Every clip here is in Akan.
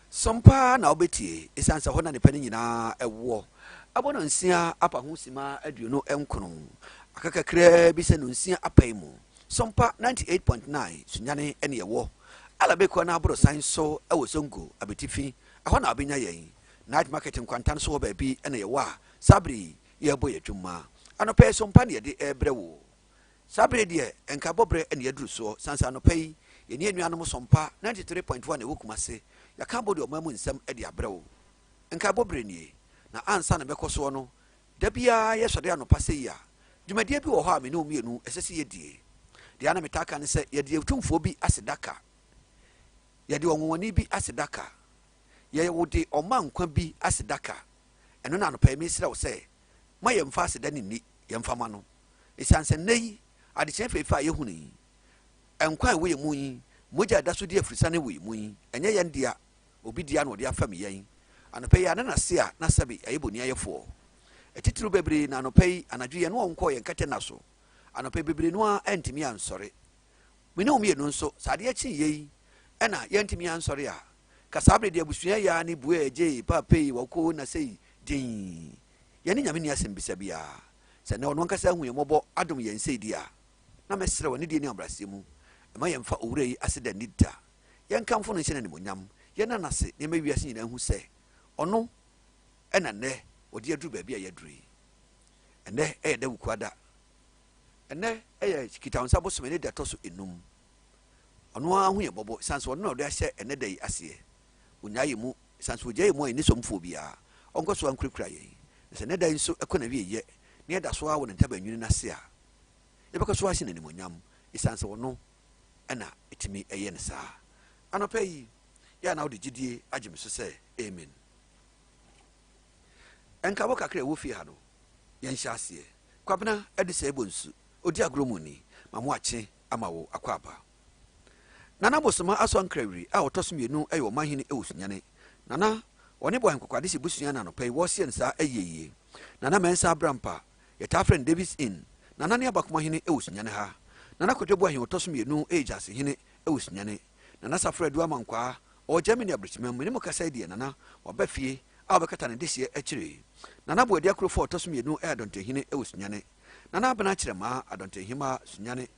Sompa na obeti esansa hona ne pani nyina ewo abono nsia apa ho sima aduonu enkono akakakra bi se no nsia apai mu Sompa 98.9 Sunyani ene ewo alabeko na abro san so ewo songo abetifi ahona abenya yen night market nkwantan so ba bi ene ewo a sabri ye boy adwuma anope Sompa ne de ebrewo sabri de enka bobre ene yaduru so sansa anope ye ne anuanom Sompa 93.1 ewo kumase yaka bodi omamu nsem edi abrewo enka bobre nie na ansa na bekoso no da bia ye sode anopa se ya dwumadie bi wo ho a me ne omienu esese ye die dia na metaka ne se ye die tumfo bi asedaka ye de onwoni bi asedaka ye wode omankwa bi asedaka eno na anopa mi sira wo se ma ye mfa aseda ni ye mfa ma no esanse nei ade chen fefa ye huni enkwa we ye mu yi moja da so di afrisa ne we mu yi enye ye ndia obi dia na odi afam yen anopa ya na se a na sabe ayeboni ayefo etitiru bebre na anopa yi anadwe ye no onko ye nkate na so anopa bebre no a entimi ansore mene omi enu nso sade ya chi ye ena ye entimi ansore a kasabre de abusua ya ne bua eje papa yi wako na sei din ye ne nyame ni asembisa bia se ne ono nkasa hu ye mobo adom ye nsei dia na mesere woni die ni abrase mu ma ye mfa owura yi aseda nida ye nkamfo no nhene ne monyam ye na nase ne ma wiase nyina hu se ono ena ne odi aduru ba bia ye duru ene da wukwada ene kitaunsa bo somene da toso enum ono ahu ye bobo sanso ono do ahye ene da yi ase unyaye mu sanso je mu ani somfo bia onko so ankurikura ye se ne da nso ekona wie ye ne da so awo ne ntabanwini na se a ye beka so ahye ne monyam sanso ono ena etimi eye ne saa anopa yi ya na odi gidie agye so se amen enka boka kra wo fi ha no ye nhya ase kwabena edise ebonsu odi agromuni mamo ache amawo akwaba nana bosoma aso ankrawiri a otosomienu ayo mahini ewusunyane nana woni bo henkokwade si busunya na no pai wo se nsa ayeye nana mensa abrampa yeta friend Davis in nana ne abakoma hini ewusunyane ha nana kodwebo ahin otosomienu ejase hini ewusunyane nana safredu amankwa o Germany abrichimem mene mo kasa die nana wabafie a obekata ne desie akire nana bo adi akrofo otosomienu adonte hini ewusunyane nana abana kirema adonte hima sunyane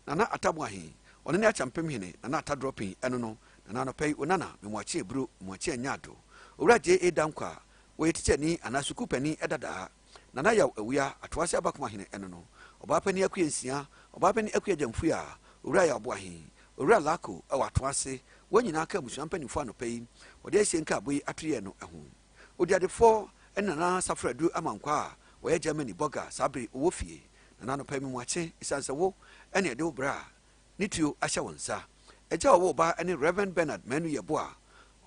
nana atabu ahin one ne achampem hene nana atadropin eno no nana no pay onana memwachi ebru memwachi anyado owraje edankwa we tichani anasuku pani edada nana yaw awia atwase abakoma hene eno no obapani akuyensia obapani akuyajamfua owra ya abo ahin owra lako awatwase wonyina aka musuampani fo anopai ode asienka aboyi atoye no eho odiadefo enana safradu amankwa we Germany boga sabri owofie nana no pay memwachi isanse wo ene de obra nitio ahya wonsa eja wo ba ene Reverend Bernard Manu Yeboa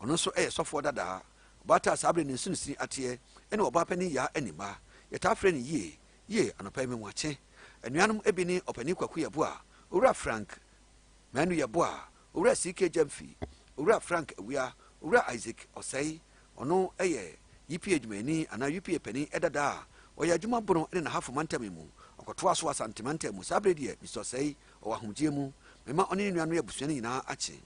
ono so sofo dada bata sabre ne sunsi atie ene oba pani ya anima yeta frɛ ne ye anopa me mwache anuanom ebini opani kwaku Yeboa owura Frank Manu Yeboa owura CK Jamfi owura Frank awia owura Isaac Osei ono yipi adwumani ana yipi pani edada oya adwuma bono ene na hafo mantamimu okotoa so asantimantemu sabre die misosei o ahunjie mu mema oni nuanu ya busuani nyina ache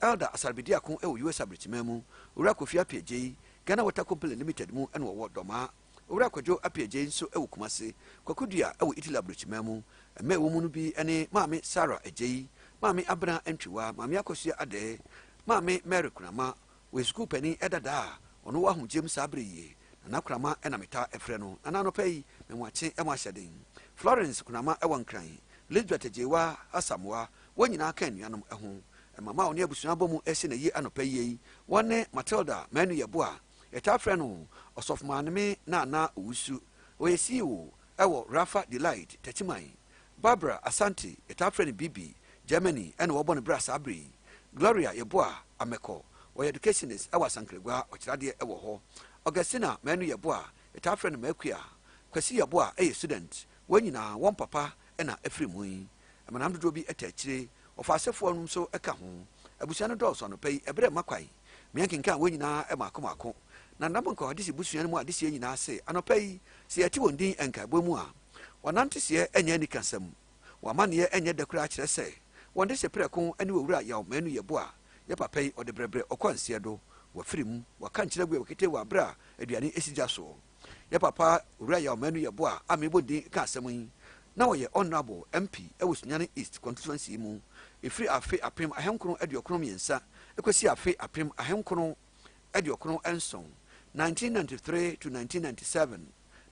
elder asarbidi akon US abrichimemu owura Kofi Apiejei Ghana Water Company Limited mu ene wo doma owura Kwadwo Apiejei nso kumase kwakudua Italy abrichimemu eme wo mu no bi ene maame Sarah Ejei maame Abra Antwiwa maame Akosia Ade maame Mary Kunama we school penny edada ono wa ahunjie mu sabre ye na Kunama ena meta efre no na no pay memwache emwahyeden Florence Kunama ewankran Elizabeth Jewa Asamwa wonyina aka nuanom eho mama oni abusua bomu ese na yi anopa yi wone Matilda Manu Yeboa yeta frɛ no osofmaneme na owusu oyesi wo ewo Rafa Delight Tachiman Barbara Asante yeta frɛ no Bibi Germany ene wo bone brass abri Gloria Yeboa Ameko wo educationist ewa Sankregwa okirade ewo ho Augustina Manu Yeboa yeta frɛ no Makua Kwasi Yeboa student wonyina won papa ena efrimu yi amanam dodo bi etachire ofasefo no so eka ho abusua no dɔɔso no pɛyi ebre makwai meyankenka wonyina emakomako na ndabonka hadisi busua no mu adisi nyina ase anɔpɛyi se yati wondin enka bomu a wanante se enya ni kasam wamane enya dakura kyerɛ sɛ wonde se preko ene wowura yaw Manu Yeboa ye papa yi ode brebre okwansie do wa firim wa kankyere gwe wakete wa bra aduane esija so ye papa owura ya omanu ye bo a amebodi ka asem yi na wo ye honorable MP ewo Sunyani East constituency mu efiri afe apem ahenkono aduokono miensa ekosi afe apem ahenkono aduokono enson 1993 to 1997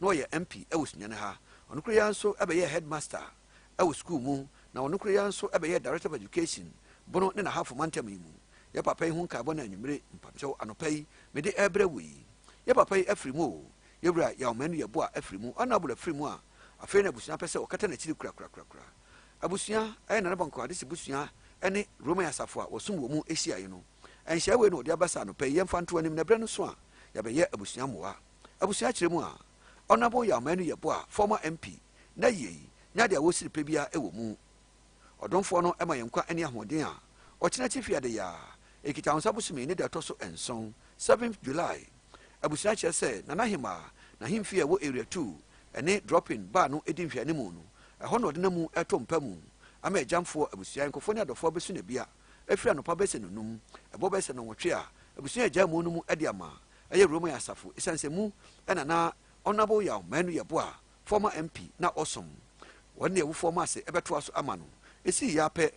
no ye MP ewo Sunyani ha onukuru ya nso ebeye headmaster ewo school mu na onukuru ya nso ebeye director of education bono ne na half mantam yi mu ye papa yi hunka bona anwumre mpamcho anopai mede ebre wi ye papa yi afiri mu ye bra ya omanu ye bo a afiri mu honorable afiri mu a afei na busua pese okata na chiri kura abusua ayi na banko ade busua ene Roma ya safo a wosum wo mu ehia yi no enhia we no de abasa no pay yemfa nto anim na bre no so a ya be ye abusua moa abusua kire mu a onabo ya manu ye bo a former MP na yei nya de awosiri pe bia ewo mu odonfo no ema yenkwa ene ahoden a okina chifi ade ya ekita onsa busumi ne de toso enson 7th July abusua kire se na nahima na himfi ewo area 2 ene dropping ba no edinhwa ne mu no ɛhɔ no de na mu ɛtompa mu ama ɛgyamfo abusua nkofo ne adɔfo besu na bia afira no pa bese nunum ɛbɔ bese no nwotwe a abusua agya mu no mu ɛde ama ɛyɛ Roma ya asafo esanse mu ɛna na honorable ya manu ya bo a former MP na osom wɔne ewu former ase ɛbɛto aso ama no esi ya pɛ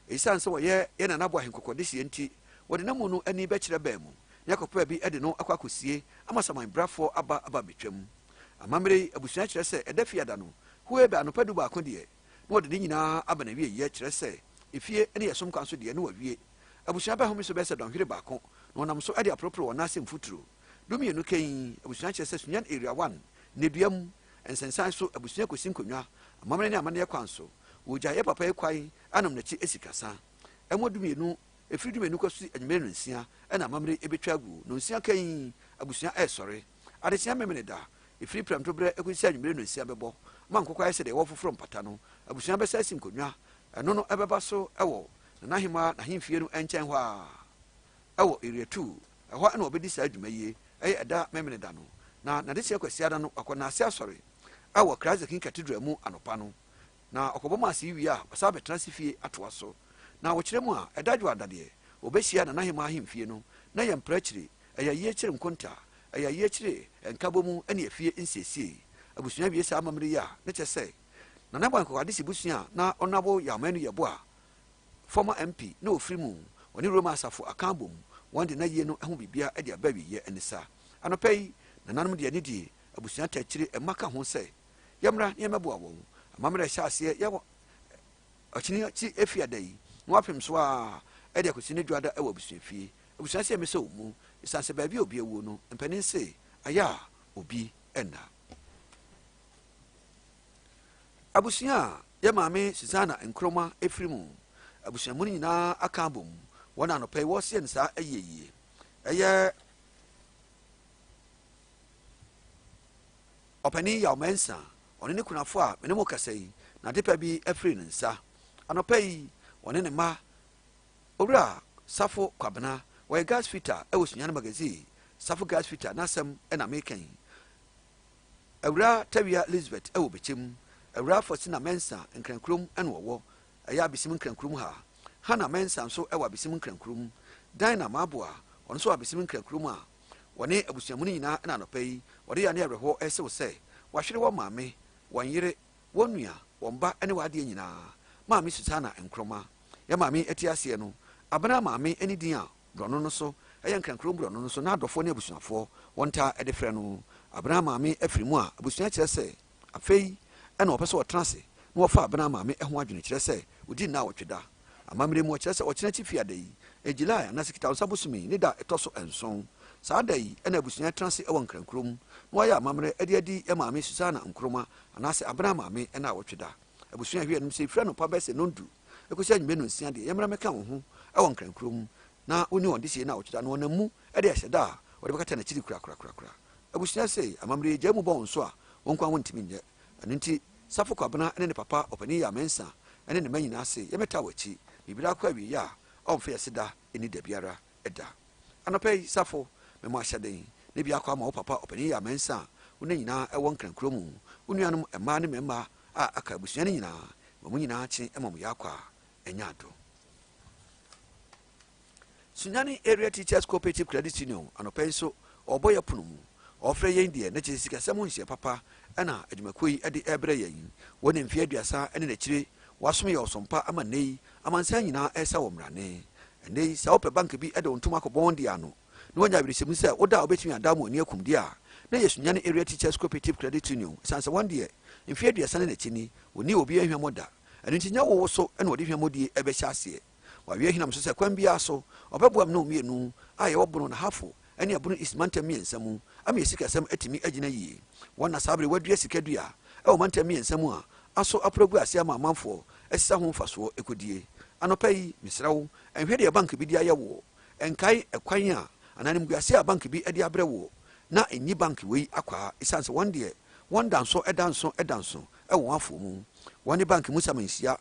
esanse wɔ yɛ na nabo ahenkokode sie nti wɔde na mu no ani bɛkyerɛ baa mu yakɔpa bi ɛde no akwakosie ama saman brafo aba betwam amamre abusua kyerɛ sɛ ɛda fiada no huwe ba no padu ba ko de no de nyina aba na wie ye kyerɛ sɛ efie ne yesom kan so de no wawie abusua ba homi so bɛsɛ dɔnhwere ba ko no nam so ɛde apropro na asɛm futuro dumi enu kan abusua kyerɛ sɛ Sunyani area 1 ne duam ensensan so abusua kosi nkonwa amamre ne amane kwan so wogya ye papa ekwai anom na chi esikasa ɛmo dumi enu efiri dumi enu kosi adwumere no nsia ɛna amamre ebetwa agu no nsia kan abusua ɛsɔre adesia memene da efiri pramto bre ekosi adwumere no nsia bɛbɔ mankoko ayɛ sɛ de wɔ foforo mpata no abusua bɛsɛ asim konwa ɛno no ɛbɛba so ɛwɔ na hima na himfie no ɛnkyɛn hɔ a ɛwɔ area 2 ɛhɔ ɛna ɔbɛdi saa adwuma yie ɛyɛ ɛda memene da no na de hyɛ kwasi ada no akɔ na ase asɔre ɛwɔ Krazekin cathedral mu anopa no na ɔkɔbɔ ma ase wie a ɔsa bɛtena se fie atoa so na wɔkyerɛ mu a ɛda dwo adadeɛ ɔbɛhyia na hima ahimfie no na yɛ mprakyire ɛyɛ yie kyerɛ nkonta ɛyɛ yie kyerɛ nkabɔ mu ɛne afie nsiesie abusua wie sa amamre ya ne kyɛ sɛ na na banko ade sibusua na ɔnabo ya manu ye bo a former MP na ofiri mu oni Roma asafo akanbom wɔn de na yie no ho bibia de aba wiye enisa anopai na nanom de ani die abusua takyire emaka ho sɛ yamra ne meboa wɔn amamre hyɛ ase yɛ ɔkyini chi efiada yi no apem so a ɛde akosi ne dwada ɛwɔ abusua fie abusua sɛ me sɛ omu isanse baabi obi ewu no mpanin sɛ aya obi ɛna abusua ya maame Susanna Nkroma efiri mu abusua mu nyina aka bom wona no pɛ wo se nsa ayeye ɛyɛ opani ya omensa ɔne ne kunafo a mene mo kasa yi na depa bi afiri ne nsa anopa yi ɔne ne ma owura safo kwabena wɔyɛ gas fitter ɛwɔ Sunyani magazine safo gas fitter nasɛm ɛna mekan awura tawia Elizabeth ɛwɔ bechem awura Fosina Mensa nkrankrom ɛna wɔwɔ ɛyɛ abisim nkrankrom ha Hana Mensa nso ɛwɔ abisim nkrankrom Dina Maboa ɔno nso abisim nkrankrom a wɔne abusuamu nyina ɛna anopa yi wɔde ya ne awerɛhɔ ɛsew sɛ wɔahwere wɔ maame wɔn yere wɔn nua wɔn ba ɛne wɔadeɛ nyinaa maame Susanna Nkroma ya maame ɛte aseɛ no abena maame ɛne din a brɔno no so ɛyɛ nkrankrom brɔno no so na adɔfoɔ ne abusuafoɔ wɔn ta ɛde frɛ no abena maame afiri mu a abusua kyerɛ sɛ afei ɛna ɔpɛ sɛ ɔtena ase na wɔfa abena maame ɛho adwene kyerɛ sɛ odi na wɔtwe da amammerɛ mu ɔkyerɛ sɛ ɔkyena kyi fiada yi egyilaa na sikita nsa bosome ne da ɛtɔ so enson saa da yi ɛna abusua tena ase ɛwɔ nkrankrom na wɔyɛ amammerɛ ɛde adi maame Susanna Nkroma anaasɛ abena maame ɛna wɔtwe da abusua hwɛ no sɛ frɛ no pa bɛsɛ nondu ekosi anwumɛ no nsia de yɛmra mɛka wo ho ɛwɔ nkrankrom na woni wɔn de sie na wɔtwe da no wɔn mu ɛde ɛhyɛ da a wɔde bɛkata na kyiri kura abusua sɛ amammerɛ gya mu bɔ wɔn so a wɔn kwan wɔntimi nyɛ ɛno nti safo kwabena ɛne ne papa ɔpani yɛ amensa ɛne ne ma nyinaa ase yɛmɛta wɔ akyi bibira akɔ awie a ɔmfa yɛse da ɛni da biara ɛda anɔpa yi safo mɛmo ahyɛ den ne bi akɔ ama wo papa ɔpani yɛ amensa a wo ne nyinaa ɛwɔ nkrankuro mu wo nuanom mmaa ne mmarima a aka abusua no nyinaa ma mu nyinaa kye ɛma mo yɛ akɔ a ɛnya ado Sunyani Area Teachers Cooperative Credit Union anopa nso oboye pono mu ofre yen de na che sika semo nhye papa ana adwumakoi de ebre yen woni mfie aduasa ene na kire wasom ye osompa ama nei amansan nyina esa wo mrane nei sa ope bank bi de ontuma ko bondi ano no wanya birisem se oda obetumi adamu ani akumdi a na ye Sunyani Area Teachers Cooperative Credit Union sanse wonde mfie aduasa na kini oni obi ahwamoda eno ntinya wo so ene odi hwamodi ebe hyase wawie hinam so se kwan bia so obeboam no mienu aye wobono na hafo ene abono ismantam miensamu ama esika sam atimi agina yie wona sabre wadua sikadua e o mantam miensamu a aso aprogu ase ama amanfo esisa ho mfaso ekodie anopai misrawo enhwede bank bi dia ye wo enkai ekwan a ananim guase a bank bi ade abre wo na enyi bank wei akwa isanse wonde wondanso edanso e wo afo mu woni bank mu samansia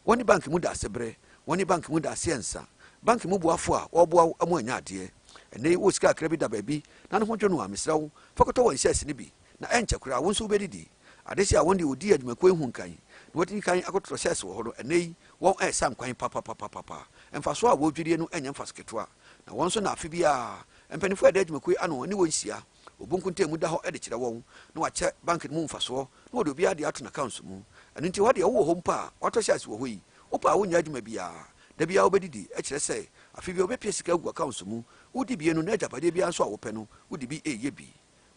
woni bank mu da sebre woni bank mu da siensa bank mu boafo a oboa amu anya ade ene wo sika akra bi da baabi na no hodwo no a misrawo fakoto won shares ni bi na enche kura won so bedidi adesi a wonde odi adwumako ehun kan na wodi kan akotoro shares wo hodo ene won san kwan papa emfaso a wodwire no enya mfasketo na won so na afi bia empanifo ade adwumako ano ne won hia obunkunte mu da ho ede kire won na wache bank mu mfaso na wodi obi ade ato na accounts mu eno nti wode wo ho mpa wato shares wo hoyi opa wonya adwuma bia da bia obedidi e kire se afi bia obepie sika gu accounts mu wodi bie no na japade bia so a wo pe no wodi bi eye bi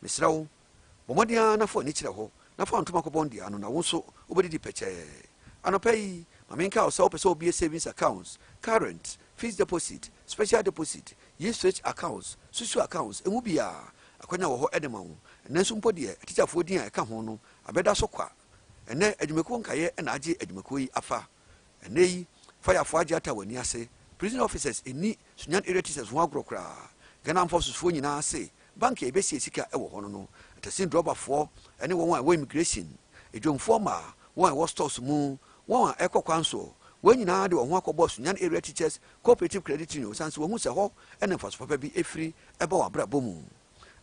misrawo bomodia na fo ni kire ho na fo antuma ko bondi ano na wo so obedidi peche anopai mamenka o so pese obi savings accounts current fixed deposit special deposit usage accounts susu accounts emu bia akwanya wo ho edema wo nanso mpodie teacherfo din a eka ho no abeda so kwa ene adwumako nkaye na age adwumako yi afa ene yi firefo age ata wani ase prison officers eni Sunyani Area Teachers ho agrokra gana amforces fo nyina ase bank e besi esika e wo ho no atasin droberfo ene won a wo immigration edwomfo ma won a wo stores mu won a ekokwanso won nyina de wo ho akobọ Sunyani Area Teachers Cooperative Credit Union sanse wo hu se ho ene mfaso papa bi efiri eba wa brabo mu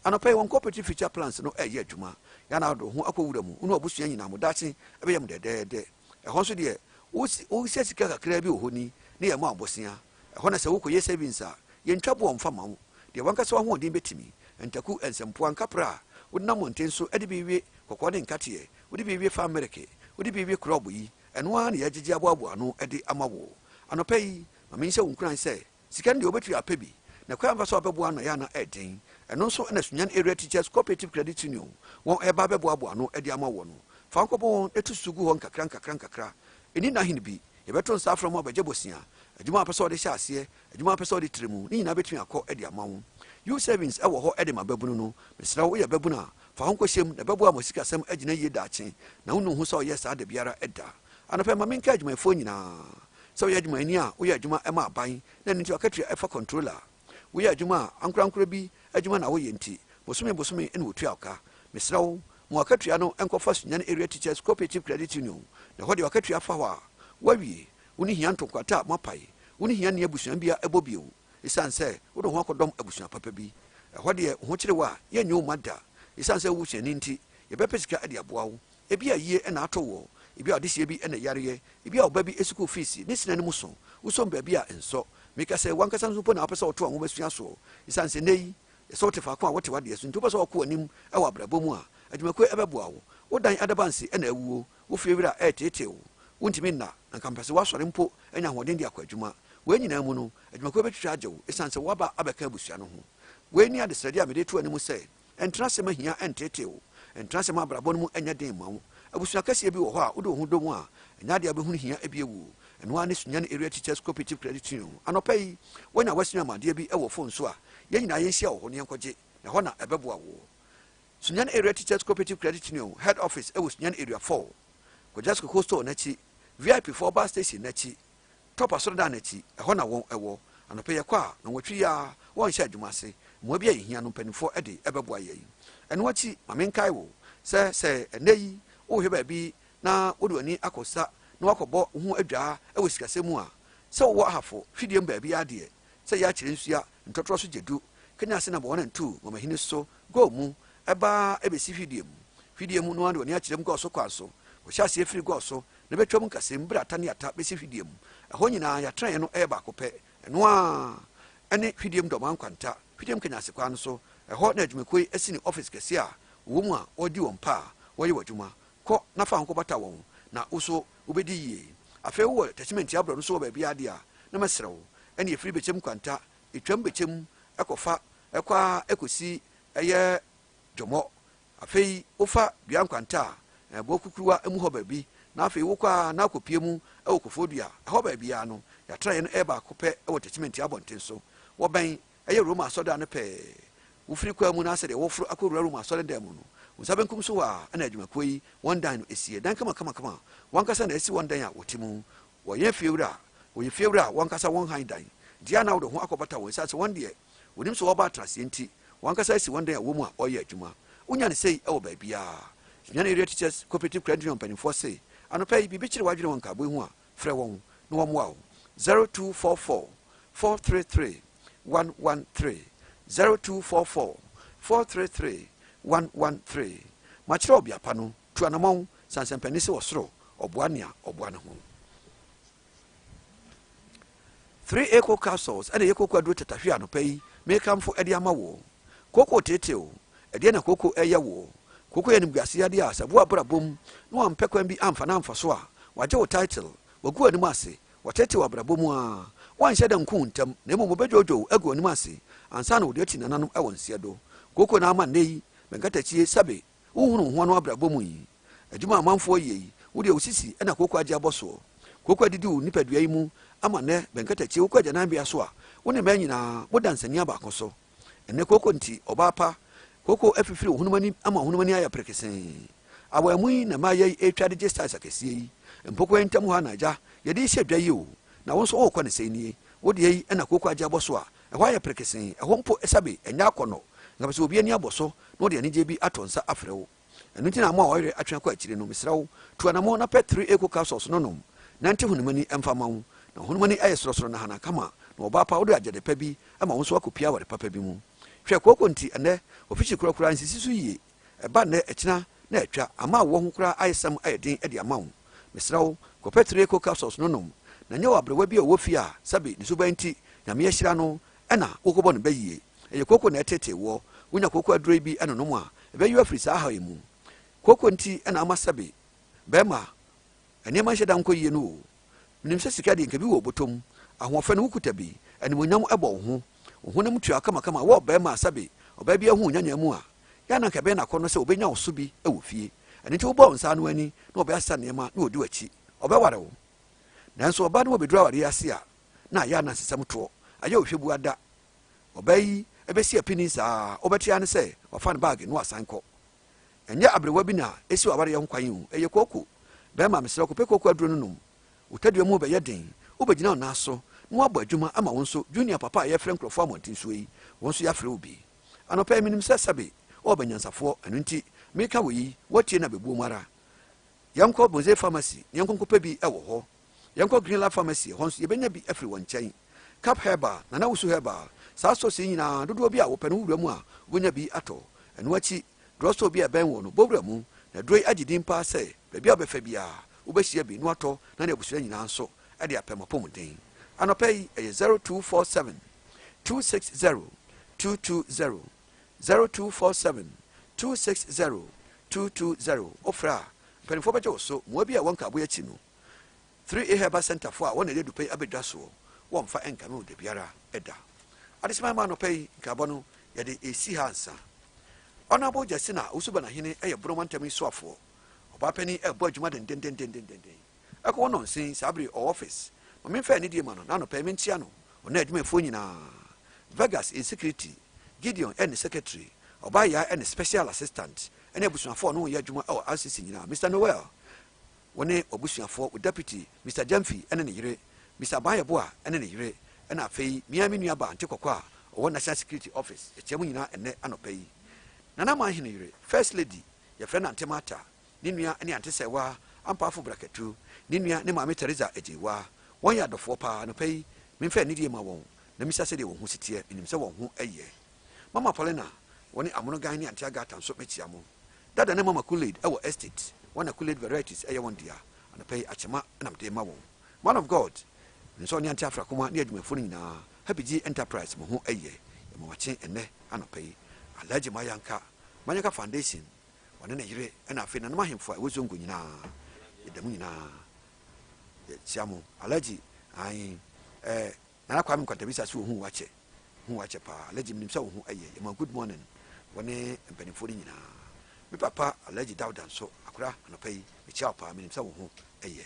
anopai won cooperative future plans no eye adwuma ya na do ho akowura mu unu obusua nyina mo dachi ebe yam dedede e ho so de wo sika kakra bi ohoni ne ye mo abosia e ho na se wo koye savings a ye ntwabo mfa ma wo de wanka se wo ho din betimi entaku ensempo ankapra wodna monten so ade bi wie kokode nkate wodi bi wie fa America wodi bi wie krobo yi eno a ne ye gigi aboabo ano ade amawo anopai mamense wonkuran se sika de obetu apabi na kwa mfa so abebo ano ya na eden eno so na Sunyani Area Teachers Cooperative Credit Union won eba bebo abo ano ade amawo no fa nkobo etusugu ho nkakra eni na hin bi ye beto nsa afro mo abaje bosia adwuma apese ode hyase adwuma apese ode tremu ni nyina betumi akọ ade amawo you savings ewo ho ede mababunu no mesra wo ye babuna fa honko hyem na babu amosika sam agina ye daakye na wonu hu so ye sa da biara eda anope ma menka adwuma fo nyina so ye adwuma ani a wo ye adwuma ema aban na nti wakatria efa controller wo ye adwuma ankura bi adwuma na wo ye nti bosome ene wotu aka mesra wo mo wakatria no enkofa Sunyani Area Teachers Cooperative Credit Union na hodi wakatria fa wa wawie woni hia ntokwata mapai woni hia ne abusuan bia ebobio isanse wo ho akodom abusuan papa bi hodi ho kire wa ye nyu mada isanse wo hye nti ye bepesika ade aboawo ebi aye na ato wo ebi adesie bi na yareye ebi a obabi esukuu fees ne sinani muso wo ba bia enso meka se wankasa nso po na apesa oto anwo basua so isanse nei so tefa ko a wote wade so nti wo so okọ anim e wa brabo mu a adwumako ebeboawo wo dan adabanse na awuo wo fiewira etetewo wontimi na nkampase wasore mpo enya hoden di akwadwuma we nyina mu no adwumako betwitwa agyewo isanse waba abeka abusua no ho we ni ade srade a mede to animu se entra se mahia entetewo entra se ma brabo no mu enya den mawo abusua kase bi wo ho a wo do ho do mu a enya de abehunu hia ebiewu eno ani Sunyani Area Teachers Cooperative Credit Union anopai wonya wasua amade bi e wo fon so a ye nyina ye hia wo ho ne enkoje na ho na ebeboa wo Sunyani Area Teachers Cooperative Credit Union head office e wo Sunyani Area 4 Kojasko Coastal nachi VIP 4 bus station nachi top asoda nachi e ho na won ewo anopai kwa na wotwi ya won hya adwuma se mo bia yehia no panifo e de ebeboa ye eno achi mamenkai wo se eneyi wo hwe ba bi na wodo ani akosa na wakobo ho adwa e wo sikasemu a se wo hafo fidie mba bi ade se ya kire nsua ntotoro so jedu kenya se na bo 1 and 2 mo mahini so go mu eba ebesi fidie mu no ande oni akire mko so kwaso wo hyase efiri go so na betwam nkasem bra ata ne ata besi fidie mu ho nyina ya tran no e ba ko pe eno a ɛne hwidiem dɔman kwanta hwidiem kanyase kwan so ɛhɔ na adwumakoi asini office kɛse a wo mu a wɔdi wɔn pa a wɔyɛ w'adwuma kɔ na fa ho kɔbata wɔn na wo so wobɛdi yie afei wowɔ tachimenti aborɔ no so wɔ baabi ade a na mɛserɛ wo ɛne ɛfiri bɛkyɛm kwanta ɛtwam bɛkyɛm ɛkɔfa ɛkɔ a ɛkɔsi ɛyɛ dwɔmɔ afei wofa dua nkwanta a ɛbɔ kukuruwa mu hɔ baabi na afei wokɔ a na akɔpie mu ɛwɔ kofodua ɛhɔ baabi a no yɛatraeɛ no ɛbaako pɛ ɛwɔ tachimenti abɔnten so wɔbɛn ɛyɛ roma asɔda no pɛɛ wofiri kwa mu no asɛ deɛ wɔforo akɔwura roma asɔre dan mu no wo nsa benkum so wɔ a ɛna adwumakuo yi wɔn dan no ɛsie dan kama wankasa na ɛsi wɔn dan a wɔte mu wɔyɛ fiewura a wankasa wɔn han dan deɛ na wode ho akɔbata wɔn sɛ wɔn deɛ wonim sɛ wɔba atraseɛ nti wankasa asi wɔn dan a wɔ mu a ɔyɛ adwuma wonya ne sei ɛwɔ baabiaa Sunyani area teachers cooperative credit union mpanimfoɔ sei anɔpa yi biribi kyerɛ wadwene wɔn nkaabɔ ho a frɛ wɔn na wɔmmoa wo 0244 433 113 0244 433 113 makyerɛ obiapa no tuanamɔn sansɛmpani sɛ wɔ soro ɔboa nea ɔboa ne ho 3 eco capsules ɛna yɛkoko aduro tatahwe anɔpa yi mekamfo ɛde ama wo koko teteo ɛdeɛ na koko ɛyɛ wo koko yɛ nimguase adeɛ a sɛ boa abrabom na wampɛ kwan bi amfa na amfa so a wagye wo title wagu anim ase wɔtete wɔ abrabɔ mu a wanhyɛ da nko ntam na mmom wɔbɛdwodwo agu anim ase ansa na wɔde ati nananom ɛwɔ nseɛ do koko na ama nnɛ yi bɛnkatakyie sabe wohunu ho no abrabɔ mu yi adwuma amanfoɔ yie yi wode wosisi ɛna koko agye abɔ soɔ koko adidi wo nipadua yi mu ama nnɛ bɛnkatakyie wokɔ agyananbea so a wo ne mmaa nyinaa woda nsania baako so ɛnnɛ koko nti ɔbaa pa koko afifiri wo honumani ama honumani ayɛ prekesee awaamu yi na maayɛ yi ɛtwa de gye stars akɛseɛ yi mpoko ntam hɔ anagya yɛde hyɛ dwa yi o na wo nso wokɔ ne sɛ nie wode yi ɛna koko agye abɔ so a ɛhɔ ayɛ prekesee ɛhɔ mpo ɛsabe ɛnyɛ akɔnɔ nka sɛ obi ani abɔ so na wode anigye bi atɔ nsa afrɛ wo ɛno nti na ama a ɔyere atwena kɔ akyire no mesrɛ wo tuanamo na pɛ 3 eco capsules no nom na nte honumani ɛmfa ma wo na honumani ayɛ sorɔsorɔ na hana kama na ɔbaa pa wode agyade pa bi ama wo nso akɔpia ware papa bi mu hwɛ koko nti ɛnɛ ofikyi korakora nsisi so yie ɛba nnɛ ɛkyena na ɛtwa ama wɔ ho koraa ayɛ sɛm ayɛ den ɛde ama wo mesrɛ wo kɔpɛ 3 eco capsules no nom na nyɛ wɔ aberɛwa bi a ɔwɔ fie a sɛbe ne suban nti nyame ahyira no ɛna wokɔbɔ no bɛyie ɛyɛ koko na ɛtete wɔ wonya koko aduro bi ɛnonom a ɛbɛyi afiri saa ha yi mu koko nti ɛna ama sɛbe bɛrima nneɛma nhyɛ da nkɔ yie no o menim sɛ sika deɛ nka bi wɔ bɔtɔm ahoɔfɛ no wokuta bi animonyam ɛbɔ wo ho wo honam tua kamakama wɔ bɛrima a sɛbe ɔbaa bi ahu nyanya mu a yɛana nka bɛyɛ nakɔ no sɛ wobɛnya wo so bi ɛwɔ fie ɛno nti wobɔ wo nsa no ani na ɔbɛasa nneɛma na ɔdi w'akyi ɔbɛware wo nanso ɔbaa no wɔbɛduru aware ase a na ayɛ anansesɛm toɔ ayɛ ohwɛ bu ada ɔbaa yi ɛbɛsi apini saa ɔbɛtea ne sɛ wafa ne baage na wasan kɔ ɛnyɛ aberewa bi na ɛsi waware yɛ ho kwan o ɛyɛ koko bɛrima mesrɛ kɔpɛ koko aduro no nom wotadua mu bɛyɛ den wobɛgyina wo naa so na wabɔ adwuma ama wo nso junior papa a yɛfrɛ nkurɔfoɔ amɔnten so yi wɔn nso yɛafrɛ wo bi anɔpɛ menim sɛ sɛbe ɔbɛnyansafoɔ ɛno nti meka wɔ yi wɔtie na bɛbuo mu ara yɛnkɔ bonze pharmacy na yɛnkɔ nkɔpɛ bi ɛwɔ hɔ yɛnkɔ greenland pharmacy hɔ nso yɛbɛnya bi afiri wɔn nkyɛn cap herbal nana wusu herbal saa sɔse nyinaa dodoɔ bi a wɔpɛ no wura mu a wonya bi atɔ ɛno akyi drɔstɔ bi a ɛbɛn wɔ no bɔwura mu na duro yi agye din paa sɛ baabi a wobɛfa biara wobɛhyia bi no atɔ na ne abusua nyinaa nso ɛde apɛ mapɔmuden anɔpɛ yi ɛyɛ 0247 260 220 0247 260 220 ɔfrɛ a mpanimfoɔ bɛgye wo so mmoa bi a wɔnka aboyɛ akyi no 3A Herbal Center foɔ a wɔn na ɛde dupa yi abɛdwa soɔ wɔmfa ɛnka no da biara ɛda adehyema ma anɔpɛ yi nkabɔ no yɛde ɛsi ha nsa ɔnabɔ gyasi na wosuba nahene ɛyɛ borɔma ntam yi soafoɔ ɔbaa pani ɛbɔ adwuma dendendendenden ɛkɔ wɔ nɔnsen saa bere ɔ office ma memfa ani die ma no na anɔpɛ menkyia no ɔna adwumafoɔ nyinaa Vegas in security Gideon ɛne secretary ɔbaa yaa ɛne special assistant ɛne abusuafoɔ no yɛ adwuma ɛwɔ RCC nyinaa Mr. Noel wɔne abusuafoɔ o deputy Mr. Jamfi ɛne ne yere Mr. Bayeboa ɛne ne yere ɛna afei miami nua ba ante kɔkɔ a ɔwɔ national security office ɛkyɛ mu nyinaa ɛnɛ anɔpɛ yi nana ma hene yere first lady yɛfrɛ no Antemata ne nua ne ante sɛwa ampaafo brakatu ne nua ne maame Teresa agyewa wɔn yɛ adɔfoɔ paa anɔpɛ yi memfa anidie ma wɔn na misa sɛ deɛ wɔn ho siteɛ menim sɛ wɔn ho ɛyɛ mama Paulina wɔne amono gan ne ante agata nso mekyia mo dada ne mama Kool-Aid ɛwɔ estate wɔna Kool-Aid varieties ɛyɛ wɔn dia anɔpɛ yi akyema ɛnam de ma wɔn man of God nso ne ante afra koma ne adwumafo no nyinaa Happy Enterprise mo ho eye mo wache ene anopai alaji mayanka foundation wane na yire na afi na mahemfo a wozongo nyina edamu nyina siamu alaji ai na kwa mi kwanta bisa so hu wache pa alaji mnim sa hu eye ma good morning wane mpanifo nyina mi papa alaji Dauda so akura anopai mi cha pa mnim sa hu eye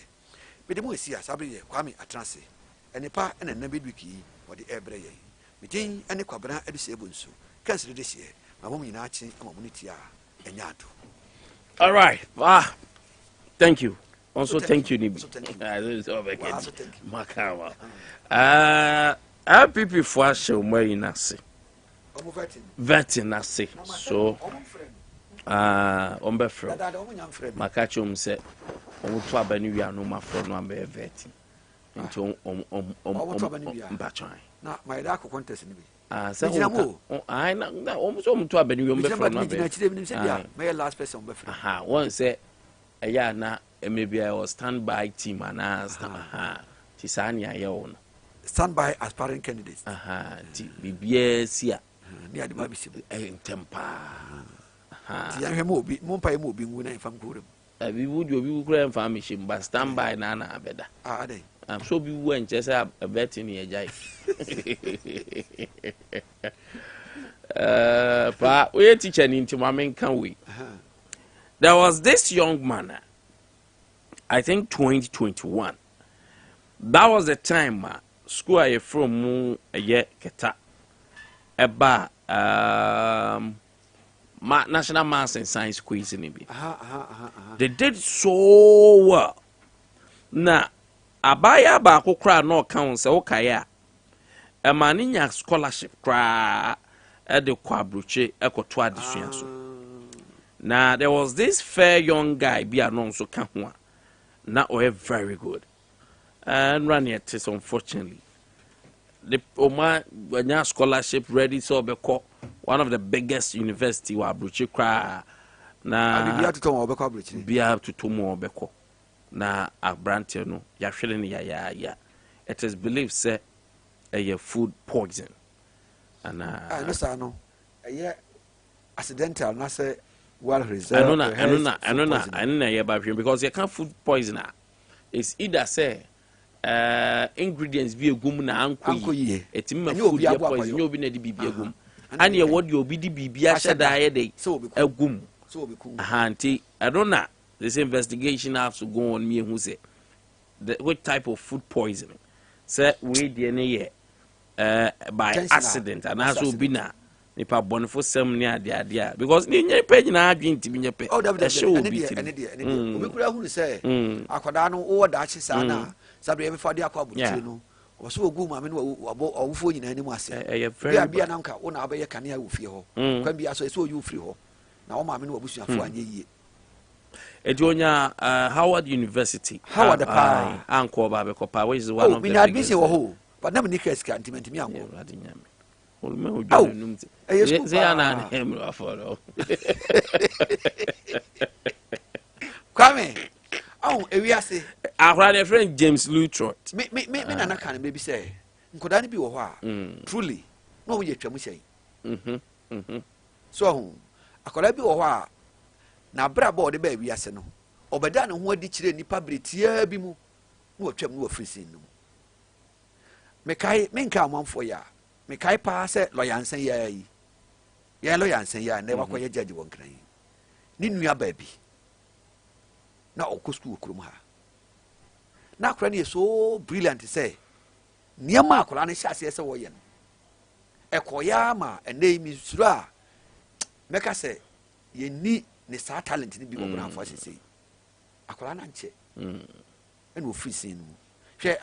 bidemu esi asabe ye kwa mi atrase ene pa ena na bedwiki wode ebre ye midin ene kwabra eduse ebunsu kansere de hie mamom nyina achi amamuniti a enyado. All right. Thank you. Also thank you Nibi. Makawa. RPP for show me in ase. Vetting ase. So ombe fro. Makachum say omu to abani wi anu mafro no ambe vetting. Nti mbachwan. Na my dark contest Nibi. I na almost to abani wi ombe fro no ambe. My last person ombe fro. One say na maybe I was standby team and Tisani ayon. Standby aspiring candidates. Ti bibia sia. Ni ade ma bisi. Tempa. Ti ya hwemo obi, mo mpa mo obi ngu na mfam kurom. Bi wudi obi kura mfam machine but standby na abeda. Ade. I'm so bi wu enche say abeti ni ejai. Pa we teacher ni ntima men kan we. There was this young man, I think 2021. That was the time school I from a year keta eba National Maths and Science quiz in it. They did so well. Na abaya ba ko kra no count say okaya. E maninya scholarship kra e de kwabruche ekoto adesua so. Now there was this fair young guy be announced so kanwa. Now we're very good. And ran it is unfortunately. The Oma when scholarship ready so be one of the biggest university wa Bruce Kra. Na be to Tomo Beko Bruce. Be to Tomo Beko. Na Abrantia no ya ya. It is believed say a food poison. And no no. Accidental na say well reserved. I don't know because you can't food poisoner. It's either say ingredients be a gum na anko ye. It's me food be poison. You be na di bibi gum. And ye what you be di bibi a shada ye dey. A gum. So be cool. Auntie, I don't know. This investigation has to go on me who say what type of food poisoning. Say we DNA by accident and also be na. Nipa bonfo sem ne ade because ni nye pe nyina adwen ti bi nye pe e show obi ti obi kura hu se akoda no wo da chi sa na sabre e be fa de akwa buti no wo so ogu ma me no wo fo nyina ni mu ase bia na nka wo na abaye kane a wo fie ho kwa bia so e so oyu free ho na wo ma me no wo busuafo anye yie Edionya Howard University Howard pa anko ba be ko pa which is one of the biggest admission wo ho but na me ni kreska antimantimi anko Say ana him aforo. Kwame. Ewiase. Ahra friend James Lutrot. Me na kan be bi say. Nkoda ne bi wo ho a. Truly. No wo ye twam sei. So akoda bi wo ho a na bra ba ode ba ewiase no. Obeda ne ho adi kire nipa bretia bi mu. No wo twam no wo frisin no. Me nka amanfo ya. Me kai pa se loyansen ya yi ya loyansen ya na wakoye judge won kran ni nua ba bi na okostu okurum ha na akra ne so brilliant say niam akra ne hyase se wo ye no ekoya ma enei mi suru a meka se ye ni ne sa talent ni bi wo bra fo sese akra na nche ene ofri sin no hwe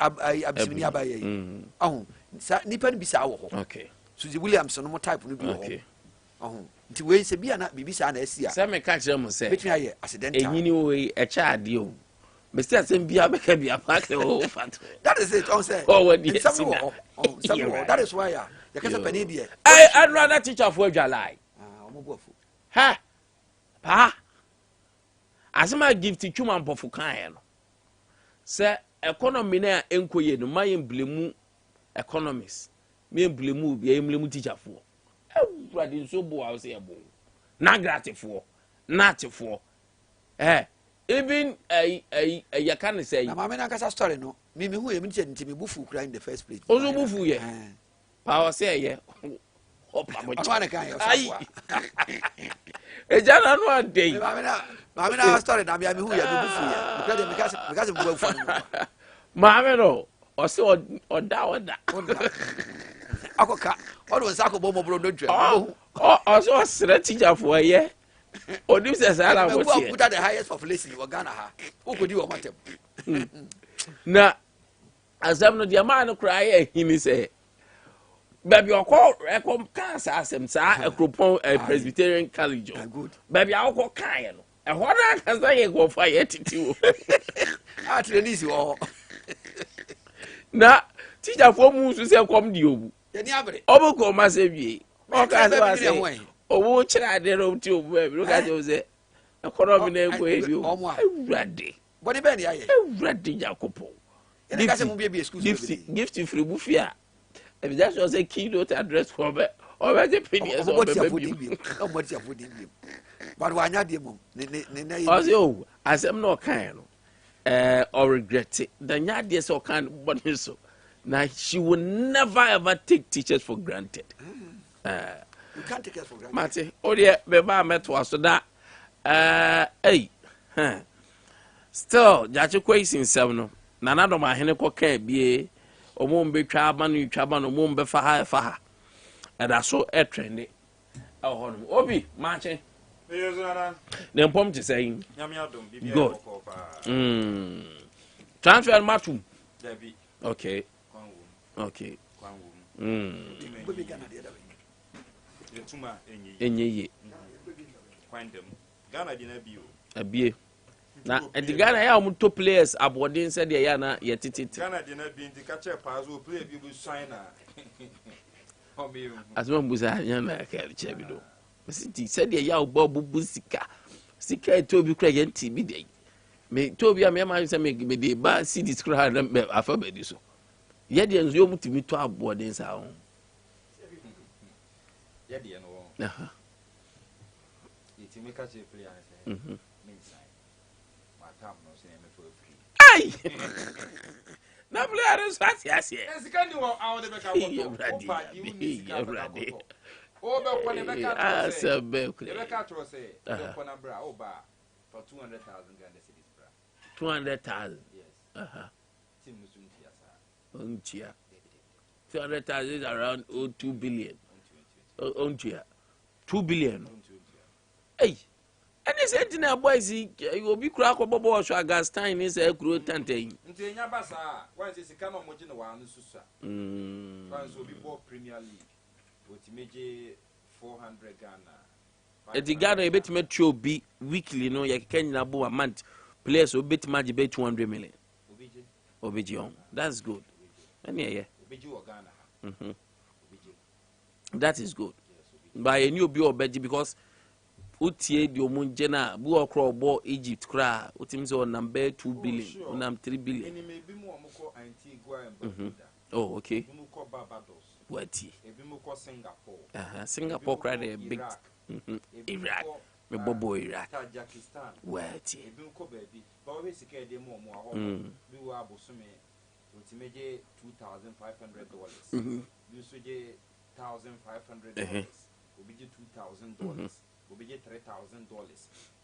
abisimi abaye ahun nipa ni bisa wo ho okay Suzy Williams no mo type no bi wo ho nti we se bia na bibisa na asia se me ka kire mo se betumi aye accidental enyini we e cha ade o me se asem bia be ka bia pa ke o fat that is it on say what do you some that is why ya can say penny there I'd rather teacher for July omobofo ha pa asema give to chuma mpofu kan no se economy na enkoye no my emblemu economists me blame be emblem teacher for everybody so bo I say bo na grateful for even you can say na mama na kasa story no me hu e me nti me bufu kra in the first place ozo bufu ye power say ye opa mo ana kan yo safwa ejana no ade mama na story na me hu ye me bufu ye kra de me kasa me bufu no mama no o se oda akoka o do nsa ko bo mo bro no dwa o so sere teacher for ye onim se sala mo wo tie put the highest population in Ghana ha ukodi wo matem na asem no dia man no cry hini say baby okọ cancer asem sa ekropon Presbyterian College baby okọ kan no ehọ na kansa ye go fa ye titi wo trainees wo na teacher for mu so say kom di obu ye ni abre obu ko ma se wie o ka say obu chira de ro ti obu baby look at you say economy na ego edi o awurade body ben ya ye awurade jakopo ye ka se mu bia school gift free bufia e be just say keynote address for be o be the pds o be be but wa nya de mum ne o say o asem no kan no or regret it the nya de so kan body so now she will never ever take teachers for granted you can't take us for granted mate o de be ba meto aso da still jache kwesi nsem no nana do ma hene ko ka bie omo mbetwa aba no omo mbefa ha eda so trend ho no obi mache ne mpom ti say nyame adom bibia good ko transfer matum dabi okay kwanwo bobi Ghana de da we tuma enye kwandem Ghana di na bio abie na Ghana ya mu top players abodin said ya na ye tititi Ghana di na bi ndi ka che paazo play bi bu sign na obi asma mbuza nya na ka che bi do siti said ya obo bubu sika to bi kra ye ntibi dey me to bi am ma say me dey ba city kra na afa ba di so ye dey nzo yo mutimi to abodin sa ho ye dey no itimi ka che play an say ay na player so asiase esikandi wo awde be ka o be ko ne be ka to be ka to say be ko na bra o ba for 200,000 Ghana cedis bra 200,000 yes tim musunti asa ontia 200,000 is around 2 billion ontia 2 billion hey any sentin na boys obi kura akobobo so agastan ni say kuro tantan nti nya basa wan se sika no moje no wa no susa wan so obi bo Premier League otimeje 400 Ghana Ghana ebetime trio bi weekly no ye kenya bo a month players obetima je be 200 million obije on that's good any yeah obije o Ghana obije that is good by any obi obeji because utie di omunje na bu okro obo Egypt kra utim say number 2 billion unam 3 billion eni me bi mu omko Antigua and Barbuda oh okay bi mu ko Barbados wati ebi mu ko Singapore Singapore kra dey big Iraq me bobo Iraq Tajikistan wati ebi mu ko baby ba we sika de mu omo aho bi wa abosome utimeje $2,500 bi so je $1,500 obi je $2,000 obi je $3,000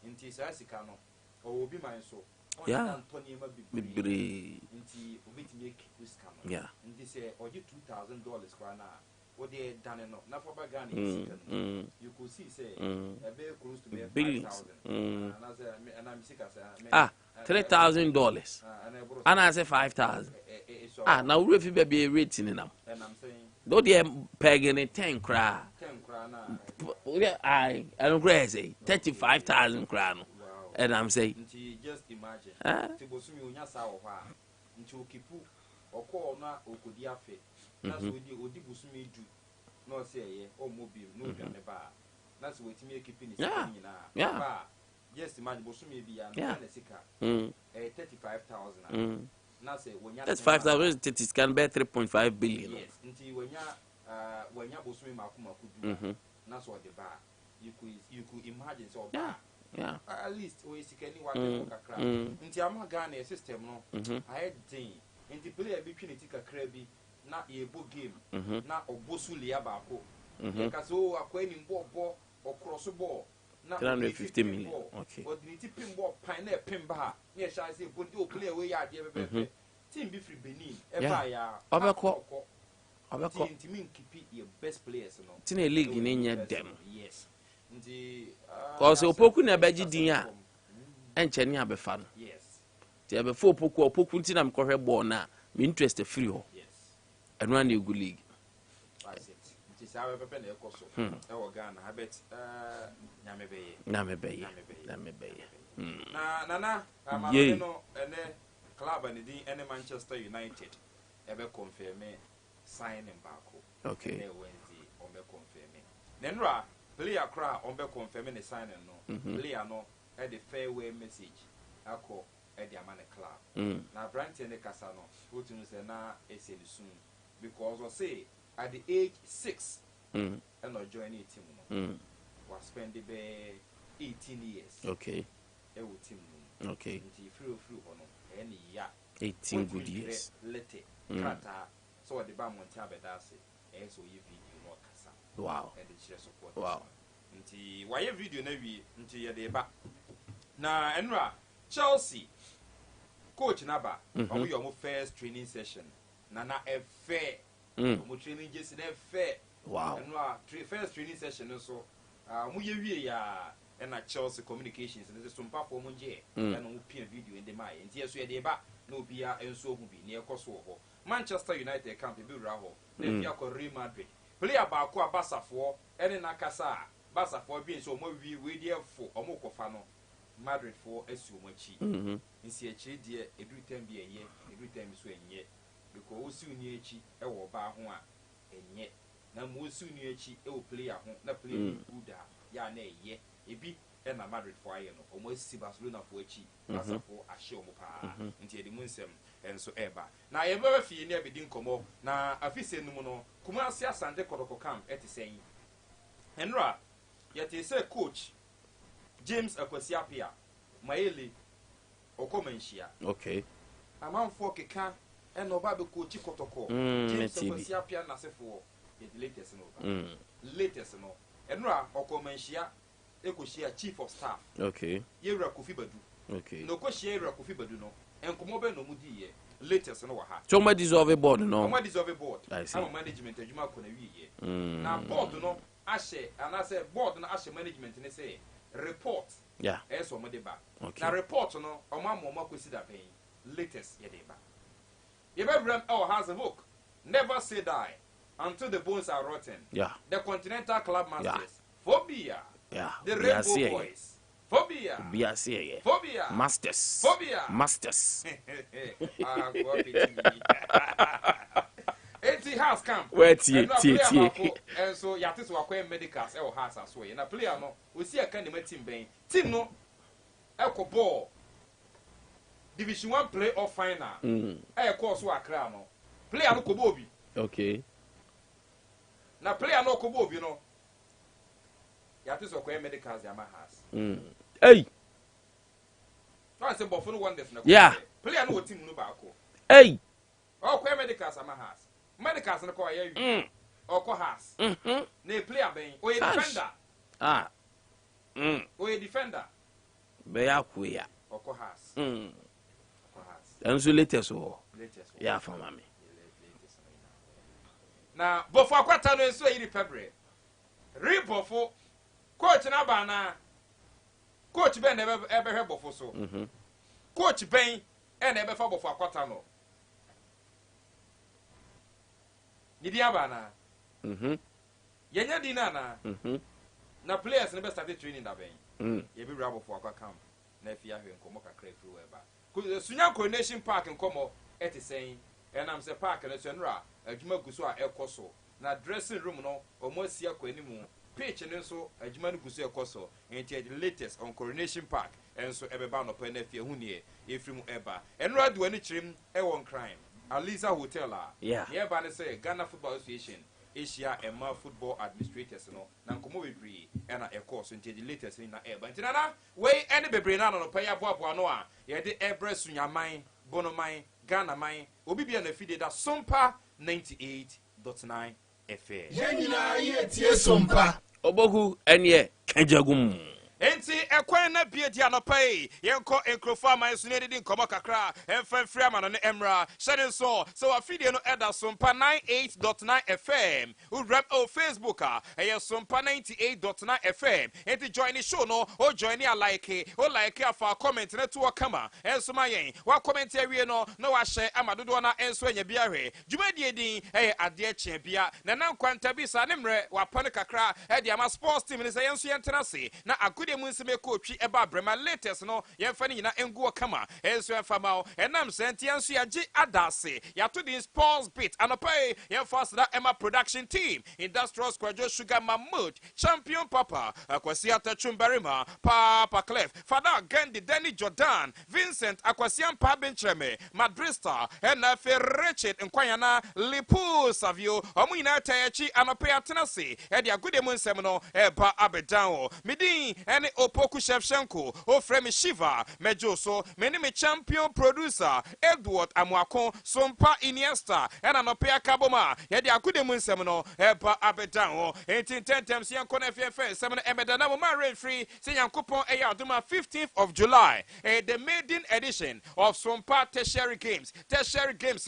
nti sa sika no o obi man so yeah Anthony ma bibre nti obi ti make risk no yeah nti se oje $2,000 kwa na o de dane no na for Ghana sika no you could see say be close to be billions and I'm sika say $3,000 and I say 5,000 now we fi be rating nam and I'm saying do they pegging 10 kra 10 kra na I don't crazy 35,000 kra no and I'm saying nti just imagine ti bosumi onya sa wo ha nti okipu okọ na okodi afe na so odi bosumi du no say ye o mobile no dwane ba na so wetimi ekipi ni sika nyina ba just imagine bosumi bi ya na sika 35,000 na say wonya 35,000 it can be 3.5 billion yes nti wonya when you have swimming makumaku, that's what the bar. You could imagine so. Yeah. At least we see anyone crack. Into Yama Ghana system, no. I had thing. Into play a between a crabby, not a book game, not a bosulia bako. Because oh, a coin in ball or cross a ball. 350 million. Okay. But the tipping ball, pine pin bar. Yes, I say, but you play away at the team be free Benin. Team keep your best players. It's in a league in them. Yes. Because Opoku na beji dinya encheni abefa no. Yes. Ti before Opoku nti na mkohwe ball na me interest free ho. Yes. Eno na egu league. That's it. Nti sa we pepe na ekoso. E wo Ghana habet nyamebeye. Na nana amano no ene club and the ene Manchester United ebe confirm signing bako. Okay. Wednesday on be confirm. Nenra player cry on be confirming the signing no. Player no at the fairway message ako at the amane club. Na Brandt and the Casano, put in say na soon because we say at the age 6 and not joining team was spend the 18 years. Okay. Team okay. Free ono any ya 18 good years. Lete krata so the bam on tabedase so you video no kasa. Wow. And the share support. Wow. Nti why video na wi nti ye de ba na enra Chelsea coach naba omo your first training session na fair omo training just na fair. Wow. Enra first training session so mu ye wie ya na Chelsea communications and this sumpa for monje na no pia video in the mai nti so ye de ba na obia enso hu bi na ekoso ho Manchester United camp be wura ho na fia ko Real Madrid player ba ko abasafo ene na kasa basafo bi nso mo we dey fo omo kofa no Madrid for esu mo chi nsi echi de edu time bi enye edu time so enye because osi uni echi e wo ba ho a enye na mo osi uni echi e wo player ho na player good ya na eye ebi e na Madrid for aye no omo si Barcelona for echi basafo ahye omo pa nti edi mu nsem enso eba na ye baba fi ni abedi nkomo na afise num no kuma ase asante kodoko camp etisen enra yet say coach James Akwasiapia Maele Okomenshia. Okay. Amanfo keka e no ba be coach kotoko. James Akwasiapia na sefo the latest no. Latest no. Enra Okomenshia ekoshia chief of staff. Okay. Yewra Kofi Badu. Okay. No koshia Yewra Kofi Badu no. Enkomo be no mudi ye. Latest no wa ha. So ma dissolve board no. Ma dissolve board. Am management adwuma ko na wiye. Na board no ashe and I say board na ashe management ne say report. Yeah. Eso mo deba. Okay. Na report no omamo kwesi da pen latest ye deba. Ye be bram has a book. Never say die until the bones are rotten. Yeah. The Continental Club Masters. Phobia. Yeah. The Rainbow Boys. Phobia. Phobia. Masters. Phobia. Masters. Eti house camp. Where tie. And so yatis wa kwa medicals e o house aso ye. Na player no we see aka dem team ben. Team no e ko ball. Division 1 playoff final. E ko so akra no. Player no ko bo bi. Okay. Na player no ko bo bi no. Yatis wa kwa medicals ya ma house. Hey. No say bofo no wonders na. Yeah. Player no team no ba ko. Hey. O kwa medicals ama house. Medicals no ko ya Oko has. Ne player ben. O defender. O defender. Be akwe. Oko has. Oko has. Enso latest o. Latest. Ya fa mama. Na bofo akwata no enso yiri February. Bofo coach na ba na. Coach Ben ebe hwe bofo so. Coach Ben e na ebe fa bofo akwata no. Nidi aba na. Yenya di na. Na players ne be start training da ben. Ye be rabo for akwa camp. Na afia hwe nkomo kakra firi we ba. Sunyani Coronation Park nkomo eti sen. Enam se park na so nra adwuma guso a ekoso. Na dressing room no omo asia kwa animu. Pitch ne so adwuma no guso ekoso. Enti the latest on Coronation Park. Enso ebeba no pa na afia hu ne efrim eba. Enra do ani chirim e won crime. Aliza Hotel yeah. Nearby say Ghana Football Association. Asia Emma football administrators no na nkomo bebree na ekọ so nti the latest ni na eba nti na we any bebree na no pa ya boaboa no a ye de ebre sunyaman bonoman Ghana man obi bia na fide da Sompa 98.9 FM Yenina ye tie Sompa Obogu enye kajagum enti ekwan na bie dia no pai yenko enkrofo man so ne didi nkomo kakra emfamfiri ama no ne emra shedin so afidie no eda Sompa 98.9 FM u rap o Facebook eye Sompa 98.9 FM enti join the show no o join ya like afa comment na to kama enso ma yen wa comment awie no na wa share amadodo na enso anya bia hwe dwumadie din eye ade chie bia na kwanta bi sa ne mre wa pane kakra e dia ma sports team ni se yenso yentena se na akudi munsime coach eba brema latest no yemfa ni nyina enguo kama enso emfa mawo enam senti enso yaji adase yato the sports bit anopai yemfa sada Emma production team industrial squadron sugar mammoth champion papa akwasi atachumbarima papa clef fada gandhi Danny Jordan Vincent akwasiam pa benchreme madrista na fe Richard nkwanyana lipu savio omu nyina tayachi anopai atenase e dia gude munsem no eba abedan midin ene Opoku Shevchenko o frame Shiva mejo so meni me champion producer Edward Amwako Sompa Iniesta ena no pea kaboma ye de akude mu nsem no eba abedan o enti tentem se yanko na fefe sem no emeda na mo ma rain free se yankopon eya aduma 15th of July the maiden edition of Sompa Tertiary Games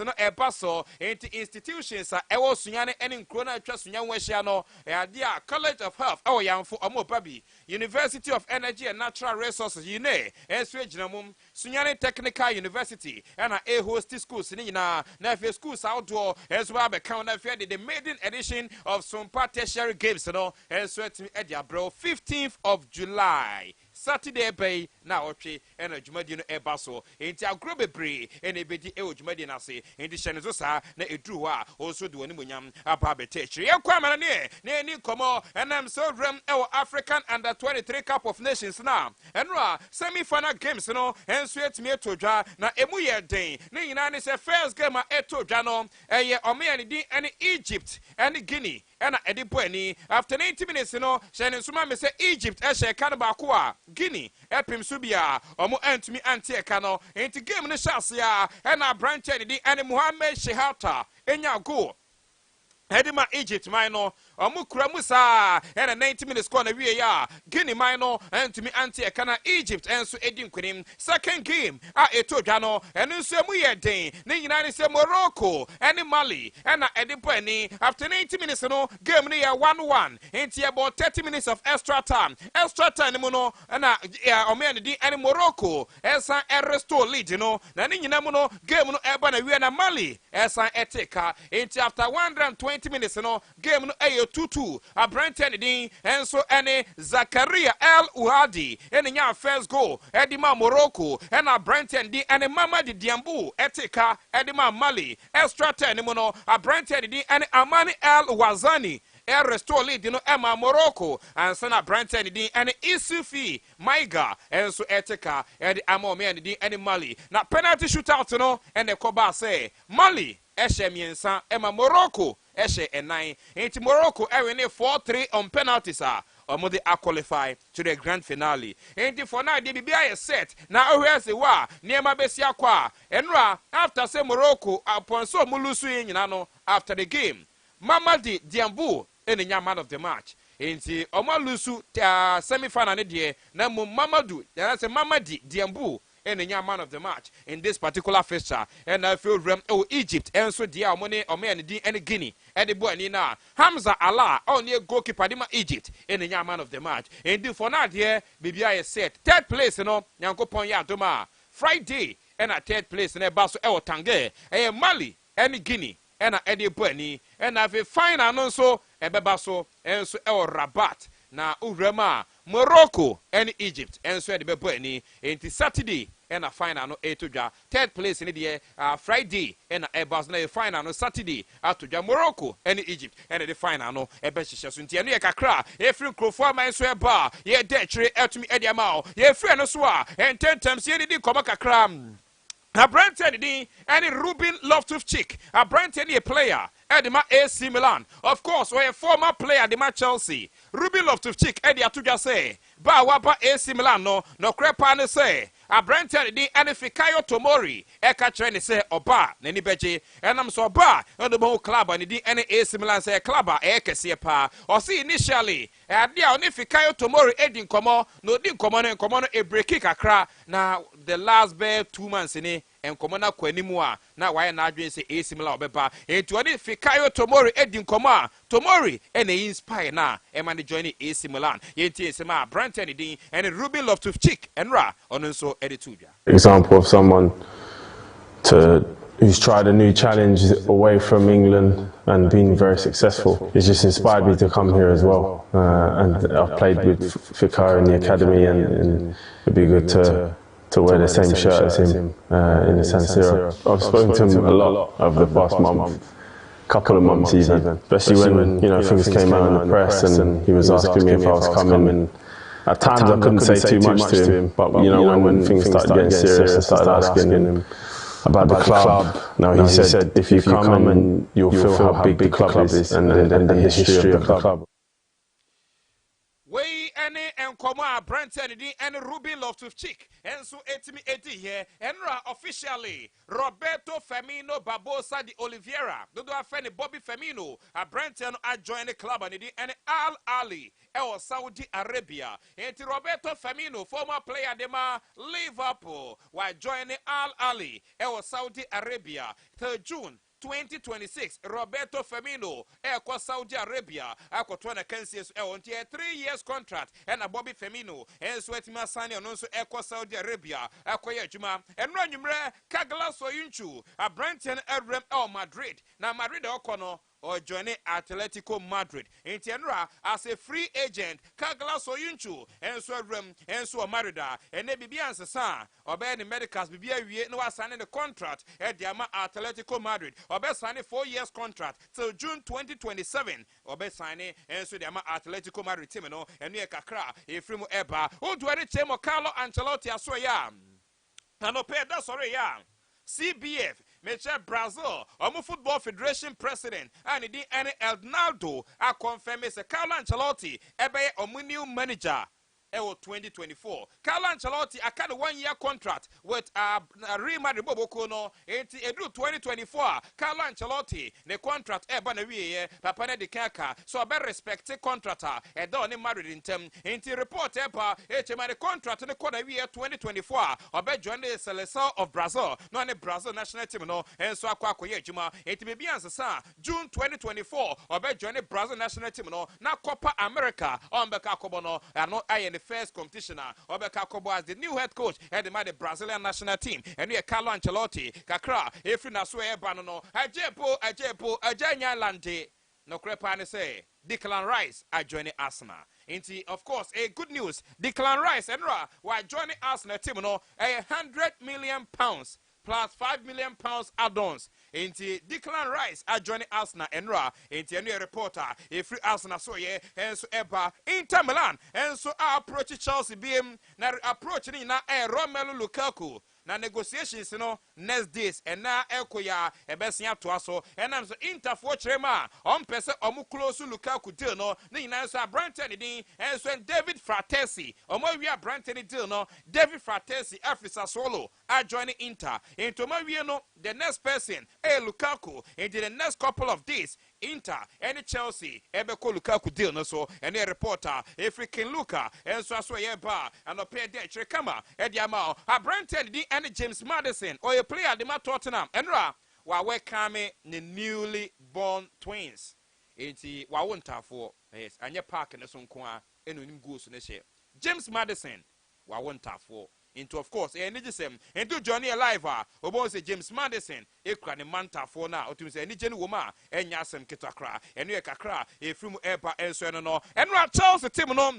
no eba so enti institutions ewo Sunyani ene nkro na atwa Sunyani wahia no ade a College of Health ewo yamfo omo babi University of Energy and Natural Resources UNE eswe ginamum Sunyani Technical University and a host schools ni na schools outdoor as well be count na the maiden edition of Sompa Tertiary Games no eswe to edia bro 15th of July Saturday bay na otwe ena dwumadi no eba so enti agro bebre ena ebedi e dwumadi na se enti hyene so sa na eduru a oso de woni monyam aba betechiri yakwa mana ne eni komo enam so ram e African Under 23 Cup of Nations na enra semi-final games no enso etimi etodwa na emu ye den ne nyina ne se first game a etodwa no eye omea ne din ene Egypt ene Guinea ena edipo ani after 90 minutes no hyene nsuma me se Egypt ehye kan ba ko a Guinea epim subia omo antumi ante eka no enti game no chance ya ena branch ene ene Mohamed Shehata enya goal Hedima Egypt mino omukura musa ena 90 minutes score na wie ya Guinea mino antumi anti ekana Egypt enso edi nkwenim second game a etodwa no eno nso emu ye den ne nyina ne se Morocco ene Mali ena edipo ani after 90 minutes no game ne ya 1-1 enti about 30 minutes of extra time mu no ena omene di ene Morocco esa restore lead no na ne nyina mu no game no eba na wie na Mali esa eteka enti after 120 minutes no game no 2-2 a Brenton din enso ene Zakaria El Uhadi ene nya first goal edima Morocco ena Brenton din ene Mamadi Diambu eteka edima Mali extra time mu no a Brenton din ene Amani El Wazani restore lead no Emma Morocco and sana Brenton din ene Isufi Maiga enso eteka edi amome din ene Mali na penalty shootout no ene koba say Mali ehye miensa Emma Morocco ehye enan enti Morocco ewe ne 4-3 on penalties omo they are qualify to the grand finale enti for now the bibia is set na ohwe se wa niema besia kwa enra after say Morocco upon so mulusu nyina no after the game Mamadi Diambu enya man of the match enti omo lusu semi final ne de na Mamadu say Mamadi Diambu enya man of the match in this particular fixture and I feel Egypt and so dia omone omene din ene Guinea and the boy ni na Hamza Allah on the goalkeeper di Egypt enya man of the match and for now there bibia is set third place no Nyankopon ya doma Friday and a third place na baso e Tange Mali and Guinea and a boy ni and have a final no so e beba so enso e Rabat na urema Morocco and Egypt and so the bebo ni enti Saturday and a final no etodwa third place in the Friday and a bus na final no Saturday atodwa Morocco and Egypt and the final no e be hihye so ntia no ye kakra e free crofo man so e ba ye de kire etumi e dia ma ye free no so a ententem se ye di koma kakra a Brenton din any Ruben Loftus-Cheek a Brenton a player Edima AC Milan. Of course, we're a former player Edima Chelsea. Ruby Loftus-Cheek Eddie Atuja say, ba wapa AC Milan no crepa ne say. A Brentford di ene Fikayo Tomori eka trene say oba nani beje enam so oba no bo club ani di ene AC Milan say club e kese pa o see initially ade a oni Fikayo Tomori edi nkomo no di nkomo no e break kakra na the last bare 2 months ni enkomo na kwanimu a na waye na adwen say AC Milan obeba etu oni Fikayo Tomori edi nkomo a Tomori ene inspire na e man join AC Milan yenti esema Brentford di ene Ruby Loftus-Cheek enra ono so example of someone who's tried a new challenge away from England and been very successful. It's just inspired me to come here as well. And I've played with Fikayo in the academy, and it'd be good to wear the same shirt as him in the San Siro. I've spoken to him a lot over the past month, couple of months even, especially when things came out in the press and he was asking me if I was coming. And at times I couldn't say too much to him, but when things started getting serious, I started asking him about the club. Now he said, if you come and you'll feel how big the club is and the history of the club. And come on, Brentford and Ruby Loftus-Cheek and so 80 here and officially Roberto Firmino Barbosa de Oliveira do afeni Bobby Firmino a Brentford join the club and Al Ali Saudi Arabia and Roberto Firmino former player de Liverpool while joining Al Ali Saudi Arabia 3 June 2026, Roberto Firmino, Saudi Arabia, Aquatwana Kansas, on 3 years contract, and a Bobby Firmino, and Swetima Sani, and also Saudi Arabia, Aquaya Juma, and Ranumre, Kagala Soyunchu, a Brenton Edrem Madrid, now Madrid Okono. Or join Atletico Madrid. In Tienra as a free agent, Kagala Soyunchu, and so and so Marida, and they be answer son, or by the medicals be no signing the contract at the Atletico Madrid, or best signing 4 years contract till June 2027, or best signing and so the Atletico Madrid team, and near Kakra, a free Eba, who do any team of Carlo Ancelotti as well, yeah. And no pay that sorry, yeah. CBF, Mecha Brazil, Football Federation President, and the Elnaldo, I confirm Mr. Carlo Ancelotti, ebe new manager. 2024. Carlo Ancelotti a kind of 1 year contract with Real Madrid Bobokono into 2024. Carlo Ancelotti the contract na wie papa na de kaka so be respect contractor e don ni Madrid intem into report eba the contract ne kona wie 2024 obe join the Seleção of Brazil no ne Brazil national team no enso akwakoye adwuma enti be biansa June 2024 obe join the Brazil national team no na Copa America on beka kobo no no aye first competition Obeka Kobo as the new head coach at the Brazilian national team and we are Carlo Ancelotti kakra if na so e ba no ajepo ajanya lande no crepa ne say Declan Rice are joining Arsenal. Inti of course a good news Declan Rice and were joining Arsenal team no £100 million plus £5 million add-ons. Inti Declan Rice are joining Arsenal and inti a new reporter a free Arsenal so yeah and so eba Inter Milan and so approach Chelsea BM na approach ni na Romelu Lukaku. Na negotiations next days and na ekoya ebesia to aso and am so Inter for Chrema on pese omu close Lukaku deal no na so Brentford din and so David Fratesi omo wi Brentford deal no David Fratesi Afrisa Solo are joining Inter into my no the next person Lukaku into the next couple of days Inter and Chelsea ebeko Lukaku deal no so and a reporter African Luka and so ye ba and no pay de kama e dia ma Brentford din and James Maddison or a player the Tottenham and wa we kame the newly born twins enti wa wonta for yes anya park na so nko a enonim goals na she James Maddison wa wonta for into of course e niji sem into Johnny alive obo say James Maddison e kra ne manta for na otum say niji ne woma enya asem kitakra enu e kakra e from eba enso no enra Chelsea team no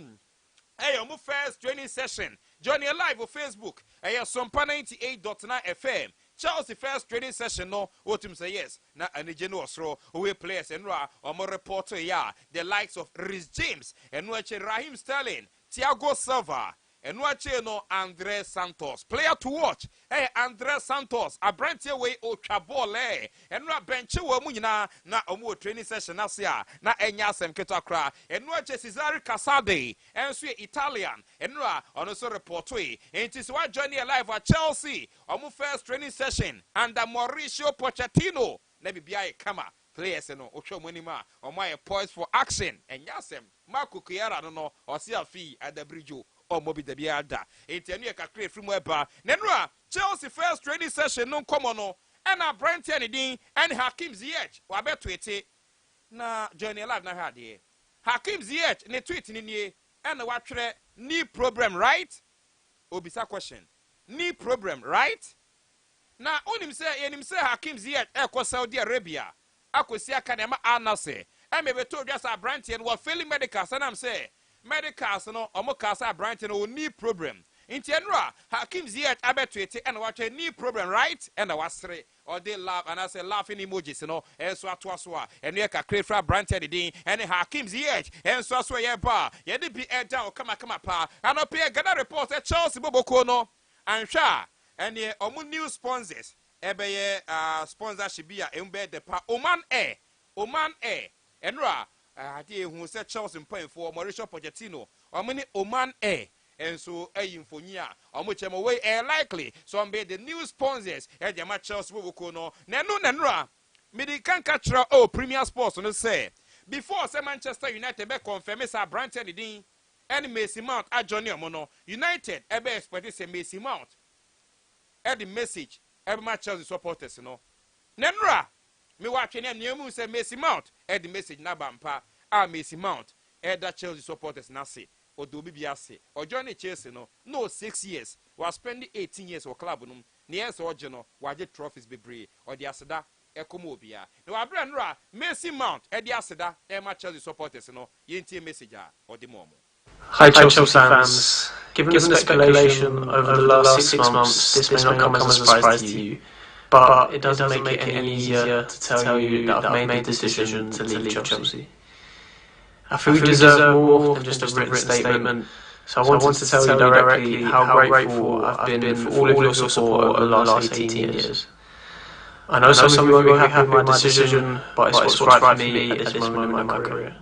hey, your first training session. Johnny live on Facebook. Hey, Sompa 98.9 FM. Chelsea first training session. No, what him say yes. Na anijeno osro. We players and more reporter ya. The likes of Rhys James and Raheem Sterling, Thiago Silva, and watching no Andre Santos. Player to watch. Hey, Andre Santos. A brand way o chabole. And no bench womunina na omu training session nasia. Na enyasem ketakra. And watch Cesare Casade. And sweet Italian. And no also report way. And it is what journey alive at Chelsea. Omu first training session under Mauricio Pochettino. Nebi biya kama. Players no ocho monima or my poised for action and yasem Marco Chiara no or see a fee at the bridge or mobi the biada. Intenu ka create from weba. Nenra Chelsea first training session no common no and a Brent Din and Hakim Ziyech wa bet tweet na journey live na had here. Hakim Ziyech ne tweet ni and the watch knee problem right? Obisa question. Knee problem right? Na onim say Hakim Ziyech Saudi Arabia. Akosi akadema anase emebe to dwasa brantie no failing medicals and am say medicals no omokasa brantie no knee problem inti enra Hakim Ziyech abetwete and watch a knee problem right and wasre or they laugh and I say laughing emojis no enso atoaso and ye ka crefra brantie din and Hakim Ziyech enso aso ye ba ye de bi down kama pa and up here gather report Chelsea boboko no anhwa and ye omu new sponsors ebeye sponsorship bia embe de pa Oman Air enra ade hu se Chelsea mpan for Mauricio Pochettino omini Oman Air enso ayimfoni a omochemo way air likely so be the new sponsors e de ma Chelsea woko no nenra midi kan catch Premier Sports no say before say Manchester United be confirm say Brandon din and Mason Mount a journey omo United ebe expect say Mason Mount e the message every match Chelsea supporters no nenra me watch name nemu say Mason Mount e the message na bampa a Mason Mount e da Chelsea supporters na say odobi bia say o journey Chelsea no 6 years was spending 18 years for club no ne yes o je no waje trophies bebre o di aseda e komo obia na wa bra nra Mason Mount e di aseda e ma Chelsea supporters no yentie message a o di momo. Hi Chelsea fans. Given the speculation over the last 6 months, this may not come as a surprise to you, but it doesn't make it any easier to tell you that I've made the decision to leave Chelsea. I feel we deserve more than just a written statement, so I wanted to tell you directly how grateful I've been for all of your support over the last 18 years. I know some of you won't be happy with my decision, but it's what's right for me at this moment in my career.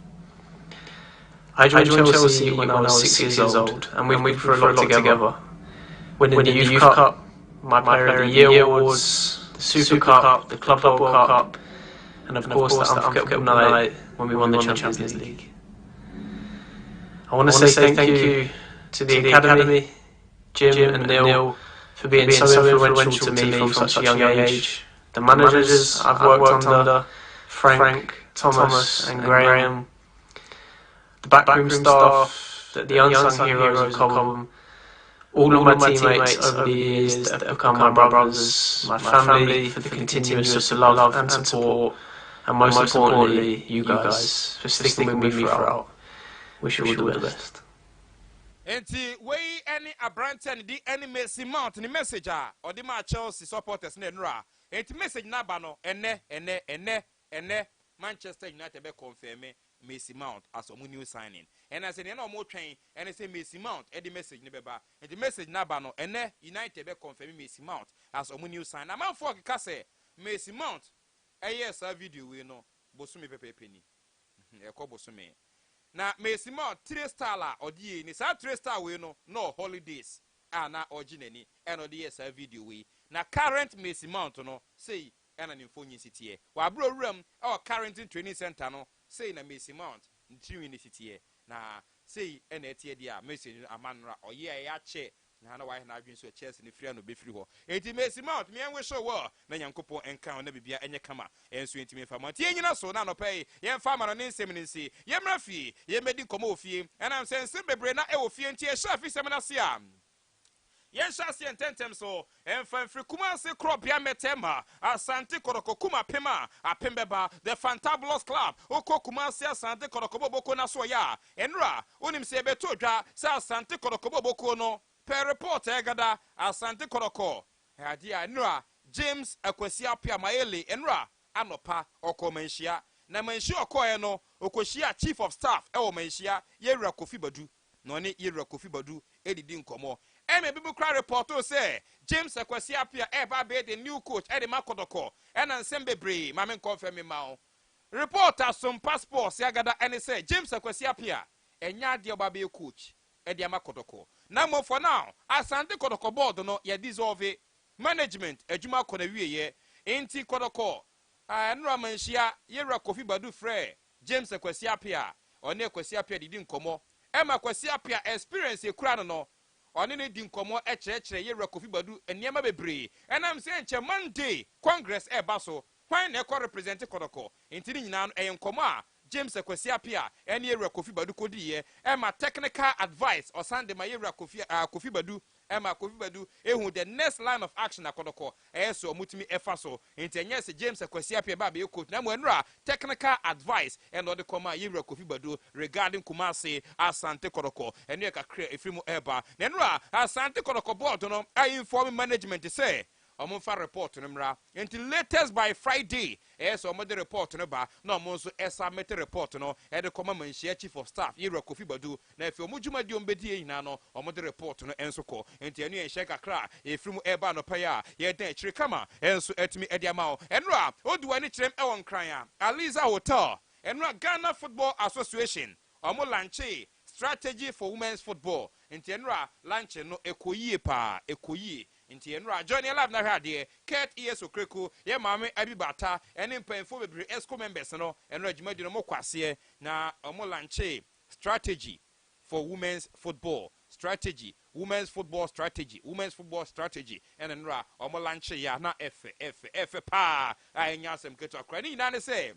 I joined Chelsea when I was 6 years old, and we've been through a lot together. Winning the Youth Cup, my Player of the Year awards, the Super Cup, the Club World Cup, and of course that unforgettable night when we won the Champions League. I want to say thank you to the Academy, Jim and Neil, for being so influential to me from such a young age. The managers I've worked under, Frank, Thomas and Graham. The backroom staff, the unsung heroes of Cobham, all of my teammates over the years that have become my brothers, my family for the continuous love and support, and most importantly, you guys for sticking with me throughout. Wish you all the best. Enti wey any Abranten di any Mason Mount ni message or the ma Chelsea supporters ne nra. Enti message na ba no ene Manchester United be confirm Mason Mount as a new signing. And as no more train and I say Mason Mount the message ne beba. And the message na ba no ene United be confirm Mason Mount as a new sign. Na man for ka say Mason Mount yes a video we no bosumi pepe penny. E ko bosumi. Na Mason Mount 3-star la odi ni sa 3-star we no holidays na originally and odi yes a video we. Na current Mason Mount no say and an info city. Wa bro room our current training center no say na Mason Mount in city na say and etie dia Mason amanra or ya che na na why na adwin so Chelsea ni free no be free ho. Enti Mason Mount me enwe show wo na Nyankopon enka na bibia enye kama enso enti me fama. Tie nyina so na no pay ye fama no nsem ni nsi. Ye mra fie ye medi komo ofie. And I'm saying nsem bebre na e ofie enti e sha fi sem na se am. Yen shasi ententem so enfamfri kuma se crop ya metema Asante Koroko kuma pema apembeba the Fantabulous Club oko kuma se Asante Koroko boboko na so ya enra onim se beto dwa se Asante Koroko boboko no per report egada Asante Koroko adia enra James Akwasi Apia Maele enra anopa oko manhia na manhia okoe no okohia chief of staff e wo manhia Yewura Kofi Badu na ɔne yɛwura kofi badu edidi nkɔmɔ ɛmɛ bibi kora report say James Akwasi Appiah ɛba bɛ the new coach ɛde ma kɔdɔkɔ ɛna nsɛm bebree maame nkɔmfɛ mi ma o reporter some passports yagada ɛne sɛ James Akwasi Appiah ɛnya adeɛ ɔba bɛ coach ɛde ama kɔdɔkɔ na mo for now Asante kɔdɔkɔ board no yɛ dissolve management adwuma kɔ na wieyɛ enti kɔdɔkɔ ɛnura manhyia yɛwura kofi badu frɛ James Akwasi Appiah ɔne Akwasi Appiah didi nkɔmɔ ɛma Akwasi Appiah experience ekura no no ɔne ne di nkɔmɔ ɛkyerɛkyerɛ yɛwura kofi badu nneɛma bebree ɛnam sɛ nkyɛ Monday Congress ɛba so hwan na ɛkɔ represent kɔdɔkɔ enti ne nyinaa no ɛyɛ nkɔmɔ a James Akwasi Appiah ɛne yɛwura kofi badu kɔdiiɛ ɛma technical advice ɔsan de ma yɛwura kofi badu ɛma kofi badu ehu the next line of action akɔdɔkɔ ɛyɛ so ɔmutumi ɛfa so enti ɛnyɛ sɛ James Akwasi Appiah ba bɛyɛ coach na mo ɛnura technical advice ɛna ɔde kɔma yɛwura kofi badu regarding Kumasi Asante kɔdɔkɔ ɛne kakra efiri mu ɛba na ɛnura Asante kɔdɔkɔ board no inform management sɛ ɔmo fa report no mra enti latest by Friday so ɔmo de report no ba na ɔmo nso submit report no de kɔma manhyia chief of staff yɛwura kofi badu na efi ɔmo dwuma di ɔmo bedi nyina no ɔmo de report no enso kɔ enti enu yɛnhyɛ kakra efiri mu ɛba no pɛ a yɛdan akyire kama enso etumi ɛde ama o ɛnura oduwa ne kyerɛm ɛwɔ nkran a Aliza Hotel ɛnura Ghana Football Association ɔmo lanche strategy for women's football enti ɛnura lanche no ekoyie pa ekoyie nti enura join live na hwɛ adeɛ Kurt ES Okreko ye maame abibata ene mpanfo bebre esco members no enura dwumadi no mokwase na omo lanche strategy for women's football strategy women's football strategy ene enura omo lanche ya na efe pa anya asem keto akra ni nyina ne se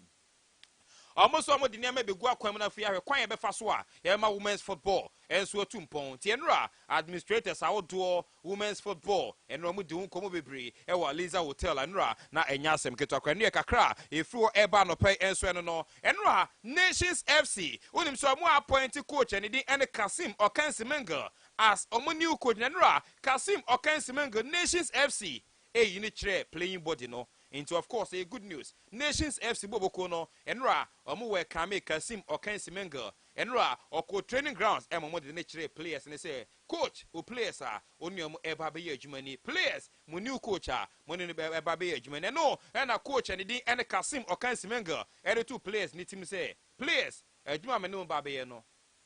almost almost the name be go akwam na fia kwan ye be fa so a ye ma women's football enso atumpon ti enura administrators a wodo women's football enura mu di nkomo bebre e wa Liza Hotel enura na enya asem keto akwa ne kakra efru eba no pay enso eno no enura Nations FC unim so mu appoint coach and di ene Kasim Okansimenga as omo new coach enura Kasim Okansimenga Nations FC yini chere playing body no into of course a good news Nations FC boboko no enra omo we kame Kasim Okansimenga enra oko training grounds emomo de chere players ne say coach o players a oni omo eba be adwumani players mo new coach a mo ne eba be adwumani no na coach and di ene Kasim Okansimenga e two players ni team say players adwuma me no ba be no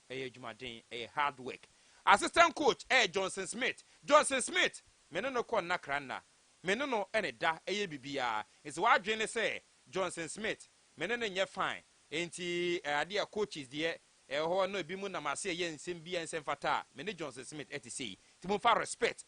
e adwuma den e hard work assistant coach Johnson Smith me no ko na kranna me no ene da eye bibia is what dwene say Johnson Smith me no nye fine enti ade a coaches de ho no bi mu na ma se ye nsem bia nsem fata me ne Johnson Smith say ti mo fa respect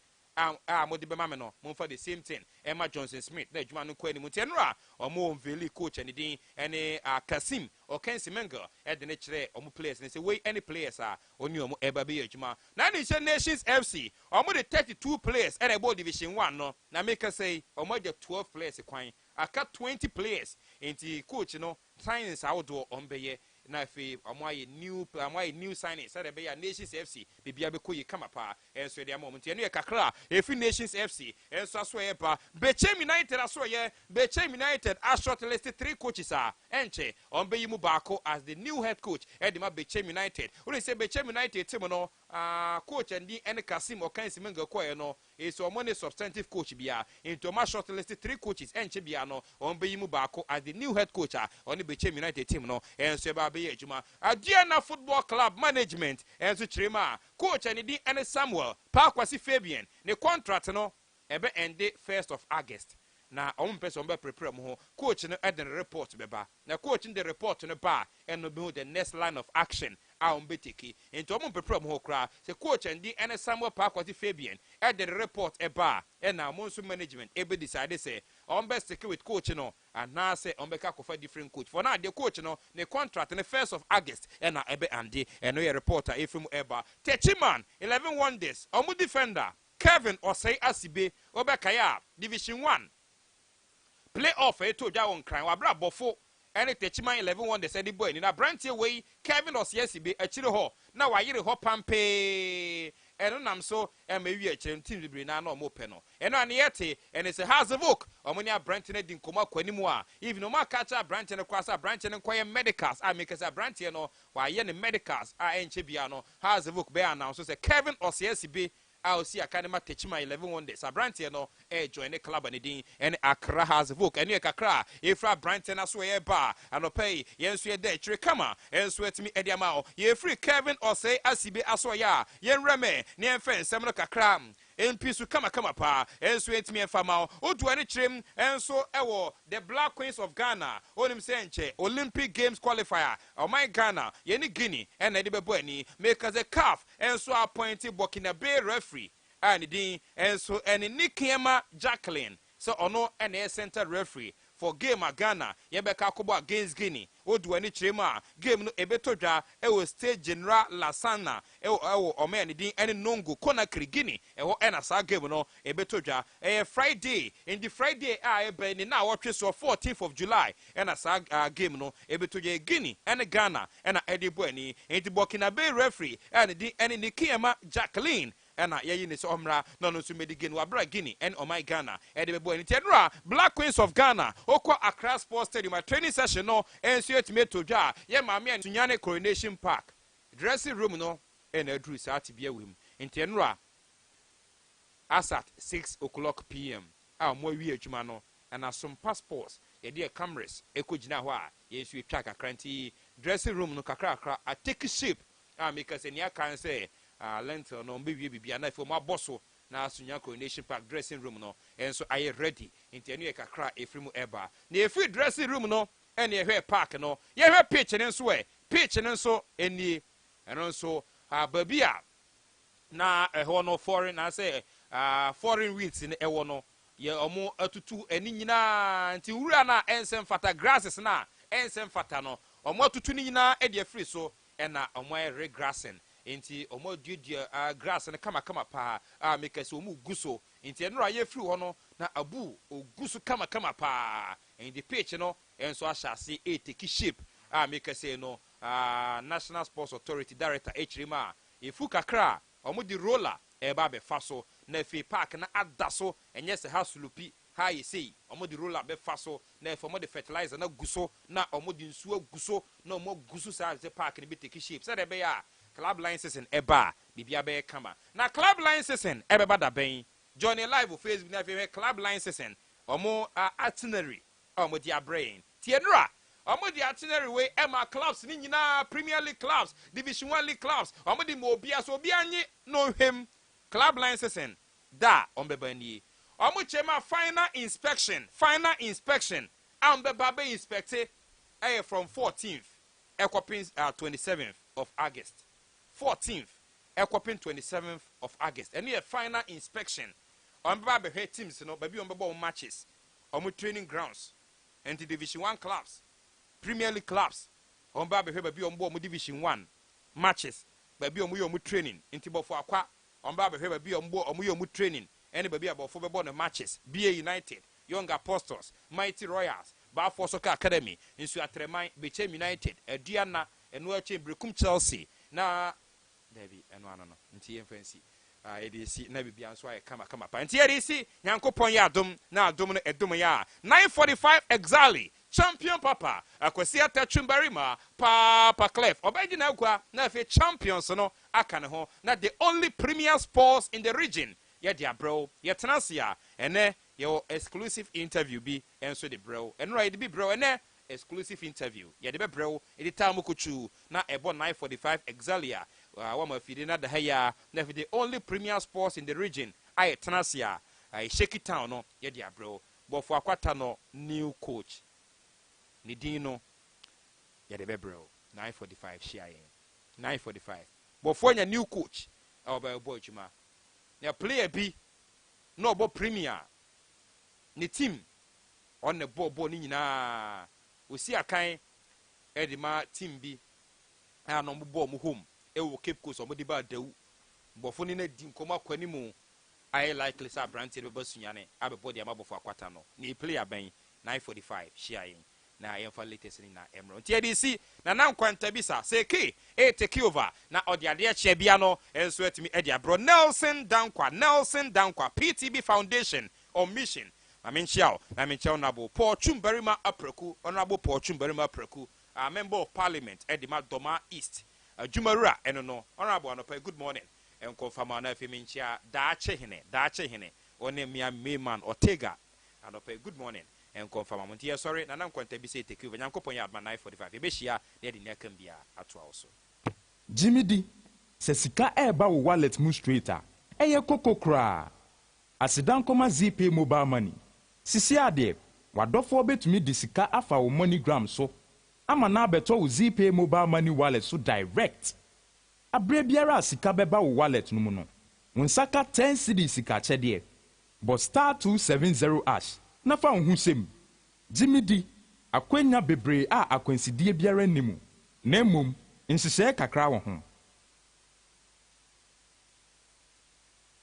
mo de be ma me no mo fa the same thing Emma Johnson Smith na adwuma no ko ani mu tenra omo onveli coach ani din ene Kasim Okansimenga de ne kire omo players ne say we any players oni omo eba be adwuma na ne say Nations FC omo de 32 players ene ball division 1 no na make say omo de 12 players kwan aka 20 players enti coach no signings outdoor ombeye na fe amwaye new signing said be ya Nations FC bibia be koyi kama pa enso de amom ntia no ye kakra efi Nations FC enso aso ye pa Bechem United aso ye Bechem United a shortlisted 3 coaches enche ombeyi mu baako as the new head coach edima Bechem United we say Bechem United team no coach and ene Kasim Okansimenga koye no so money substantive coach bia into ma shortlisted 3 coaches enche bia no ombeyi mu baako as the new head coach on the Bechem United team no enso ba be adwuma Adiana Football Club management enso chirema coach and di ene Samuel Pakwasi Fabian ne contract no ebe end 1st of August na on person be prepare mo coach no eden report beba na coach in the report no ba and no the next line of action on betiki into on prepare mo kra say coach and di ene Samuel Pakwasi Fabian eden report eba and na monso management ebe decide say on be stick with coach no and now say on be ka kofa different coach for now the coach no the contract in the 1st of August and na ebe andi and no reporter efim eba Techiman 11 wonders omu defender Kevin Osei Asibe obekaya division 1 playoff to ja won kran wa bra bofo ene Techiman 11 wonders say the boy ni na brantie wey Kevin Osei Asibe achire ho na wa yire ho pampe ɛno nam so ɛma wi akyerɛ team bebree na ɔmo pɛ no ɛno ane yɛte ɛne sɛ Hazevok ɔmo ne abrante no di nkɔmɔ akwanimu a even ɔmo aka kyerɛ abrante no koraa sɛ abrante no nkɔyɛ medicals a meka sɛ abrante no wayɛ ne medicals a ɛnkyɛ bia no Hazevok bɛyɛ announce sɛ Kevin Osiasibe a osi akadema techima 11 wonders abrante no join the club and din and Accra Hazevok and kakra efra abrante na so ye ba anopai yenso ye de twere kama enso etimi ediamao ye free Kevin Osiasibe aso ya yen reme ne enfen nsem no kakra MP su kama pa enso etimi enfama odu ani kyerem enso ewo the Black Queens of Ghana onim se nche Olympic Games qualifier o my Ghana ye ni Guinea and ede bebo ani make as a calf enso appointed Burkina Faso referee and din enso ene Nikiema Jacqueline so ono ene center referee for game a Ghana yebeka kobo against Guinea odu ani kyerem game no ebetodwa ewo state general Lasana ewo o me din ene Nongo Conakry Guinea ewo ena sa game no ebetodwa Friday in the Friday ebe ni na wotwe so 14th of July ena sa game no ebetodwa Guinea ene Ghana ena edebo ani enti Burkina Faso referee ene din ene Nikiema Jacqueline ena yeyi ne so omra no no so medigin wa bra Guinea and o my Ghana e de bebo ani tenra Black Queens of Ghana okwa Accra Sports Stadium a training session no enso etime todwa ye maame an Sunyani Coronation Park dressing room no e na aduru sa atibia wem tenra as at 6 o'clock p.m. a mo wi adwuma no and some passports ye de cameras ekogina ho a yenso etwa kakranti dressing room no kakra a take shape make us enia kan say lentil no mbe wie bibia na ifo ma bosso na Sunyani Coronation Park dressing room no enso aye ready nti enu e kakra efrimu eba na efri dressing room no ene ehwe park no ye hwe pitch ne nso pitch ne nso eni eno nso babia na ehwo no foreign na say foreign weeds ne ewo no ye omo atutu eni nyina nti wura na ensem fata grasses na ensem fata no omo atutu ni nyina e de free so ena omo regrassing enti omo dudia grass ne kama pa make so omo guso enti enura ye free ho no na abu oguso kama pa and the pitch no enso ahase e take shape make say no National Sports Authority Director Hrima efu kakra omo di roller e ba be fa so na fi park na adaso enye se hasulupi ha yi sei omo di roller be fa so na fi omo di fertilizer na guso na omo di nsuo guso na omo guso sa se park ne be take shape say de be ya club license in eba bibia be kama na club license in ebeba da ben johnny live on Facebook na fi club license in omo itinerary omo di abrain tienra omo di itinerary we ema clubs ni nyina Premier League clubs Division 1 League clubs omo di mo bia so bia nyi no hwem club license in da ombeba ni omo chema final inspection ombeba be inspected from 14th ekopin 27th of August 14th, Equipin 27th of August. And a final inspection. On Baba teams, you know, baby on Baba matches, on training grounds, and the Division 1 clubs, Premier League clubs, on Baba baby on board Division 1 matches, baby on Muyo training, into Bofo Aqua, on Baba baby on board Muyo training, and baby about 4 matches, BA United, Young Apostles, Mighty Royals, Balfour Soccer Academy, in Suatremai, Bechem United, Diana, and Welchin Brekum Chelsea. Na Debbie and one nti fancy edc na bibia nso ay kama pa nti edc nyankopon ya dum na dum no edum ya 9:45 exactly champion papa akwasi atachumbarima papa clef obaji na akwa na fe champions no aka ne ho na the only premier sports in the region ya dia bro ya tenasia ene your exclusive interview bi enso de bro eno right bi bro ene exclusive interview ya de bro e time kuchu na ebo 9:45 exactly wa ma fidi na da haya na the only premier sports in the region I tenasia I shake it town no ya dia bro but for akwata no new coach ni dino ya de bro 9:45 share 9:45 but for nya new coach our boy juma na player bi no obo premier ni team on the ball ni nyina osi akan edima team bi no ball mu home e wo Cape Coast o mo di ba dawu bofo ni na di nkoma kwani mu I likely say brand be Sunyani abebo di amabofo akwata no ni player ben 9:45 share na yɛmfa latest ni na ɛmmerɛ nti yɛde si na nankwanta bi sa sɛ ke take over na ɔde adeɛ kyɛ bia no ɛnso atumi ɛde aborɔ Nelson Dankwa PTB Foundation on mission na menkyia nabo Paul Chumbarima Apreku honorable Paul Chumbarima Apreku a member of parliament Edima Doma East Jumara ɛno no honorable anopa good morning and confirm na afi menkyia daache hene one mia Mayman Ortega anopa good morning and confirm amonti sorry na nankwanta bi say take over nyankopon ya adma 9:45 ebehia na de ne kan bia ato also Jimmy D se sika eba wo wallet mu straight a eye koko kra asidan koma ZP mobile money sisi ade wadofo betumi di sika afa wo MoneyGram so ama na beto wo ZP mobile money wallet so direct abre biara sika beba wo wallet no mu no wonsaka 10 cedi sika chede but star 270 ash na fa hu sem Jimmy D akwenya bebre a akwansidie biara nimu na mum insise kakra wo ho.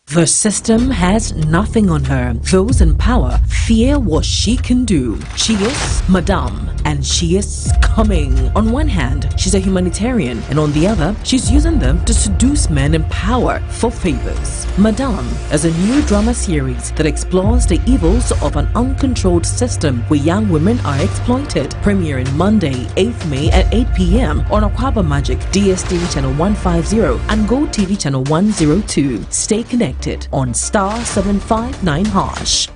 The system has nothing on her. Those in power fear what she can do. She is Madame, and she is coming. On one hand, she's a humanitarian, and on the other, she's using them to seduce men in power for favors. Madame is a new drama series that explores the evils of an uncontrolled system where young women are exploited. Premiering Monday, 8th May at 8 p.m. on Aquaba Magic, DSTV channel 150 and Go TV channel 102. Stay connected on star 759#.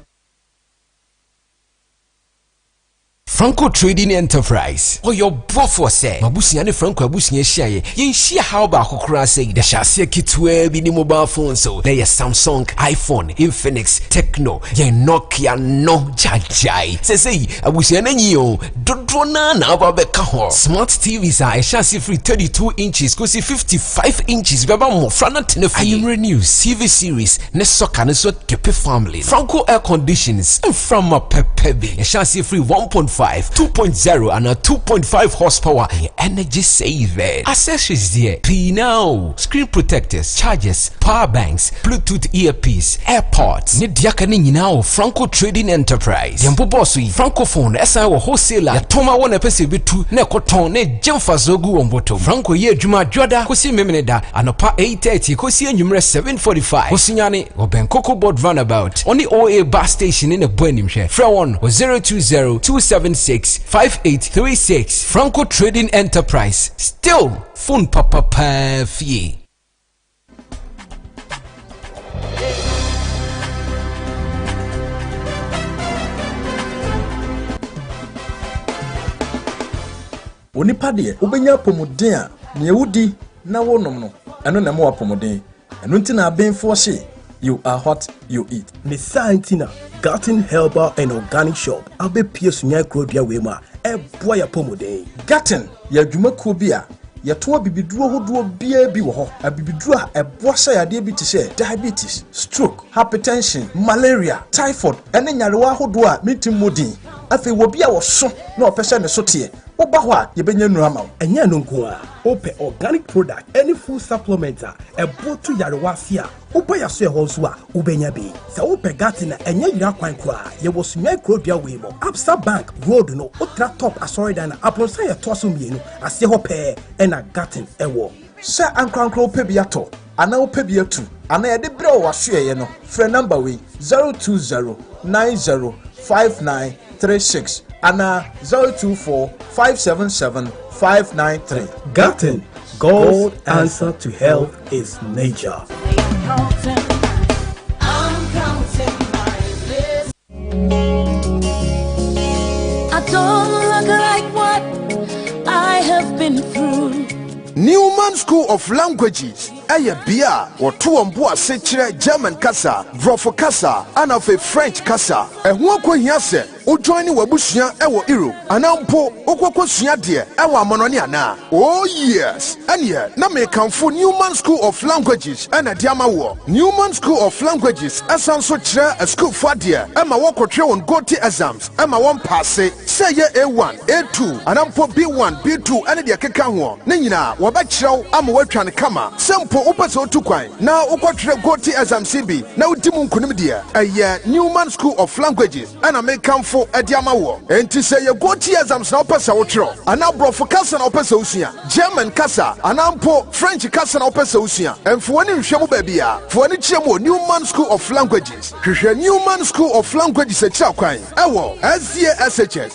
Franco Trading Enterprise or your bofo say Mabusiane Franco Abusian Shaye yin share how ba kokora say the shase kitwe bi ni mobile phone so there Samsung, iPhone, Infinix, Tecno, yen Nokia no jajai say Abusiane nyi o dodo na ba be ka ho smart TVs are shase free 32 inches go see 55 inches beba mo frana tenefu ayimre news TV series ne soka ne so tepe family Franco air conditions from a pepebi shase free 1.5 2.0 and a 2.5 horsepower energy saver. Accessories there. P now. Screen protectors, chargers, power banks, Bluetooth earpiece, AirPods. Need yakani now. Franco Trading Enterprise. Yambo bossy. Francophone. SI wa wholesaler. Toma wana pese bitu. Ne koton. Ne jemfa zogu omboto. Franco ye juma joda. Kosi memeneda. Anopa 8:30. Kosi numero 7:45. Sunyani or Bangkok board runabout. Only OA bus station in a Buenimshe. Frewon was 020-276-5836. Franco Trading Enterprise. Still phone papa fee. Onipa de obenya pomuden a ne ewudi na wonom no eno na mo apomuden eno ntina abenfo hye you are what you eat. Ne Santina Garden Herbal and Organic Shop abe pie Sunyani Krodua we ma e boa ya pomuden. Garden ya adwumakuo bi a yɛto bibiduro hodoɔ bia bi wɔ hɔ abibiduro a ɛboa hyɛ yadeɛ bi te sɛ diabetes, stroke, hypertension, malaria, typhoid ɛne nyarewa hodoɔ a metim modin afei wɔ bia wɔ so na ɔpɛ sɛ ne so teɛ woba hɔ a yɛbɛnya nnura ma wo ɛnyɛ no nko a ope organic product any food supplement a ɛbo to yarewa afi a woba ya so ɛhɔ nso a wobɛnya bi sɛ wopɛ gati na ɛnyɛ yira kwan koraa yɛwɔ Sunyani Krodua wei mo Absa Bank Road no Ultra Top Asoridan na apronsa yɛtɔ so mmienu aseɛ hɔ pɛɛ ɛna gati ɛwɔ sɛ ankrankro pɛ bi atɔ ana wopɛ bi atu ana yɛde brɛ wɔ ahwɛyɛ no frɛ number wei 020905936 ana 024577593. Garden, God's answer to health is nature. I don't look like what I have been through. Newman School of Languages. Aya bia woto ombo ase kire German kasa, Grofo kasa, ana fe French kasa. Eho akohia se o join wabusua ewo Europe. Anampo okokosua de ewo amonone ana. Oh yes. Anya na me kanfo Newman School of Languages ana diama wo. Newman School of Languages asanso kire a school for de ema wokotwe won GOTE exams ema won passe. Say ye A1, A2, anampo B1, B2 ane de keka ho. Ne nyina wo ba kirew ama watwa ne kama. Sem mpo upaso tu kwan na ukotwe goti exam CB na udimu nkunim dia Newman School of Languages and American for Ediamawo enti say ye goti exams na opesa wotro ana brofo kasa na opesa usua German kasa ana mpo French kasa na opesa usua emfo ni nhwemu ba bia fo ni chiemo Newman School of Languages hwehwe Newman School of Languages akira kwan ewo SDA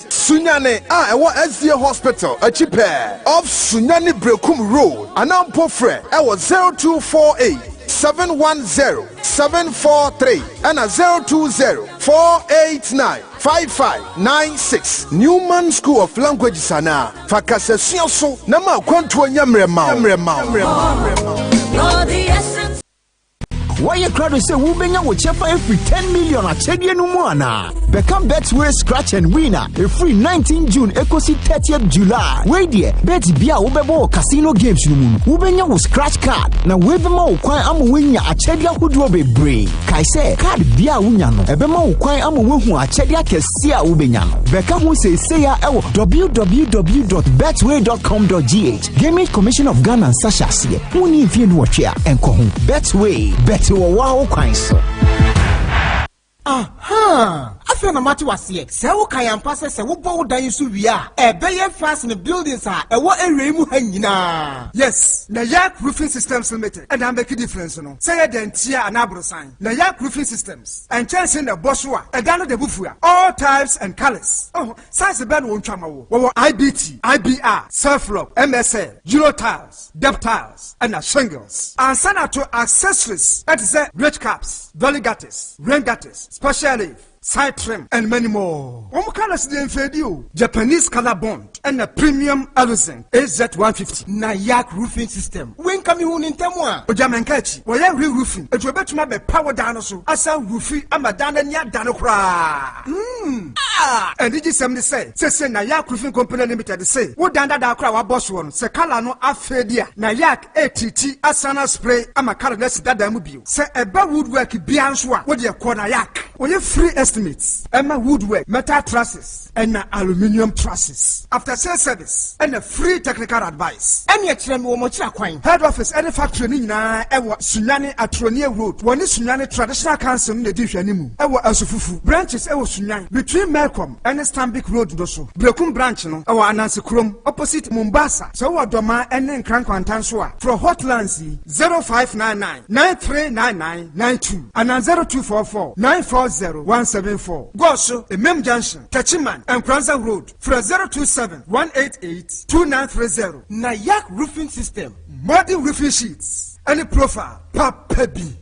Sunyani ewo SDA Hospital achipe of Sunyani Brekum Road anampo fre ewo 0248-710-743 and 020-489-5596 Newman School of Languages ana fakasa so na ma kwanto nyamrema Why you crowd say we benya wo chefa every 10 million a chedie no mu ana become Betway scratch and winner every 19 June ekosi 30th July we there bet bia wo bebo casino games no mu wo benya wo scratch card na we be ma wo kwan am wo nya a chedie hodo bebre kai say card bia wo nya no e be ma wo kwan am wo hu a chedie akese a wo benya no beka hu say ya ewo www.betway.com.gh Gaming Commission of Ghana and Sasha sie woni fie no wotwe a enko ho Betway wow, kind so. Aha! After na mati wase se wo kan yampa se wo bo dan so wia e beye fast in buildings a e wo area mu ha nyina. Yes, na Yak Roofing Systems Limited and am make difference no. Say den tia na abrosan. Na Yak Roofing Systems and chance na boswa e da no de bufua. All types and colors. Oh, size be no ntwama wo. Wo IBT, IBR, self lock, MSL, Euro tiles, depth tiles and shingles. And sana to accessories that is red caps, dolly gutters, rain gutters, special leaf, side trim and many more. Colors Japanese color bond and a premium aluzinc AZ150 na Yak Roofing System. When come you in Temwa? Ojamenkachi, or re-roofing. It will bet my power down so as a roofing amadana nya danokra. And did you say na Yak Roofing Company Limited say what danda da crowd boss one se kala no afedia na Yak ATT asana spray amakara nesi dada mubio se eba woodwork bianswa what you call na Yak. When you free estimates, Emma woodwork, metal trusses, and aluminium trusses. After sales service, and a free technical advice. Any extreme head office, any factory na ewa Sunyani Atronia Road. One is Sunyani Traditional Council in the Dishanimu. Ewa Asufufu. Branches ewa Sunyani. Between Malcolm and Stambik Road doso. Brekum branch no. Ewa Anansi Krum. Opposite Mombasa. So wa doma and then Krankwantanswa. For Hotlands 0599-939992. And 0244 940-174. Gosho, a Mem Junction, Tachiman, and Kranza Road. For 027-188-2930. Na Yak Roofing System. Modern roofing sheets. Any profile. Papebi.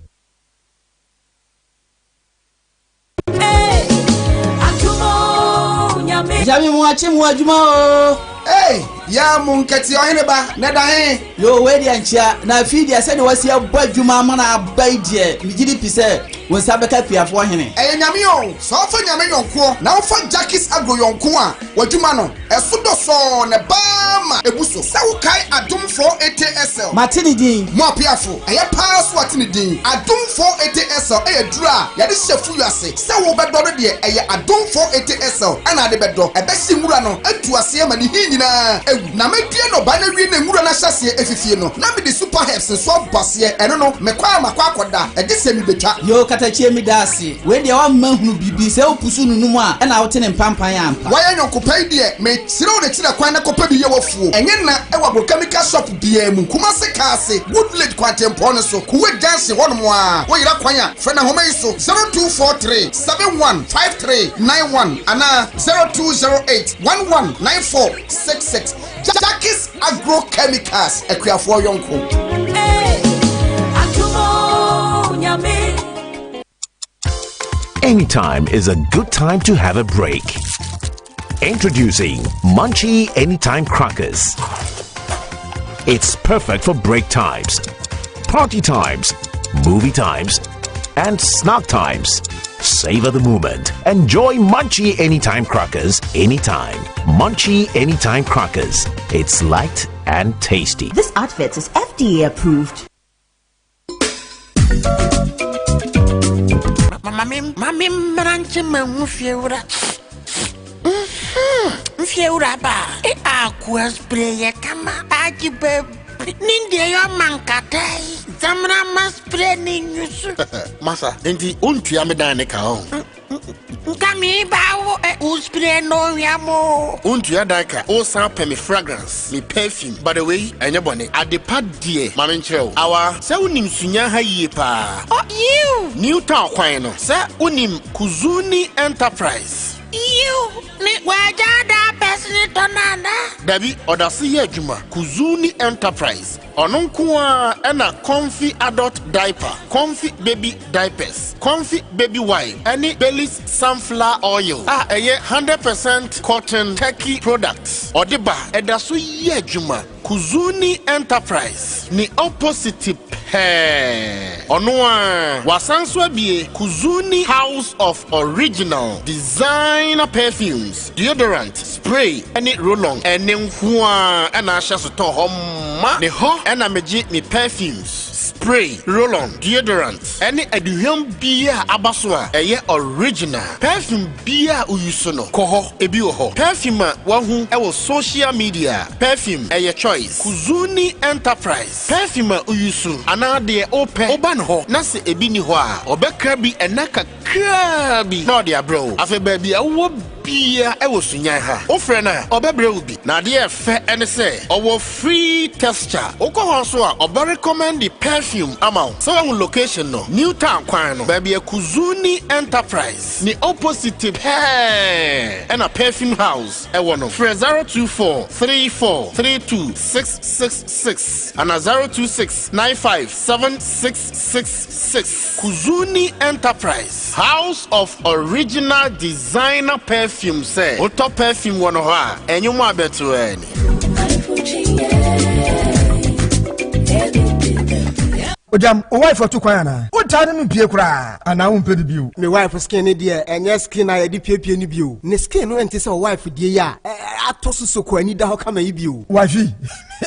Jami mwachi mwajuma o. Hey, ya munketi ohineba neda he. Yo wedi anchia na feed ya send wasi abadwuma mana abaidie. Migidi pise wonsa beka piafo hene. Nyame o, so fa nyame yonko na ofa jackets agro yonko a wadwuma no. Esudo so ne bama ebuso. Sa wo kai adom 480SL. Matini din. Mo piafo. Eye pass watini din. Adom 480SL eye dura. Ya de shefu yase. Sa wo bedo de eye adom 480SL ana de bedo. Ebe si nwura no atu ase ma ni hi nyina. Na medie no ba na wi na nwura na hyase efifie no. Na me de super herbs so base eno no mekwa makwa akoda. E de se mi betwa. Yo katachie mi dasi. We de wa mahunu bibi se opusu nunu a na wote ne mpampan ya ampa. Wa ya nyokopai de me sire de tira kwan na kopa bi ye wafuo. Enye na e wa chemical shop bia mu kuma se kaase good village kwantempo ne so kuwe dance hono a wo yira kwan a frena homa yi so 0243-715391 ana 0208-119466 Jackis Agrochemicals Ekriafo Yonko. Anytime is a good time to have a break. Introducing Munchie Anytime Crackers. It's perfect for break times, party times, movie times, and snack times. Savor the moment. Enjoy Munchie Anytime Crackers anytime. Munchie Anytime Crackers. It's light and tasty. This outfit is FDA approved. Mami branche mfiura. Mfiura ba. Aqua spray kama ajibe. Ninde yo mankatai. Samra must spray ninjusu. Masa, enti untu me dan ne ka ho. Kami bawo spray no yamo. Untu ya dan ka o san pe me fragrance, me perfume. By the way, enye bone. Adepa die, ma me nkyerɛ wo. Awa, sɛ unim sunya ha yie pa. Oh, you. New Town kwan no. Sɛ unim Kuzuni Enterprise. You ni wajada pesni tonana. Dabi odasi ye adwuma Kuzuni Enterprise. Ono nko a na comfy adult diaper, comfy baby diapers, comfy baby wipe, any Belly's sunflower oil. Eye 100% cotton turkey products. Odeba edaso ye adwuma Kuzuni Enterprise ni opposite pair. Ono a wasanso abie Kuzuni House of Original Designer Perfumes, deodorant, spray, any roll-on, and nko a na ahya so to homma ne ho na meji me perfumes, spray, roll-on, deodorant, any aduham bia abaso a eye original perfume bia uyuso no koho ebi ho perfume a wahu e social media perfume eye choice Kuzuni Enterprise perfume a uyuso anade ope oban ho na se ebi ni ho a obekra bi enaka krabi na ode abro afa ba bi awo bia e wo sunya ha ofre na obebre ubi na de efe ene se owo free texture okoho so a obe recommend the perfume amount so one location no New Town kwan no ba bia Kuzuni Enterprise ni opposite pair and a perfume house e wono 02434326666 and 026957666 Kuzuni Enterprise House of Original Designer Perfume say o top perfume wono ho a enyu mo abeto ani Ojam, o wife to kwana. O tade no pie kura. Ana wo mpedi biu. Me wife skin ni de enye skin na ye di pie ni biu. Ne skin no enti se o wife die ya. Atoso soko ani da ho kama yi biu. Wife,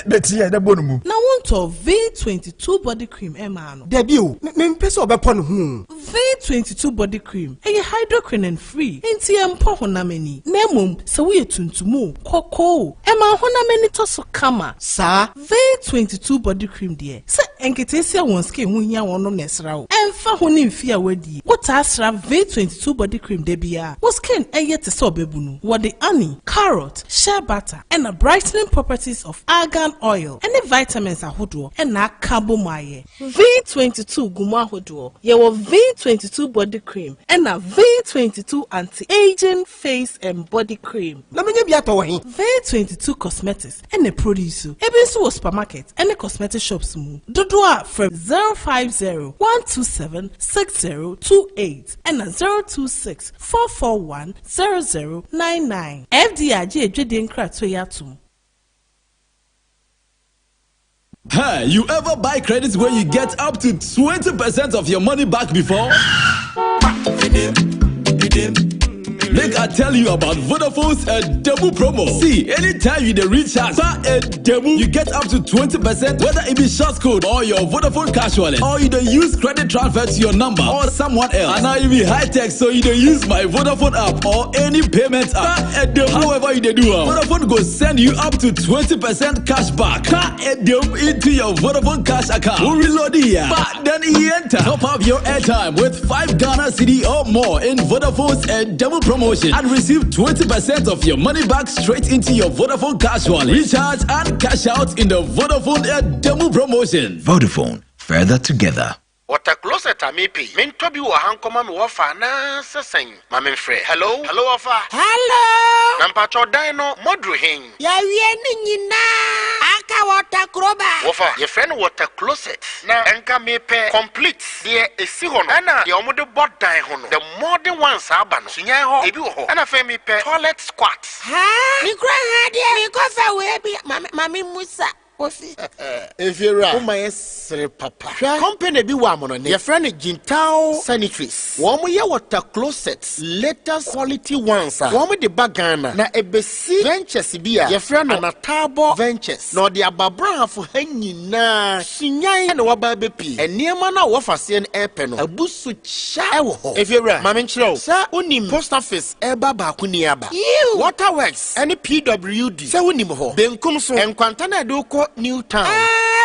beti ye de bonu mu. Na want of V22 body cream ema no. De biu, me mpese obepo no hu. V22 body cream. Eye hydroquinone free. Enti empo honamani. Na mum se wo ye tuntumu koko. Ema honamani to so kama. Sa V22 body cream de. Se enketesi won skin hu hia won no nesra wo. Emfa ho ni mfia wadi. Wo ta asra V22 body cream de bia. Wo skin eye te se obebunu. Wo de honey, carrot, shea butter and a brightening properties of argan oil. Any vitamins ahodo and na carbomaye. V22 gumo ahodo. Ye wo V22 body cream and a V22 anti-aging face and body cream. Na menye bia to wahi. V22 cosmetics and a produce. Ebi so supermarket and cosmetic shops mu. Dodo a from 050-127-6028 and a 026-441-0099. FDIG Ejidin Kratwe Yatum. Hey, you ever buy credits where you get up to 20% of your money back before? Make I tell you about Vodafone's demo promo. See, anytime you recharge a demo, you get up to 20%, whether it be short code or your Vodafone cash wallet, or you use credit transfer to your number or someone else. And now you be high tech, so you use my Vodafone app or any payment app. However you do, Vodafone go send you up to 20% cash back into your Vodafone cash account. We reload here, but then you enter. Top up your airtime with 5 Ghana cedi or more in Vodafone's demo promotion and receive 20% of your money back straight into your Vodafone cash wallet. Recharge and cash out in the Vodafone demo promotion. Vodafone, further together. What a closet a mepe. Min tobi wa hankoma me wafa na sesen. Ma men frɛ. Hello? Hello wafa. Hello. Nampa chodan no modru hen. Ya wie ni nyina. Aka water kroba. Wafa, ye friend water closet. Na enka mepe complete. De esi ho no. Ana de omo de bod dan ho no. The modern ones aba no. Sunya ho ebi ho. Ana fe mepe toilet squat. Ha? Mi kra ha de mi ko fa we bi. Mami Musa. If you're right, my papa. Company be one your friend Jintao Sanitaries. One year water closets, latest quality ones. One with the bagana. Na ebesi ventures bia. Your friend Anatabo Ventures. No the ababra for hanging na. Sunyani and wababepi. And near mana wafasian airpen. A busu cha. If you're right, Mamin Chro. Sa unim post office eba bakuniaba. You Waterworks. Any PWD. Sa unim ho. Benkumso and Quantana Doko. New Town.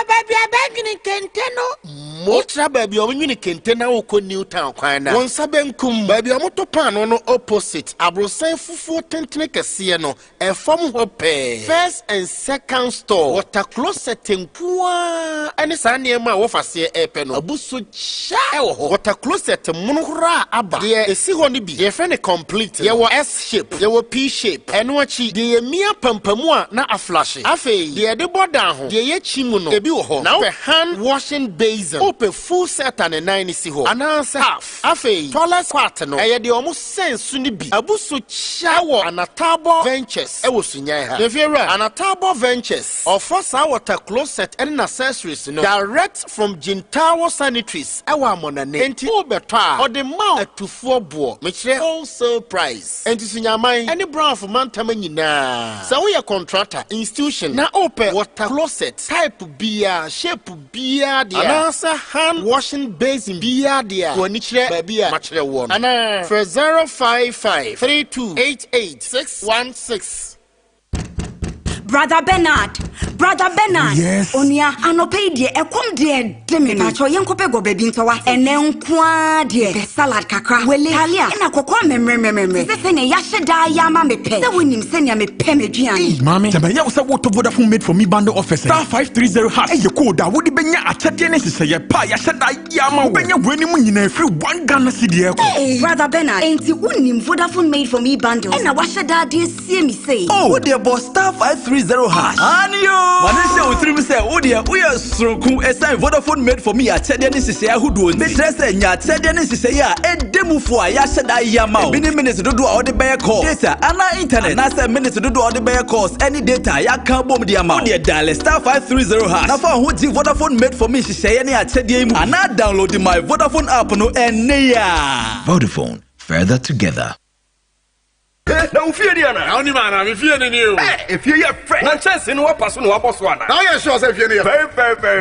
baby abegini kenteno. Motra baby omwini kentena uko Newtown kwana. Wonsa benkum baby omoto pan no opposite. Abrosan fufu tentene kese no. Efom hope. First and second store. Water closet nkuwa. Ene sa niema wo fase epe no. Abuso cha ewo. Water closet munhura aba. De esi ho ni bi. Ye friend complete. Ye wo S shape. Ye wo P shape. Eno achi de mia pampamu a na aflash. Afe de de border ho. De ye chimu no. Ebi wo ho. Na wo hand washing basin. Open full set and 9 si ho. Ananse half. Afe toilet part no. Eye de omo sense ni bi. Abuso cha wo Anatabo Ventures. Ewo Sunyani ha. Nefiera Anatabo Ventures. Offer sa water closet and accessories no. Direct from Jintawo Sanitaries. Ewa amonane. Enti obeta or the mouth to 4 bo. Mechire wholesale price. Enti Sunyani any brand for mantama nyina. Sa we contractor institution na open water closet type bia shape bia dia. Anasa hand washing basin bia dia. Wonichire babia machire won. Ana for 055 3288 616. Brother Bernard. Yes. Onia anope die ekom die demi pacho yenkope go baby ntowa ene nkwa die the salad kakra wele talia na kokko memre se ne ya hyeda ya ma mepe se wonim se ne mepe meduan mami se ya wo se wo to Vodafone made for me bundle offer *530# e code a wo di benya achede ne sese ye pa ya hyeda ya ma wo benya weni mu nyina free 1 Ghana cedi e ko Brother Bernard enti wonim Vodafone made for me bundle e na wa hyeda de sie mi say wo de boss *530# anio Manisha utrim say odia we are sroku esai Vodafone made for me achede ne sese ahuduo me trese nya achede ne sese ya edemufo a ya hyeda ya ma bi ni minutes dodo a ode be call data ana internet na say minutes dodo a ode be calls any data ya kan bom dia ma odia dial *530# na fa ho ji Vodafone made for me sese ne achede mu ana download my Vodafone app no ene ya Vodafone, further together. Now fear the ana. Only man, I'm fearing you. If you're friend, not chance in what person or boss one. Now you're sure if you're very.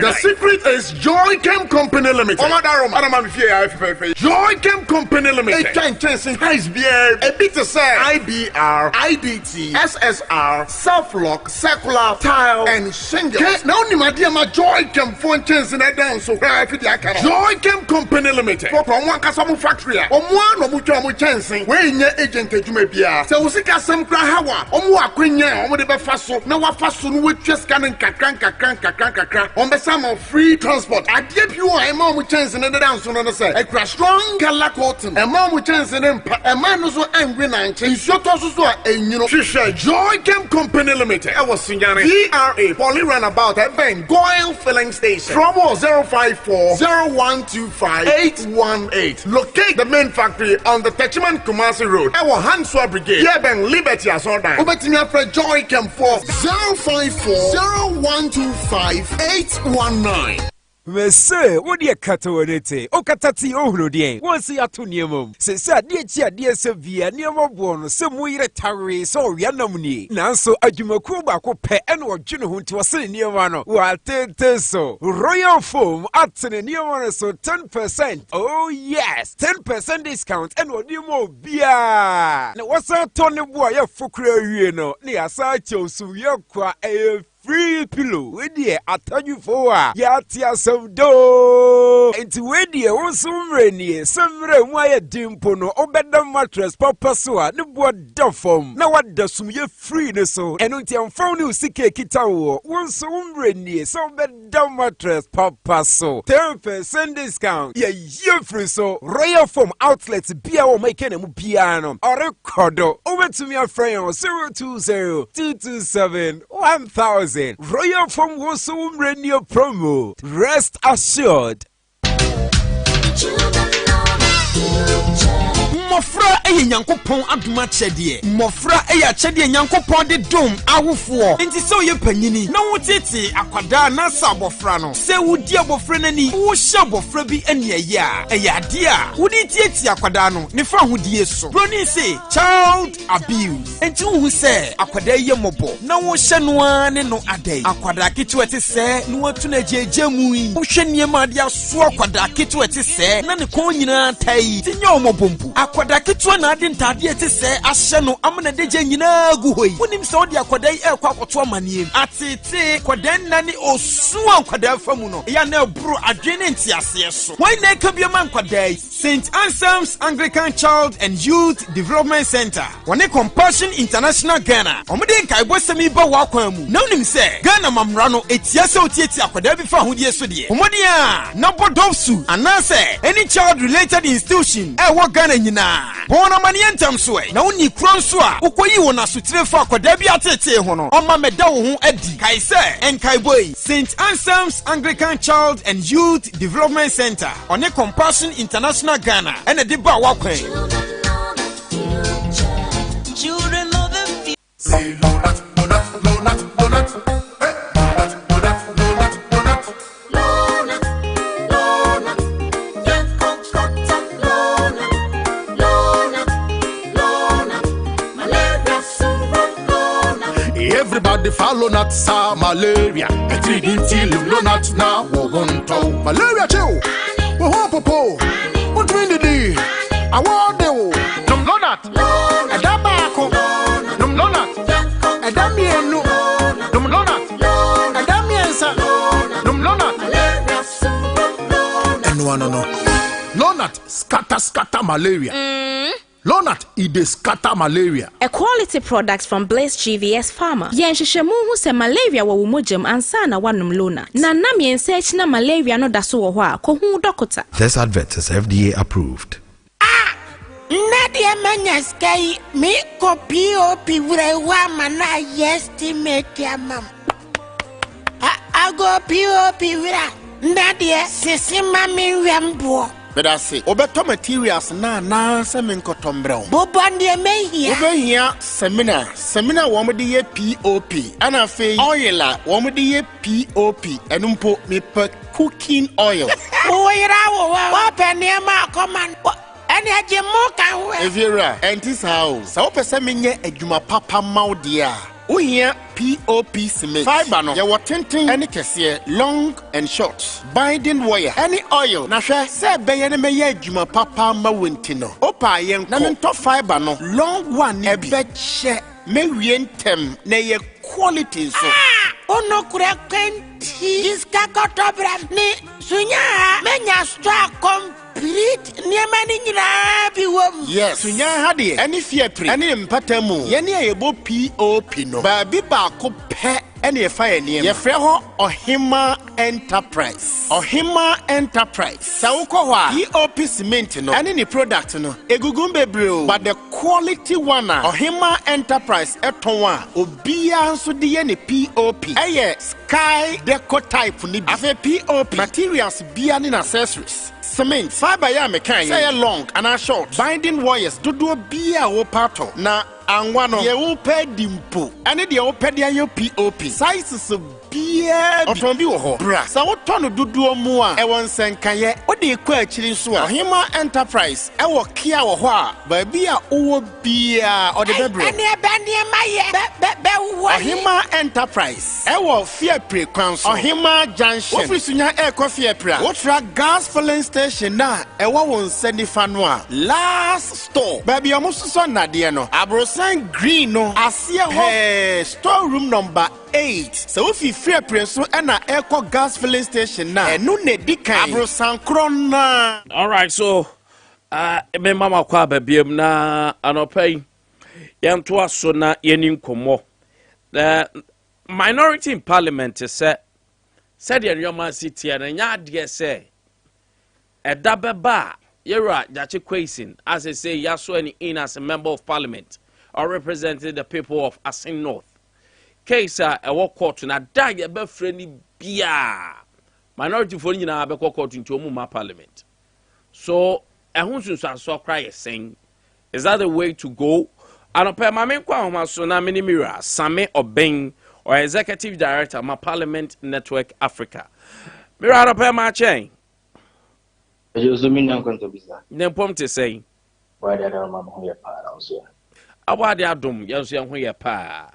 The secret is Joy Chem Company Limited. Oh, madam, fear. Joy Chem Company Limited. A chance in price beer. A bit to say IBR, IDT, SSR, self-lock, circular, tile, and shingle. Now, my dear, my Joy Chem phone chance in that down. So, Joy Chem Company Limited. For one Casamu factory. Or one of which chance where your agent to me be. So usika sem kra hawa omo akwenya omo de be faso na wa faso no wetwa scan kakran ombe some free transport adie bi o e ma omo chance ne dance no say e kra strong color cotton e ma omo chance ne mpa e ma no so angry na nche nsoto so a enyino hwehwe Joy Chem Company Limited e was Sunyani DRA Poly Runabout at Ben Goyle Filling Station promo 054 0125 818 locate the main factory on the Techiman Kumasi Road e was Hanswa Brigade. Yeah, Ben Liberty as all that. Over to me after Joy Chem for 054 0125 819. We say, what dear Catonete, O Catati Ohrude, once ya to Niamum, says, dear dear Severe, Niamo Born, some way retire, so Yanamuni, Nanso Ajumakuba cope and or Juno to a sin near one, while 10 so Royal Foam at the near one, so 10%. Oh, yes, 10% discount and what you more beer. Now, what's a ton of boy of Fukre, you know, near Sacho, so you're quite a free pillow. We dear, I tell you for Yatia some do. And to we dear, one some why a dimpono, or better mattress, papa soa, no what duffum. Now what does you free so? And until found you sick a kitao, one some rainy, some better mattress, papa so. 10% discount. Yeah, you free so. Royal Foam outlets, beer or making a piano or a cordo. Over to me a friend 020 227 1000. Royal Foam was so radio promo. Rest assured. Mofra eye Nyankopon adoma chede mofra eye chede Nyankopon de dom awofo enti so ye panyini na wotete akwada na sabofra no se wudi abofra nani wo hye abofra bi ane eye a eye ade a wudi tieti akwada no ne fa hodie so broni se child abuse enti wo se akwada ye mobo na wo hye no ane no adai akwada ketewa te se no watu na jejemu yi wo hye niema ade aso akwada ketewa te se na ne kon nyina tai ti nya omobombu akwada ketewa na ade ntade ete se ahye no amana de gye nyina gu hoi wonim se odi akwada yi ekwa akoto amaniem atete kwada nani osu akwada famu no ya na eburu adwene ntiase so why na kabiama kwada yi St. Anselm's Anglican Child and Youth Development Center wone Compassion International Ghana omode nkaibo semi ba wa kwamu na wonim se Ghana mamra no etia se otieti akwada bi fa hodie so de omode a na bodofsu anase any child related institution wo Ghana nyina bona manientem so na woni kron so a ukoyi wona asutire fa akwada bi atete ho no oma meda wo ho adi kai se enkaiboi St. Anselm's Anglican Child and Youth Development Center on Compassion International Ghana and a deba wa kwen Children love them. Say donut, donut, donut, donut. Hey, donut, donut, donut, donut. Donut, donut. Yeah, coconut, donut, donut, donut. Malaria syrup, donut. Everybody follow not sa malaria. A 3D till donut now. Wogonto malaria chill. Wo popo. What mean the day? I want you. Num donut. A dabako. Num donut. A damienu. Num donut. A damiensa. Num donut. And no. Donut scatter malaria. Lonat ide scatter malaria. A quality product from Blaze GVS Pharma. Yen hwehwemu hu se malaria wo mojam ansa na wanum Lonat. Na nam yen search na malaria no daso wo ho a ko hu doctor. This advert is FDA approved. Nadia Manyaskay, me POP wura mana estimate ya mam. I go POP wura. Nadia sisi mami wembo. But I say, obeto materials na seminkotombrel. Bobande mehia. Obehia seminar womde POP. Ana fe oil womde POP. Enumpo me per cooking oil. Oira wo penema command. Any ajemo kan we. Evira, entis how. Sa opese menye adwuma papa maudia. Uhia POP cement. Fiber no. Ya watenten any kese long and short. Binding wire. Any oil. Na hwe se beye ne meye adwuma papa ma wenti no. Opa yen na mento fiber no. Long one e be che me wientem na ye quality so. Ono kura kwenti. Iska kotobra ni sunya menya stra complete niamani nyina bi wom. Yes. Sunya hade any fear pre. Any mpatamu. Ye ne yebo POP no. Ba bi ba ko pe ene ye fa ye ye frɛ ho Ohima Enterprise. Ohima Enterprise. Sa wokɔ hɔ a POP cement no ene ni product no egugum bebreo, but the quality one Ohima Enterprise eton a obia nso de ye ne POP eye sky deco type ni bi. Afa POP materials bia ne accessories. Cement, fiber ya mekan say long and short. Binding wires dodo bia wo pato na anwano ye wo pedimpo. Ane de wo pedia yo POP. Sizes bia oton bi wo ho. Bra. Sa wo tono dodo mu a e won senkaye. Wo de kwa akiri nso a Ohima Enterprise e wo kia wo ho a ba bia wo bia o de bebro. Ane banie maye be wo. Ohima Enterprise e wo fear pre kwanso. Ohima Junction. Wo frisunya e ko fear pre. Wo tra gas filling station na e wo won seni fano a last store. Baby omususo na de no. Abrosan green no. Asie ho. Store room number 8. So if you fear preso na echo gas filling station na enu ne dikan Abrosan krona. All right, so me mama kwa babiem na anopai yanto aso na yeni nkomo. The minority in parliament said the Yoma City and nya say a dabeba yera jachi kwaisin as I say yaso any in as a member of parliament or representing the people of Asin North. Case a walk court na dag a be friendly bia minority for you na be court into my parliament. So a hunsun so cry saying is that the way to go? And a main kwa so na mini mirror Same Obeng or executive director my Parliament Network Africa. Mirror up my chain. Nempom to say why did I mama here pa also. Awade adom yanso yan ho ye pa.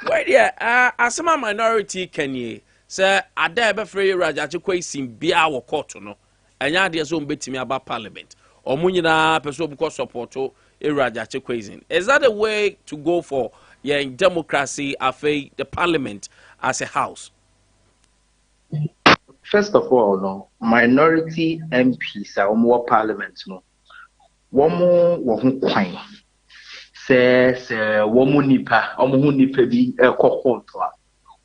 Why there asema minority kenye say ada be free raja chekwa isim bia wo court no. Enya de so mbetimi aba parliament. Omunyina person because support Irajache Kwazin. Is that a way to go for democracy, the parliament as a house? First of all, no minority MPs are more parliament no. Womo wo kwan. Se womo nipa, omo nipa bi court a.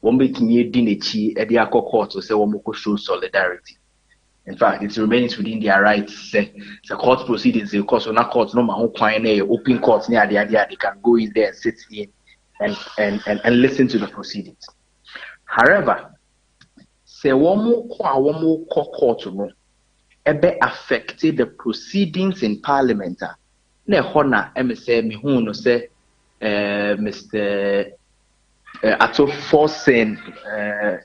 Womo betimi di nechi e dia court so womo ko show solidarity. In fact, it remains within their rights. The court proceedings, because on a court, no matter open courts near they can go in there and sit in and listen to the proceedings. However, say one more court no, ebe affected the proceedings in Parliament. Ne hona say me who no say Mr. Ato forcing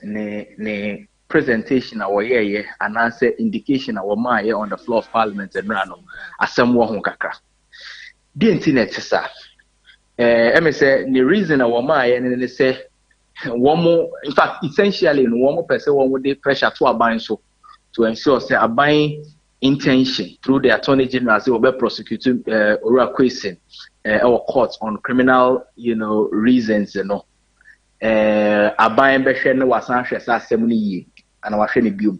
ne presentation our and answer indication our my on the floor of Parliament and rano asem wo ho kakra the internet sir say the reason our my and say one more in fact essentially no one more person one more pressure to aban so to ensure say aban intention through the Attorney General say we prosecute Ora Kwesi our courts on criminal reasons aban be hwe no wasan hwe sa asem no yi and our biom.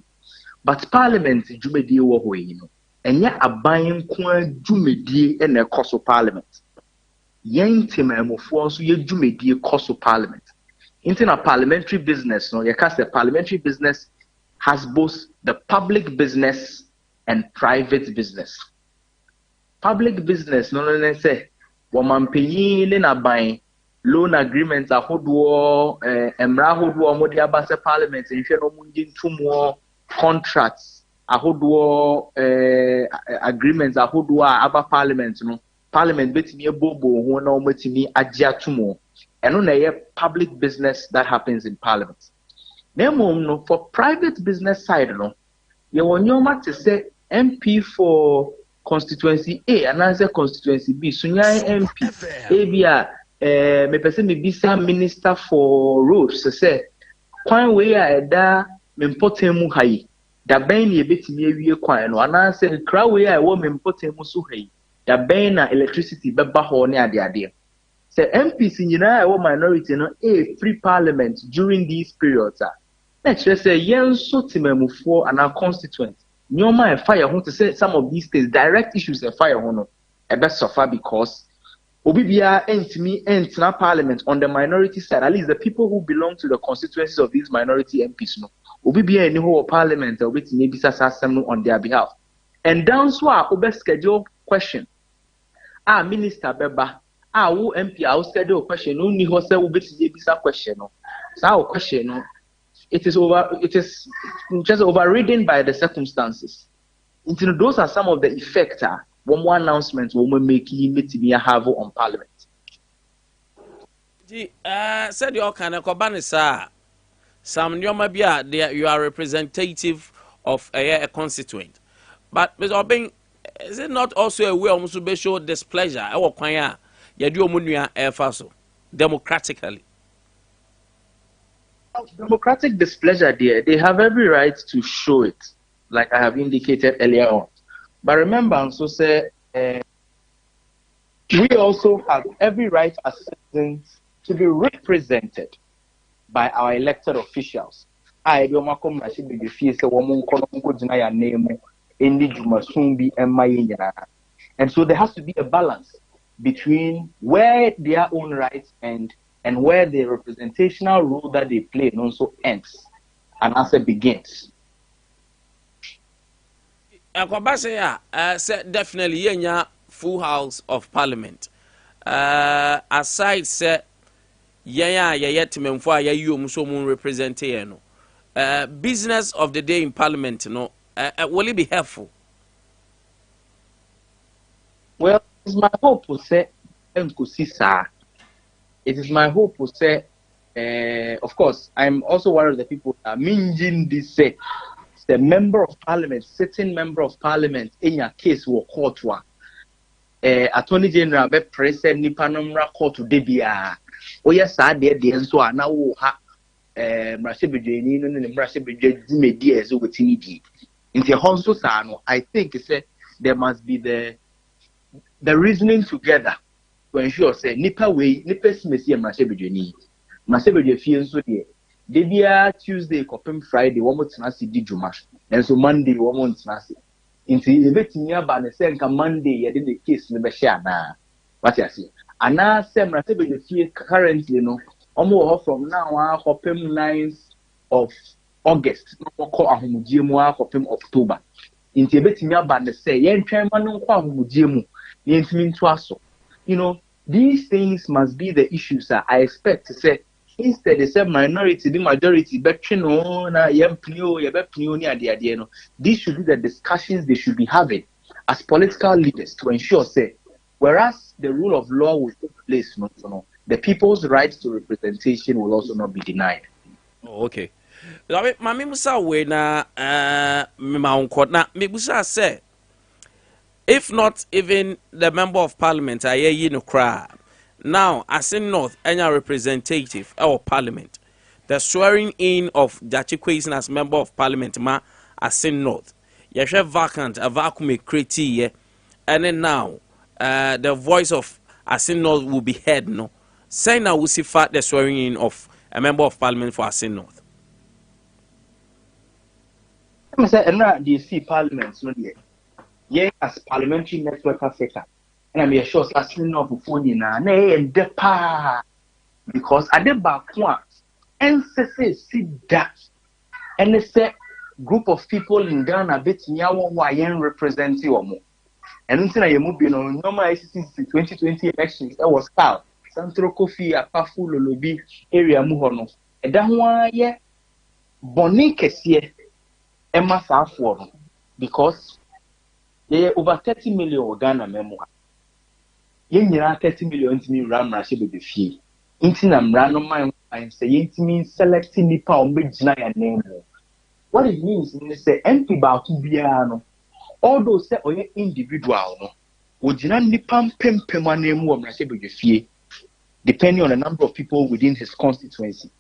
But Parliament jumedie wo ho yi no. Enya aban nko jumedie e na ekoso Parliament. Yen temamofo so ye jumedie koso Parliament. Into a parliamentary business no, the parliamentary business has both the public business and private business. Public business no say woman penyin na ban loan agreements ahodoɔ emra ahodoɔ mo de abase parliament nhwe no mo ngin tumo contracts ahodoɔ agreements ahodoɔ aba parliament no parliament betimi ebobo ho na mo timi agye atumo eno na ye public business that happens in parliament. Nemom no for private business side no ye wonyoma te say MP for constituency A and answer constituency B Sunyani MP abia me person me bisa minister for roads say kwan we da me important mu hayi da ben ye betimi awie kwan no ana say kra we wo me important mu so hayi da ben na electricity beba ho ne ade say MPs nyina wo minority no free parliament during these periods na chere say yen so timamufo ana constituent nyoma e fire ho to say some of these states direct issues e fire ho no e be suffer because Obibia entimi entina parliament on the minority side, at least the people who belong to the constituencies of these minority MPs no. Obibia any whole parliament obetimi bisa sasem on their behalf. And down so obe schedule question. Minister beba, wo MP schedule question no ni ho say obetimi bisa question no. So question no it is just overridden by the circumstances. Those are some of the effects one more announcement we make me have on Parliament. Said you kind of kobanisa some nyoma you are representative of a constituent. But Mr. Obeng, is it not also a way almost to show displeasure or kwanya you do omunia efaso democratically? Democratic displeasure there, they have every right to show it, like I have indicated earlier on. But remember, also say we also have every right as citizens to be represented by our elected officials. And so there has to be a balance between where their own rights end and where the representational role that they play also ends and also begins. Definitely yenya full house of parliament. Aside say yenya timemfo a yayi omuso mun represent no. Business of the day in parliament no will it be helpful? Well, it's my hope to say it is my hope to say of course I'm also one of the people that mingin this say the member of parliament, sitting member of parliament in your case will court Attorney General be present nipanomra court debia. Oh yes, there so now ha Mrasebedeni no Mrasebedwe dwumedi ezo wetini di. Nti honso sa no I think say there must be the reasoning together to ensure say nipa way nipa simesi mrasebedweni fie nso de debia Tuesday kopem Friday wo motena se di dwuma enso Monday wo motena se nti ebetimi aba ne se nka Monday ye de case ne be share na what you see ana se mrasebedweni currently no omo from now on kopem 9th of August no ko ahomudie mu kopem October nti ebetimi aba ne se ye ntwen ma no ko ahomudie mu ye ntimi nto aso. You know, these things must be the issues that I expect to say. Instead, they say minority, the majority, but you know, these should be the discussions they should be having as political leaders to ensure, say, whereas the rule of law will take place, the people's right to representation will also not be denied. Oh, okay. Mami Musa we na Musa say, if not even the member of parliament, I hear you no cry. Now, as in North, any representative or parliament, the swearing in of Dachi Kwesi as member of parliament, ma as in North, you have vacant, a vacuum create, and then now, the voice of Asin North will be heard. No, say now we see fat the swearing in of a member of parliament for Asin North. I say, and now DC parliament, no, yeah, as Parliamentary Network Africa. And I'm sure Asin North for phone na and depa because at the back one NCC see that and they say group of people in Ghana bet nyawo wayen represent you more. And until I move no normal ICC 2020 elections that was South Central Kofi Apafu Lolobi area mu ho no. E da ho ye boni kese e ma sa afo no because there over 30 million Ghana memoir. Yen nyina 30 million ntimi ramra she be fie. Nti na mra no man say yentimi selecting nipa o megina ya name. What it means is say MP ba to bia no. Although say oye individual no, ogina nipa pempem anemu o mra she be fie. Depending on the number of people within his constituency.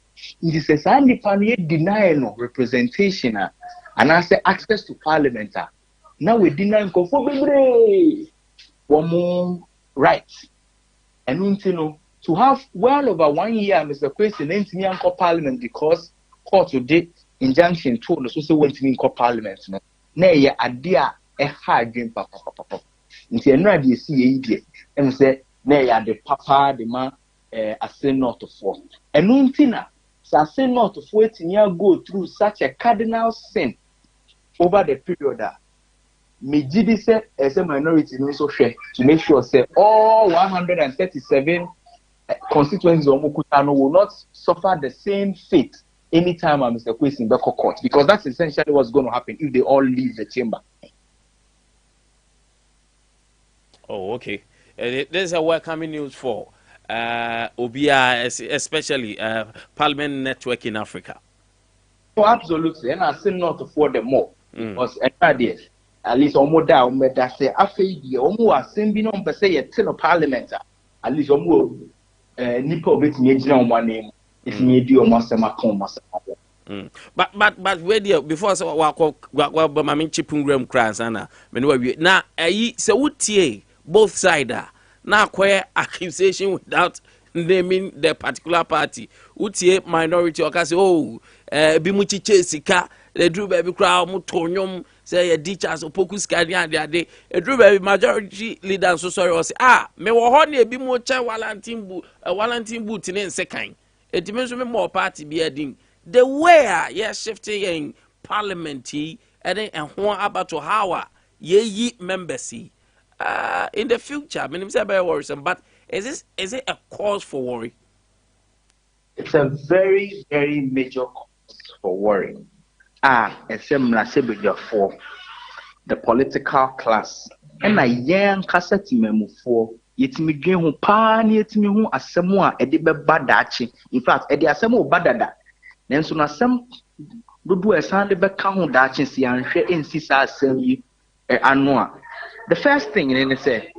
It says nipa no deny no representation and I say access to parliament. Now we deny conformity. One right. And to have well over 1 year, Mr. Kwesi, in parliament because court today injunction told us also went to parliament. Nay, idea a hard dream, papa. Into another DCA, and say, nay, the papa, the man, I say not to fall. And Nuntina, so I say not to 14 years go through such a cardinal sin over the period that. Mijidi said as a minority also share to make sure say all 137 constituencies of Mukutano will not suffer the same fate anytime Mr. Kwesi in Beko court because that's essentially what's going to happen if they all leave the chamber. Oh, okay. There's a welcoming news for OBI, especially Parliament Network in Africa. Oh, absolutely, and I still not afford them more because at least almost that say after the almost same be no say a ten of parliament at least almost nipo bit me on one name if me do almost a but where there before so wa mama chipung crans ana me no we na ayi se wutie both side na acquire accusation without naming the particular party wutie minority or say oh bi mu chiche sika the drew baby crowd mu tonyom say a teachers opoku skadi and ade e drew baby majority leader so sorry or say me wo ho na ebi mu che Wallentin boot ne nsekan etimenso me more party be adin the way yes shifting in parliament and ho about to how ye members in the future I mean say very worrisome but is it a cause for worry? It's a very, very major cause for worry. For the political class. And a young cassette memo for yet me gain who pan yet me who as someone a debbe badachi. In fact, at the assemble badada. Then soon as some do a sound of count daching see and share in Sisa send you annual. The first thing in say.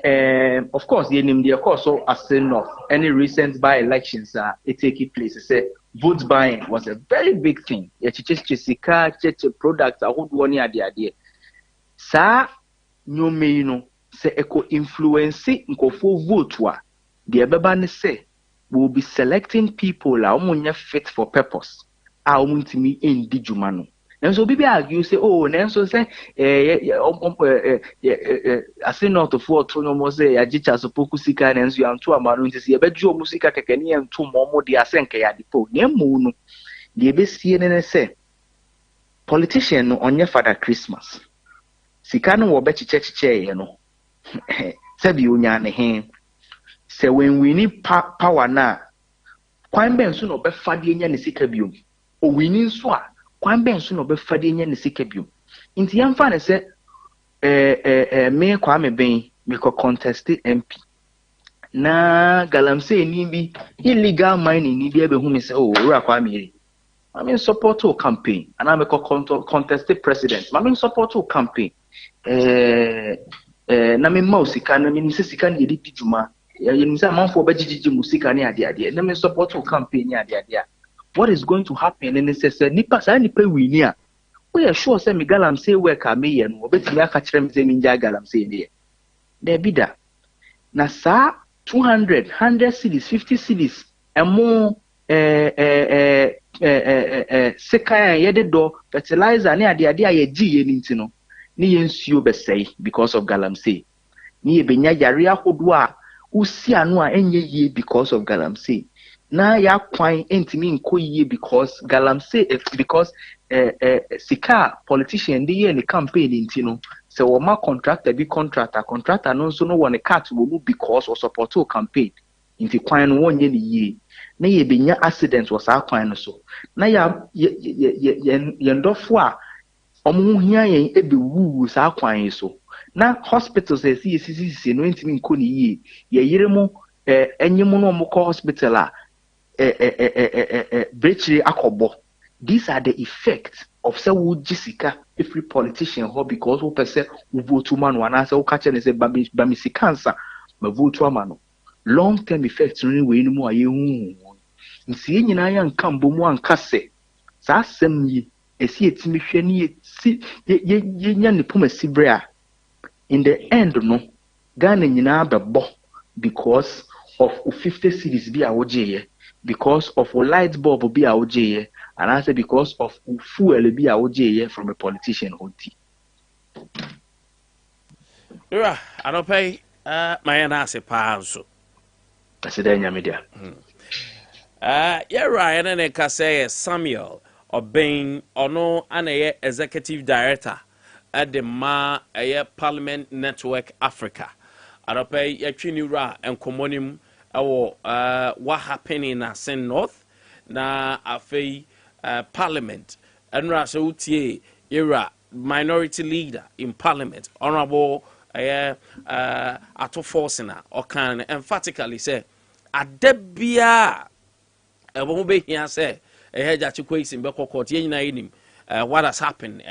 Of course, the name the course so as enough. Any recent by-elections it taking place. Say vote buying was a very big thing. Product I would one idea. Sir, nyome no se eco influence nkofo vote wa the beba ne say will be selecting people la omunya fit for purpose a omuntimi endi dwuma no nanso bibi argue say oh nanso say ase not of for to no mo say ya gicha so poku sika nanso ya nto amano nti se yebedwo mu sika kekene ya nto mo de asenka ya dipo na mu no de ebesie ne say politician no onye Father Christmas sika no wo be chiche ye no sabi onya ne he se when we need power na kwan ben so no be fade nya ne sika biom o wini so a kwan ben so no be fade nya ne sika biom nti yamfa ne se me kwa me ben me ko contest MP na galamsey ni bi illegal mining ni bi ebehu me se oh ora kwa me I mean support to campaign and I'm a contested president I mean support to campaign na me mausika na me sika ne di djuma you say manfo bejiji musika ne ade na me support to campaign ne ade what is going to happen in this nipa sa nipa wini a we are sure say me galamsey work a me ye no obetimi aka kire me say me nja galamsey ne there be da na sa 200 100 cities 50 cities and more sika yede do fertilizer ne ade a ye gi ye nti no ne ye nsuo be sei because of galamsey ne ye benya yare ahodo a usi anu a enye ye because of galamsey na ya kwan entimi nko ye because galamsey because sika politician dey ye ne campaign nti no se wo ma contractor no so no won cut wo mu because of support to campaign nti kwan no wonye ne ye na ye benya accident was kwan no so na ya ndofo a omo hia yen ebewu sa kwan so na hospitals see no ntimi nko ne ye yire mu enyim no mo ko hospital a breachiri akobo. These are the effects of say wo jisika every politician ho because wo pese wo vote man wana say wo ka che ne say bamisi cancer ma vote amano long term effects no we ni mu aye hu nsi nyina ya nka mbomu anka se sa asem yi esi etimi hwe ne ye nya ne pomasi bre a in the end no Ghana nyina bebo because of 50 cities bi a woje because of a light bulb bi a woje and I say because of fuel bi a woje from a politician hoti yeah I don't pay my anase panso President media yeah right and then can say Samuel Obeng ono anaye executive director at the Parliament Network Africa I don't pay yatwini ra enkomonim what happened in Asen North na afei Parliament enra so utie era minority leader in Parliament honorable ato forcena or can emphatically say adebia ebo be hia say ja chikwesi mbeko court ye nyina enim what has happened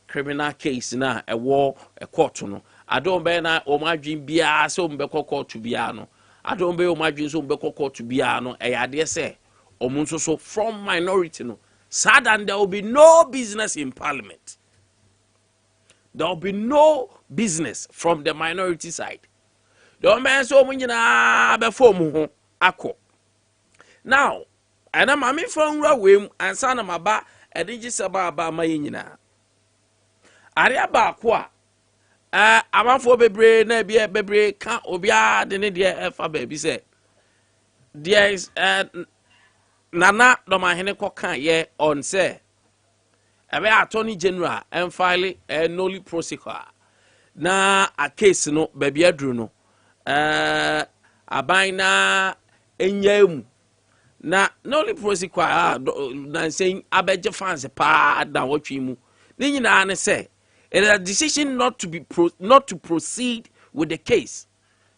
criminal case na war court no adon be na o madwin bia so mbeko court bia no adon be o madwin so mbeko court bia no ade say omunso so from minority no sad and there will be no business in Parliament. There will be no business from the minority side. The man so munyina before mu akọ. Now, and I'm from Rawim and Sana Maba and Digisaba Mayina. Aria Bakwa. I'm for Bebre, Nebia Bebre, can't obia the Nidia Alpha baby said. There is Nana no mahene koka ye on say ebe attorney general and file nolly prosecutor na a case no baby adru no aban na enyam na nolly prosecutor na saying abeje fans pa da wotwe mu ni nyina ne say it is a decision not to proceed with the case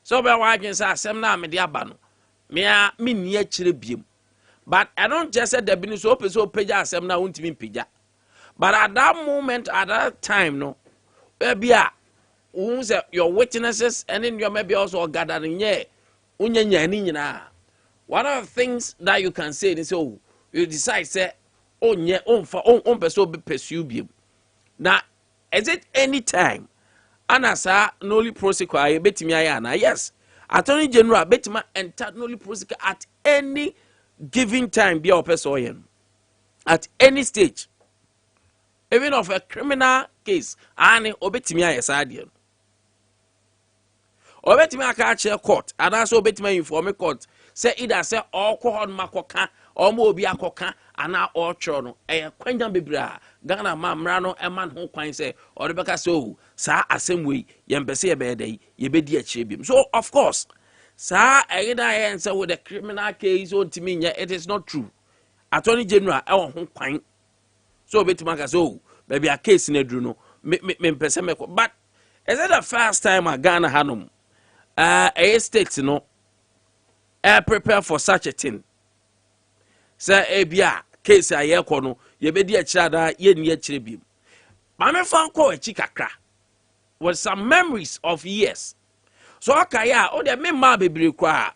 so be wa agwen say asem na me de aba no me a me ni a kire biem. But I don't just say the business open so peja asem na untimi peja. But at that moment, at that time, no, maybe your witnesses and then you maybe also gathering ye. One of the things that you can say is oh, you decide say on person be pursue. Now, is it any time Anasa noli prosecutor ye betimi ayana. Yes. Attorney General betima enter noli prosecutor at any given time be a person at any stage. Even of a criminal case, ane obetimi ayesadian. Obetimi aka court, and also obetimi inform court. Say either say all cohort makoka, or mo obi akoka, and now all chono. Kwenjan bibra, Ghana mamrano, a man who quine say, or the beka so, sa same way, yempese bede, ye be dear chibim. So of course, sa either answer with a criminal case on Timinia, it is not true. Attorney General, our home quine. So betimaka so, maybe a case in a druno, me but is it the first time a Ghana hanum? A state, you know, prepare for such a thing. Say, bia case a year kono, ye be dear chada, ye near chibim. Mame fan ko a chikakra with some memories of years. So, akaya, oh, the me ma be kwa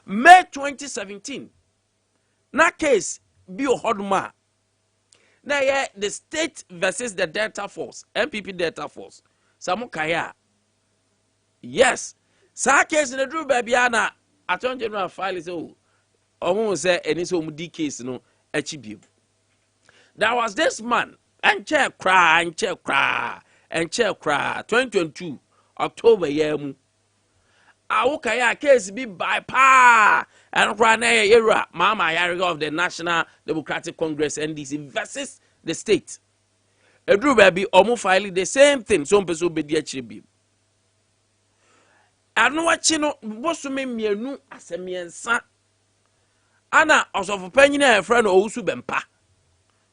May 2017. Na case be a hodma. Now, yeah, the state versus the Delta Force, MPP Delta Force. Samukaya. Yes. Sa case in the Drew Babiana, Attorney General file is almost say any so mudi case no HB. There was this man, and chair cry, 2022, October yemu. Awukaya case be by pa and run era Mama Yariga of the National Democratic Congress NDC versus the state. A Drew Baby almost filing the same thing, some person be the HB. I know what you know, what's me nu as a me and son. Anna, also for penny a friend or Usubempa.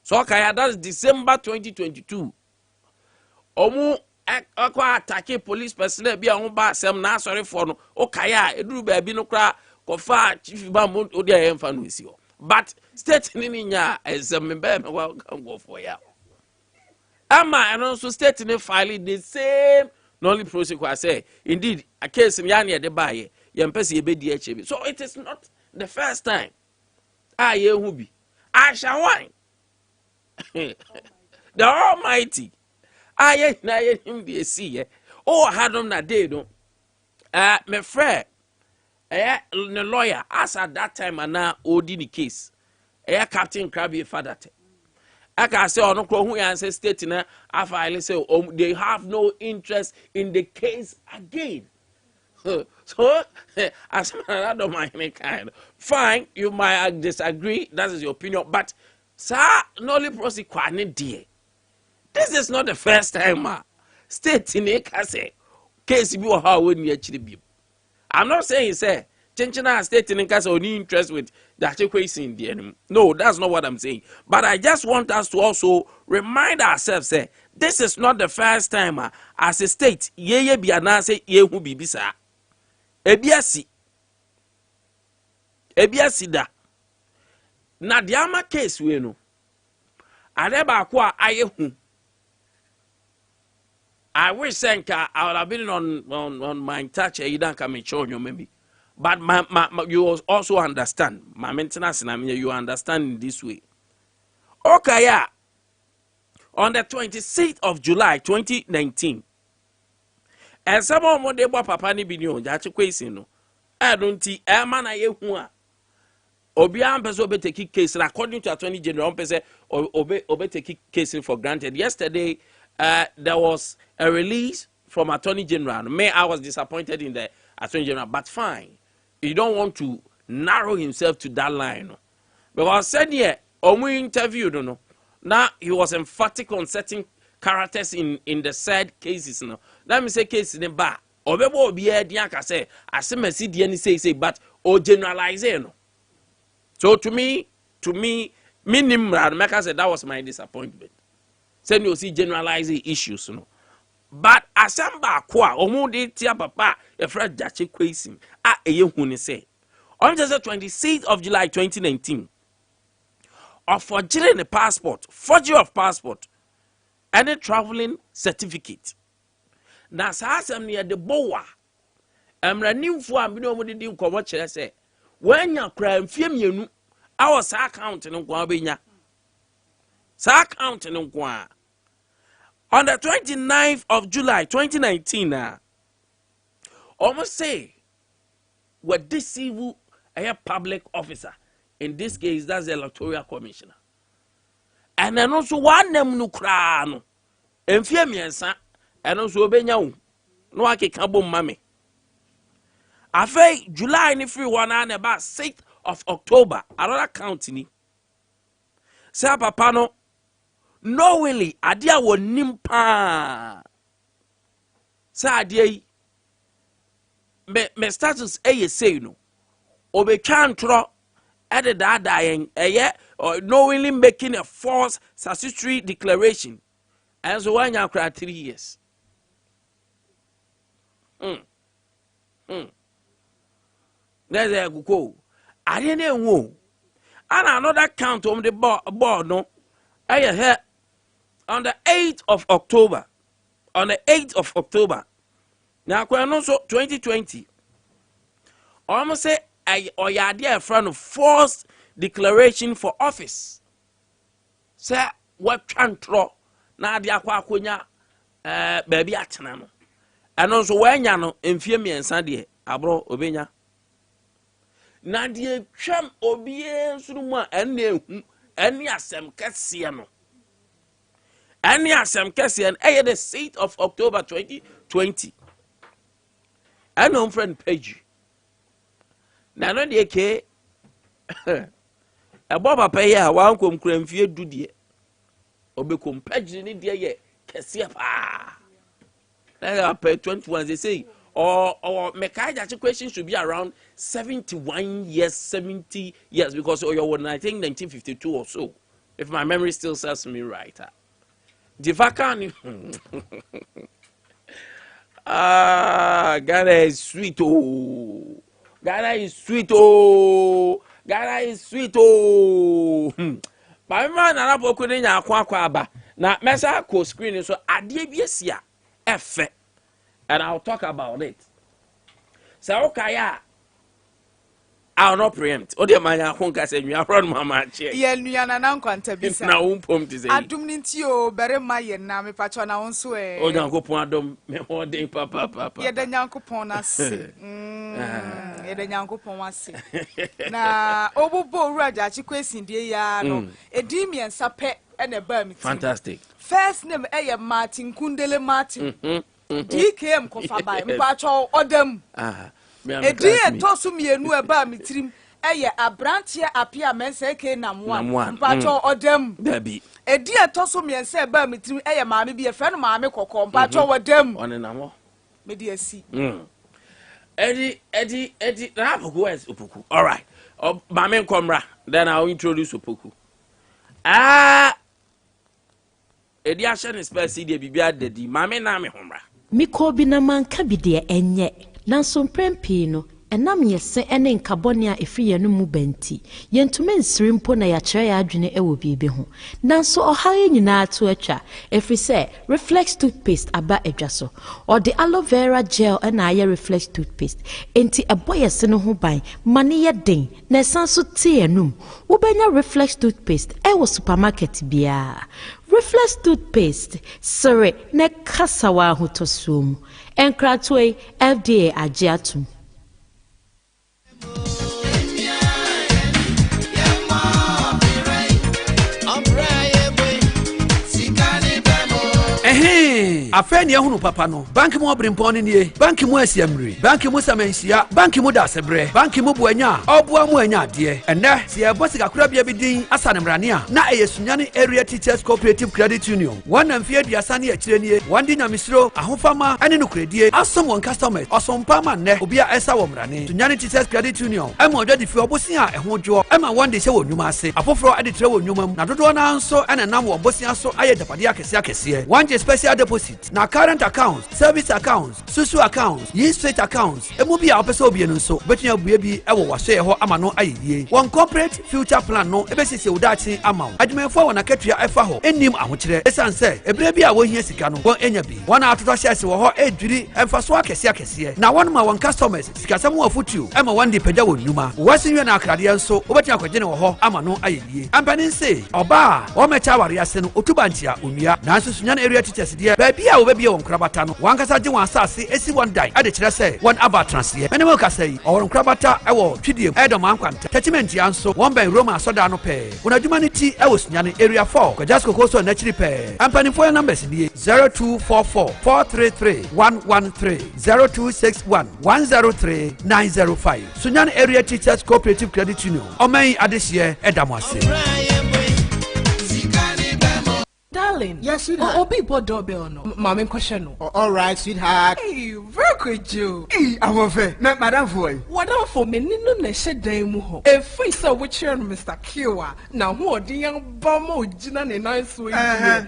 So, Kaya, that's December 2022. Omu akwa attack police personnel be on ba sem na sorry for no. Okaya, Edru Baby no cra, Kofa, Chief Bamon, Odia Enfanuisio. But state in ya as a member, welcome go for ya. Ama, and also state in filing the same. Nolly prosecutor say, indeed, a case in Yani at the buyer, Yampesi be DHB. So it is not the first time. Ah, ye hubi. I shall wine. The Almighty. Ah, ye, na ye him be a see. Oh, I had on that day, no. My friend, the lawyer, as at that time, and now, the case. Captain Krabby father. I can say, no, who answer state in I say, they have no interest in the case again. So, as I don't mind any kind. Fine, you might disagree, that is your opinion, but, sir, no prosecute dear. This is not the first time, state in a case you are how when you actually be. I'm not saying, sir. Chenchina state in case only interest with that equation in the enemy. No, that's not what I'm saying. But I just want us to also remind ourselves, say, this is not the first time as a state, ye be anase ye who be bisa. Ebiasi da. Na diama case we no. Adeba kwa ayehu. I wish Senka I would have been on my touch you don't come and show you maybe. But you also understand. My maintenance and you understand in this way. Okay, yeah. On the 26th of July 2019, and someone one day papa ni binyo jachi kwesi no. I don't see a man a yehu. Obian person be take case according to Attorney General person obe take case for granted. Yesterday, there was a release from Attorney General. May I was disappointed in the Attorney General, but fine. You don't want to narrow himself to that line. No? Because said here, we interviewed, no? Now he was emphatic on certain characters in the said cases. No? Let me say case in the bar. Obebo be a dianka say, I say me see say, but or generalize no. So to me, minimum make I say that was my disappointment. Say you see generalizing issues, no. But asamba kwa omude tia papa e fra jache kwesi a eyehu ne say on the 26th of July 2019 of forging the passport, forgery of passport and a traveling certificate. Na sa asem near the bowa emra nimfo ambi no mudi di nkomo kire say when ya kra mfie mienu awo sa account no kwa benya sa account no kwa On the 29th of July 2019, almost say what this civil a public officer, in this case that's the electoral commissioner, and then also one name no crown and fear me and also Benyaw no I can mame. I say July ni free one and about 6th of October another county say papa no knowingly adia wo nimpa say adia me status say no obetwa ntro ede da yen knowingly making a false statutory declaration and so one year 3 years. There's a go. I didn't know. And another count on the board no. I heard on the 8th of October. On the 8th of October. Now, also 2020. Almost say or your dear friend of false declaration for office. Say what control na dia kwa konya baby atena no. And also when ya no mfie miensa de abro obenya. Na die twam obie sunu a ene ehu ene asem kese no. Ene asem kese en the 6th of October 2020. And on friend page. Na no de ke abo papa ya wan kom kura mfie du de. Obekom page ni de ye kese pa. Na pay 21 they say or mechanical question should be around 71 years, 70 years, because I think 1952 or so, if my memory still serves me right. The vacan Ghana is sweet, oh. Ghana is sweet, oh. Ghana is sweet, oh. My man, I have opened in a quack. Now, Messa co screening, so I did yes, yeah, effect. And I'll talk about it. So okay, I'll not preempt. Oh dear, my uncle said you are from Mama chair. Yeah, you are an uncle to be now. To say, I do need you, bury my name if I turn on swear. Oh, don't go pon me one day, papa. Yeah, the uncle pon us. Yeah, the uncle pon us. Na Obo Raja, she question dear, no, a demian sape and a burn. Fantastic. First name, Martin Kundele Martin. DKM kofa by mpacho odem e die tosu mienu eba mitrim eye abrantie apia mense ke namwa mpacho odem dabi e die tosu miense eba mitrim eye maame bi e fe no maame kokko mpacho odem one namo me die si Eddie na Opoku is Opoku. All right, maame komra, then I'll introduce Opoku. Eddie ashen space dey bibia dedi maame na me homra Miko bi na manka bi de enye nanso mprempi no enam yese ene nkabone a efiri yenu mu benti yentume nsiri mpo na ya kire ya adwene ewo bibi ho nanso ohaye nyina ato atwa efiri se reflex toothpaste aba edwaso or the aloe vera gel na aye reflex toothpaste enti eboyese no ho ban mane ye den na sanso tie enum wo benya reflex toothpaste ewo supermarket bia Reflex toothpaste, sorry, ne kasawa hutosum. Enkratwe FDA ajiatum. Afeni ehunu papa no bank mu obrimpon nie bank mu asiamri bank mu samansia bank mu dasebre bank mu buanya obua mu anya de ene se e bosi kakura bia bidin asanemrane a na Sunyani area teachers cooperative credit union wana mfie aduasa ne akire nie wandi nyamisro ahofama ane no kredie asom won customers osompa ma ne obi a esa wo mrane Sunyani teachers credit union ema odwa di fi obosi a eho dwo ema wande se wo nnwuma ase afoforo ade tre wo nnwuma na dodo na nso ene nam wo obosi aso aye dapade akese wanje special deposit deposit na current accounts service accounts susu accounts yi straight accounts emu bi a opese obi no so betun abue bi e wo wahwe ho ama no ayeye won corporate future plan no ebesisi udachi ama adwumayefo wona katua efa ho enim ahokyere esanse ebre bi a wo hia sika no won enya bi wona atoto hyese wo ho edwiri emfaso akese na won ma won customers sikasam wo afutu ema won de pagya won numa wasinwe na akrade nso obetia kwagye ne wo ho ama no ayeye ampani se oba wo mecha ware ase no otubantia onua nanso Sunyani area teachers de ba bi a wo ba bi won krabata no wankasa gye won asase esi won dai ade kyerɛ sɛ won aba transie ene mo ka sɛ ɔwon krabata ɛwɔ twidiem ɛdɔm ankwanta tenement anso won bɛn Roma soda no pɛ won adwuma ne ti ɛwɔ Sunyani area 4 kwajasko koso na kyiri pɛ ampani for numbers die 0244 433 113 0261 103 905 Sunyani area teachers cooperative credit union ɔmɛn adehye ɛdamase. Darling, yes, sweetheart. Obi bought doorbell no. Mama question no. All right, sweetheart. Hey, very good, Joe. Hey, I'm over. Madam boy. What up for me? Nino ne shed mu ho. If we saw which year Mr. Kiwa. Now who are the young bomber Jina ne nice way? Jai.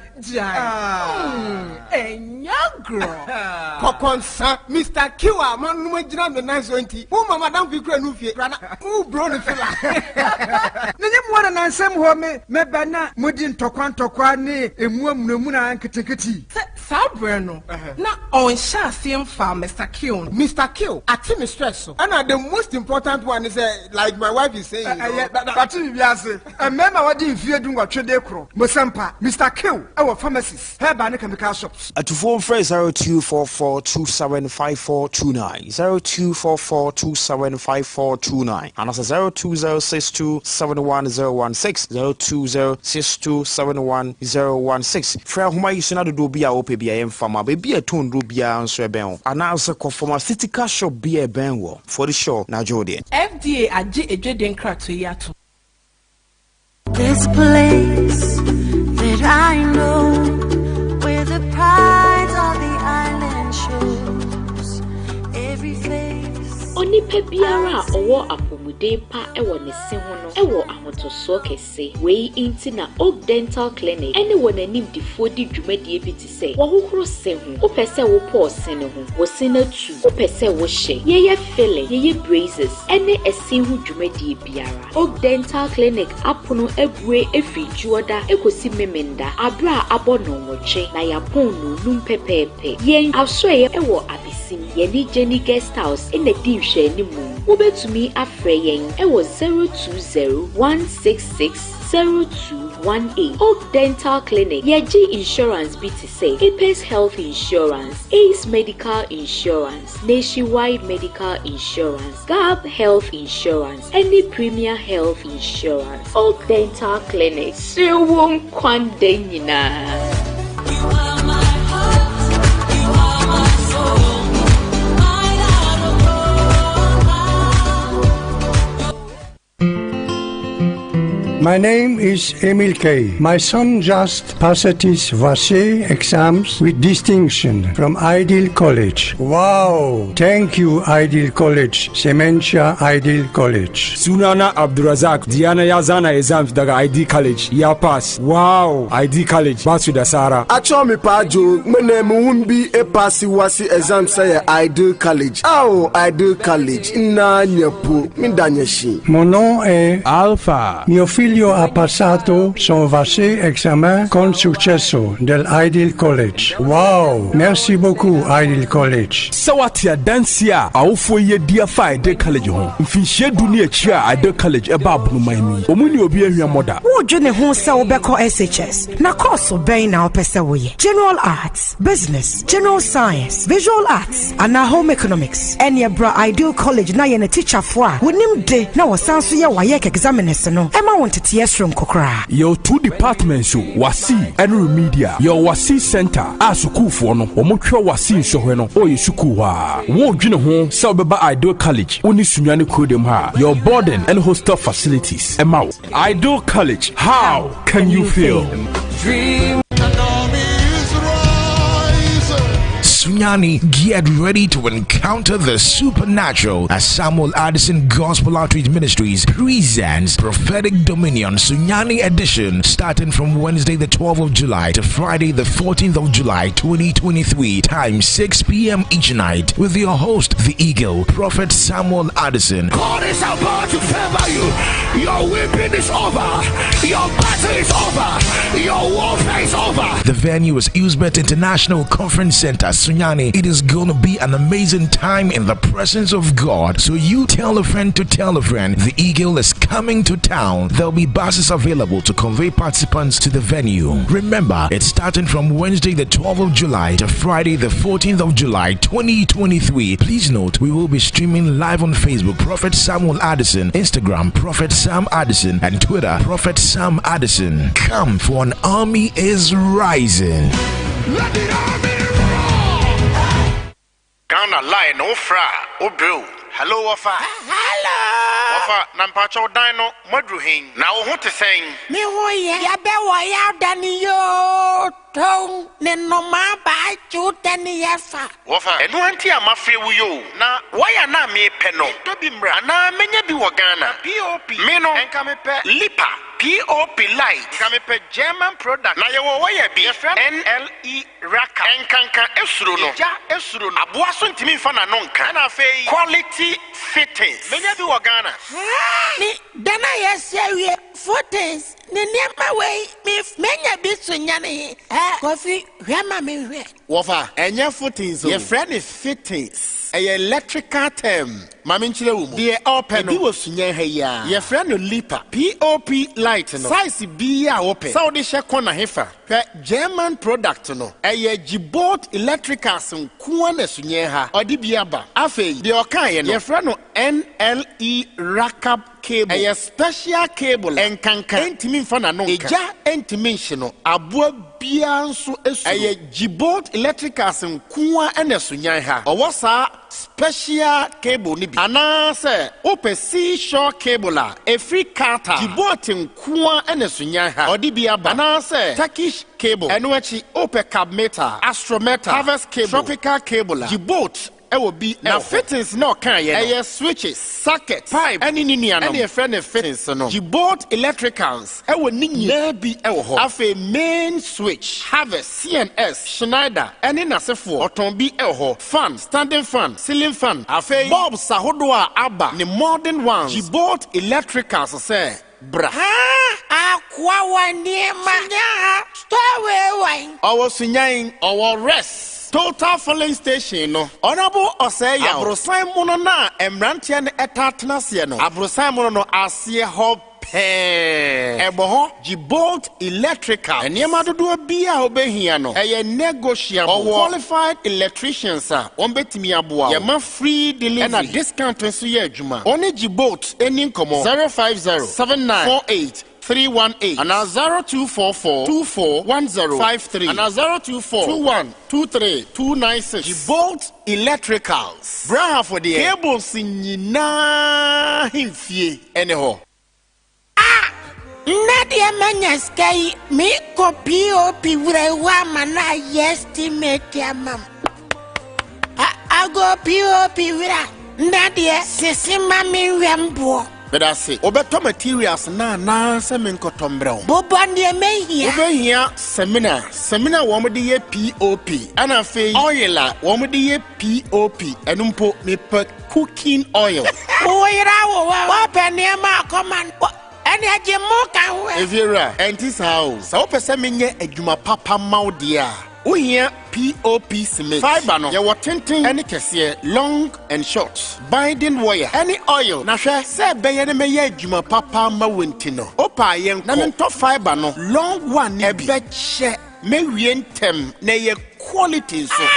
And young girl. Kokonsa, Mr. Kiwa, man, no Jina ne nice way. Oh, Madam Victor Nufi. Oh, bro, the fella. Name one and I some home. Me bana mudin tokwan ni. Emuna nketeketi. Sabreno. Na on sha same farm Mr. Kill. Mr. Kill, I think it's stressful. And the most important one is like my wife is saying. But you say, remember what you fear doing what you decro. Mosampa, Mr. Kill, our pharmacist. Herb and chemical shops. At phone phrase 0244275429 0244275429 and also 0206271016 0206271016 Fra huma yisuna do bia ope bia emfama be bia ton do bia nso eben ana also pharmaceutical shop bia ben wo for the show na jode FDA agi edweden krato yato. This place that I know where the pride of the island shows every face. Onipa biara owo apomuden pa ewo ne se ho no ewo ahotoso kese wei inti na Oak Dental Clinic ene wona nim difo di dwumadie bi ti se wo hohoro se ho wo pese wo po se ne ho wo se na tu wo pese wo hye ye filling ye braces ene ese ho dwumadie biara Oak Dental Clinic apono ebue efijuoda ekosi memenda abra abono nwoche na yapon no num pepepe yen asoye ewo abisim ye ni Jenny Guest House ene di hwe mu wobetumi afre yen ewo 020-166-0218 Oak Dental Clinic yeji insurance BTC Apex Health Insurance Ace Medical Insurance Nationwide Medical Insurance Gab Health Insurance any Premier Health Insurance Oak Dental Clinic Sewon kwande nyina. My name is Emil K. My son just passed his VASE exams with distinction from Ideal College. Wow! Thank you, Ideal College. Sementia Ideal College. Sunana Abdurazak, Diana Yazana exams daga ID College. Ya pass. Wow! ID College. Basu da Sara. Acho mi pajo, mene muumbi e pasi wasi exam say Ideal College. Oh, Ideal College. Na nyepu, mindanyeshi. Mon nom est Alpha. Mio figlio ha passato son VASE examen con successo del Ideal College. Wow! Merci beaucoup, Ideal College. Sawatia dansia, awofo ye dia fa Ideal College ho. Mfinhye duni achi a Ideal College eba abunu mani. Omuni obi ahia moda. Wo dwene ho se wo beko SHS. Na course ben na opese wo ye. General Arts, Business, General Science, Visual Arts, and Home Economics. Enya bra Ideal College na ye na teacher fo a wonim de na wosanso ye waye examiners no. Ema wonte yesrum kokra. Your 2 departments wasi and media. Your wasi center a school for no. Omotwa wasi nsohwe no. O yesuku wa. Wo dwene ho se obeba Ideal College. Oni Sunyani kodem ha. Your boarding and hostel facilities. Emma. Ideal College. How can you feel? Dream. Sunyani, get ready to encounter the supernatural as Samuel Addison Gospel Outreach Ministries presents Prophetic Dominion Sunyani edition starting from Wednesday the 12th of July to Friday the 14th of July 2023, time 6 p.m. each night with your host, the Eagle, Prophet Samuel Addison. God is about to favor you. Your weeping is over. Your battle is over. Your warfare is over. The venue is Uzbek International Conference Center, Sunyani. It is going to be an amazing time in the presence of God. So you tell a friend to tell a friend. The Eagle is coming to town. There'll be buses available to convey participants to the venue. Remember, it's starting from Wednesday the 12th of July to Friday the 14th of July 2023. Please note, we will be streaming live on Facebook, Prophet Samuel Addison, Instagram, Prophet Sam Addison, and Twitter, Prophet Sam Addison. Come, for an army is rising. Let the army roar! Ghana line no fra, Obro. Hello, Wafa. Hello. Wafa, Nampacho Dino, Madruhin. Now, what to say? Me, ya be wa dani yo. Tong, ne no ma ba chu dani yafa. Wafa, and one tea, my free with you. Now, why are not me penno? To be mra, and I may be Wagana. POP, Meno, and come a Lipa. POP Light, come a German product. Now, you wire be NLE Raka and Kanka Esruno, Esruno, Abuasun Timi Fana Nonka, and a quality fittings. Many do Wagana. Then I say, footings, the near way, me, many bits Sunyani, coffee, grandma me. Wafa, and your footings, your friend is fittings. A electrical term, Maminchile Umu, the open, you was Sunya, your friend Lipa, POP Light, size be open, Saudi Shakona Hefa, German product, no, a Jibot electricals and Kuana Sunyeha, or Dibiaba, Afe, the Okayan, your friend NLE Rackab cable, a special cable, and Kanka, Entimin Fana no, Ja Entimentional, Abu Biansu, a Jibot electricals and Kua and a Sunyaha, or what's special cable nibi ana se ope seashore cable a free carter jibotin kuwa ene sunya ha odi bia ba ana se Turkish cable enwechi ope cab meter astrometer harvest cable tropical cable jibot will be now fittings no can ye switches sockets pipe any ninia any friend fittings no jibot electricals will ninia bi ho afa main switch harvest CNS Schneider any nasefo otombi ho fan standing fan ceiling fan afa bulbs ahodo a aba the modern ones jibot electricals say bra akwa waniema stowe wine our sunyain our rest Total filling station no honorable Oseya Abrosan mono na emrantia ne etatnase no Abrosan mono no asie ho ebo ho Jibot electrical eniema dodo bia obehia no eye negotiable qualified electricians ombetimi aboa ye ma free delivery and a discount so ye adwuma oni Jibot eni nkomo 0507948 318 and 0244 241053 and 024 2123 296 Jibot Electricals. Bra for the cables in na himfie anyhow. Nadia Manyaskay, me copy POP wura mana estimate mam. I go POP wura. Nadia sisima mi rambo. But I say, Obeto materials na semen kotombrel. Bobande me here. Seminar womedy POP. And I say oil womedy POP. And me put cooking oil. Oh, Penema command. And I get if you're right, and this house. So, Pesaminia a Juma Papa Maudia. We hear POP cement. Fiber no. Ya watintin any kesiye long and short. Binding wire. Any oil. Na hwe se beye ne meye adwuma papa ma wenti no. Opa yen na mento fiber no. Long one e be che me wientem na ye quality so.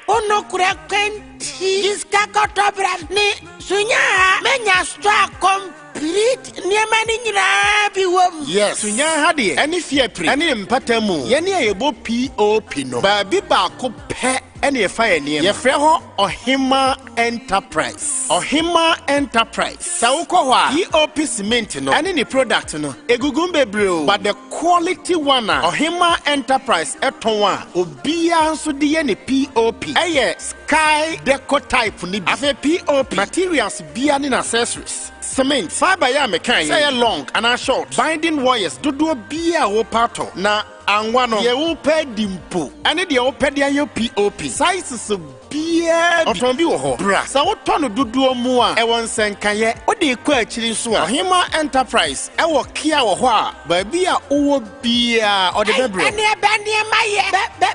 Ono kura kwenti. Iskakotobra ni sunya menya stra complete niemani nyina bi wom. Yes. Sunya hade any fear pre. Any mpatamu. Ye ne yebo POP no. Ba bi ba ko pɛ ɛne ɛfa yɛ nneɛma yɛfrɛ hɔ Ohima Enterprise. Ohima Enterprise sɛ wokɔ hɔ a POP cement no ɛne ne product no egugum bebree but the quality one a Ohima Enterprise ɛtɔn a obiara nso de yɛ ne POP ɛyɛ sky deco type ni bi afɛ POP materials bia ne accessories cement fiber yɛ mekan say long and short binding wires dodo bia wo pato na anwa no ye wo pɛ dimpo ane de wo pɛ de ayɛ POP sizes bia ɔtɔn bi wɔ hɔ bra sɛ wo tɔ no dodo mu a ɛwɔ nsɛnkaeɛ wo de kɔ akyiri so a Ohima Enterprise ɛwɔ kia wɔ hɔ a baabi a wo bia ɔde bɛbrɛ ɛne ɛbɛne ma yɛ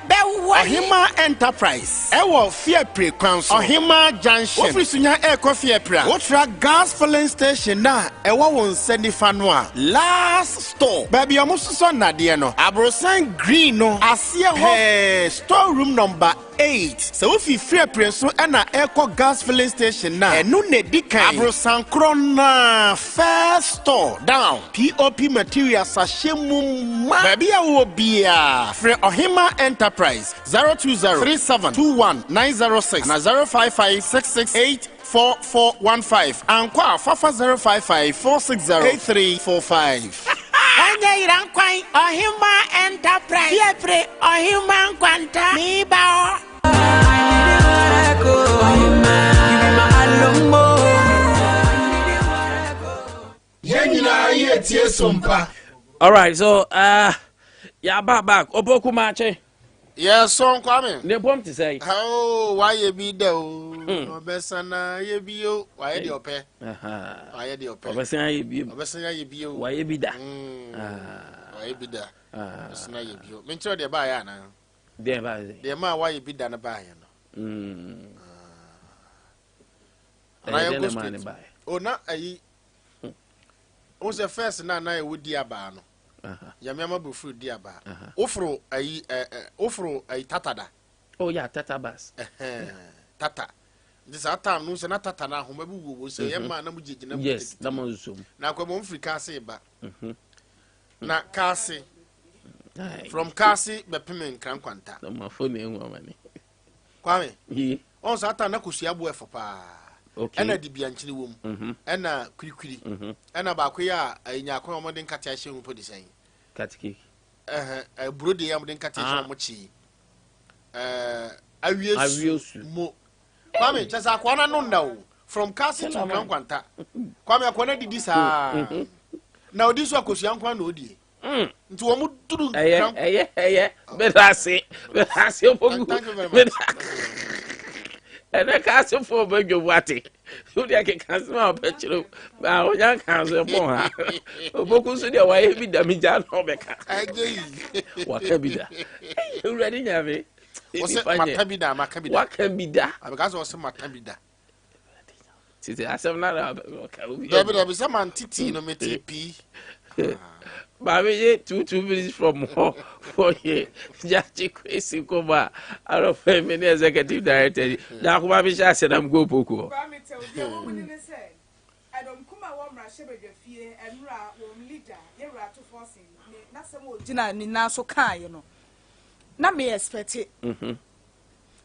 bɛwɔ Ohima Enterprise ɛwɔ Fiepre kwan so Ohima Junction wo frisunya ɛkɔ Fiepre wo tra gas filling station na ɛwɔ wo nsa nifa no a last store baabi a mo soso nadeɛ no Abrosan Green no aseɛ hɔ store room number 8 sɛ wo fi Fiepre so ɛna ɛkɔ gas filling station na ɛno na di kan Abrosan Krona first store down POP materials ahyɛ mu ma baabi a wo bia frɛ Ohima Enterprise 020372196 na 05566844415 Anko Fafa 055460835 Anya irankwan Ohima Enterprise Fiepre Ohima Nkwanta mi ba all right, so yeah, back Opoku Mache. Yes, son Kwame. Ne bom to say. Oh, why you be there? Obesana ye bi o, why you ope? Why you ope? Obesana ye bi. Obesana ye bi o. Why you be da? Why you be da? Obesana ye bi o. Me tro de ba ya na. De ba. De ma why you be da na ba ya no. Na go straight. Oh na ayi. O se first na e wodi aba no. Yamiama bufru di aba. Ofro ayi tatada. Oh yeah, tata bas. Tata. This time no se na tata na homa bi wo se ye ma na mu jejina. Yes, na mo zoom. Na kwa mo Africa se ba. Na Kasi. From Kasi be pemen krankwanta. Na mo phone e nwa mani. Kwame. On sa ata na kusua bo efo pa. Okay. Ena dibia nchini wom. Ena kwirikwiri. Ena ba ko ya anya ko mo den kata hye hu podi san. Katiki. Brode ya mo den kata hye mo chi. Awiesu mo. Kwame chasa akwana no ndawo from Kasi to Krankwanta. Kwame akwana didi sa. Na odi so akosua nkwa na odi. Nti wo mu duru eye bedase opogu. And cast for Bagwati. You can't smell picture. Now, young council, Bokus, why be Damijan Hobeka? What can be that? You ready, Navi? What can be that? Because also Matabida. I said, not there be some antiti no me TP. Baby, 2 minutes from home for ye. Just crazy cover out of many executive director. Now, Baby, I said, I'm go Poco. I don't come a woman, Shebbe, fear, and Ra, leader, you're to forcing. Not some more dinner, Nina so kind, you know. Not me expect it.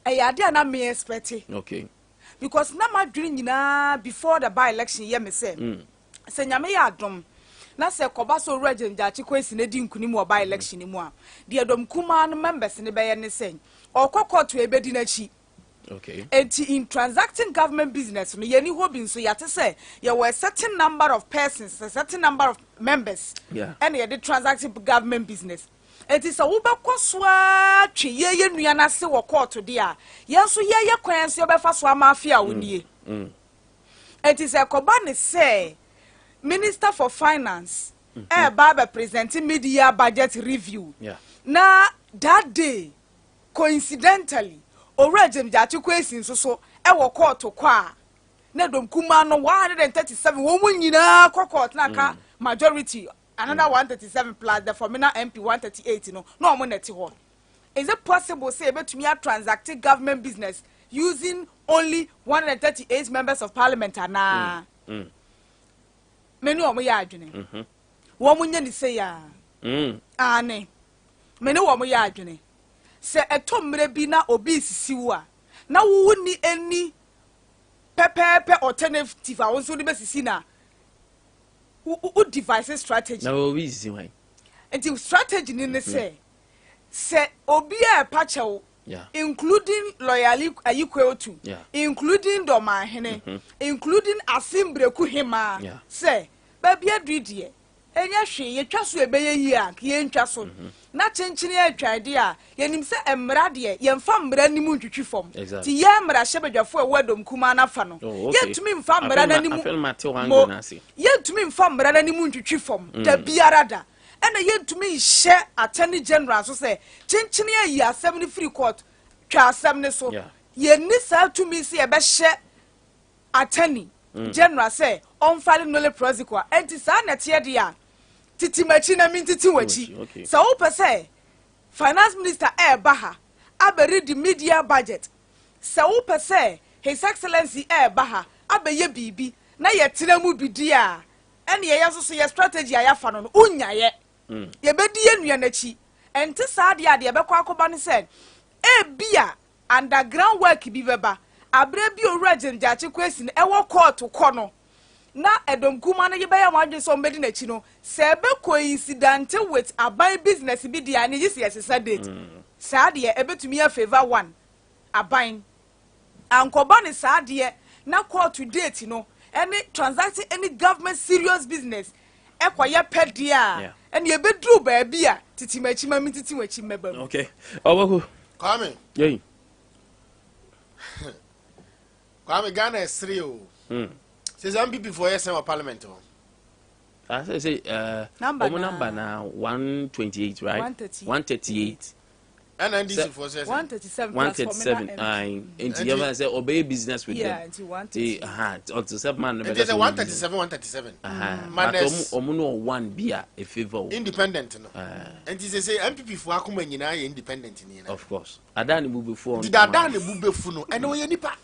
I dare not me expect it. Okay. Because now my dream, before the by election, ye me say, Senyame Adom. Na se koba so regent ja chikwesi na di nkuni mu oba election mu a de adom kuma no members ne beye ne sen okokoto ebedi na chi. Okay. In transacting government business no ye ni hobi nso yate say ye were a certain number of persons, a certain number of members. Yeah. And ye the transacting government business. It is a uba kwaswa twe ye nua na se wo court de a ye nso ye kwan se obefa so amafia woni. It is a koba ne say Minister for Finance, Baba presenting mid-year budget review. Yeah. Now that day, coincidentally, already Jatu question so ewo court to kwa. Na dom kuma no 137 woman yina court na majority another 137 plus the formula MP 138 no mo neti ho. Is it possible say betumi a transacting government business using only 138 members of parliament na? Many of my adjune. Woman, you say, ane. Many of my adjune. se etomre bi na obi sisiwu a na wo ni eni pepepe alternative a wonso de besisi na wo device strategy na obi sisi wan enti strategy ni ne se obi a pachew including loyally ayikweotu including domahene including asimbreku hima se baby adridie enya hwe yetwa so ebeye yi a ke yentwa so na chenchine atwade a yenim se emra de yemfa mra nimu ntwitwi fom ti ye mra hyebedwafo a wadom kuma na fa no yentumi mfa mra na nimu yentumi mfa mra na nimu ntwitwi fom da biara da ena yentumi hye attorney general so se chenchine ayi asem ni free court twa asem ne so yenni sa tumi se ebe hye attorney general say on file no le prosecute enti sa na tie dia titi machi na min titi wachi so wo pese finance minister baha aberi the media budget so wo pese his excellency baha abeye bibi na ye tena mu bidi a ene ye so ye strategy ayafa no unya ye ye bedi ye nua na chi enti sa dia de bekwa akoba ne say bia underground work bi beba abre bi owura jenjache kwesi na ewo court ko no na edom kuma na yebaya wadwe so mbedi na chi no sebe coincident with aban business bi dia ne yisi yesesa date saa de ebetumi ya favor one aban ankoba ne saa de na court date no any transacting any government serious business ekwaye pedia ene ebedru ba bia titimachi mami titiwachi meba okay obaku Kwame yey Kwame Ghana is 3 says MPP for yes parliament I say number now 128 right 138 and NDC for 137 into you say obey business with them until 7 man it is 137 but omuno one beer a favor independent no and it say MPP for akoma nyina independent ni of course adani bu before did adani bu befu no and we nipa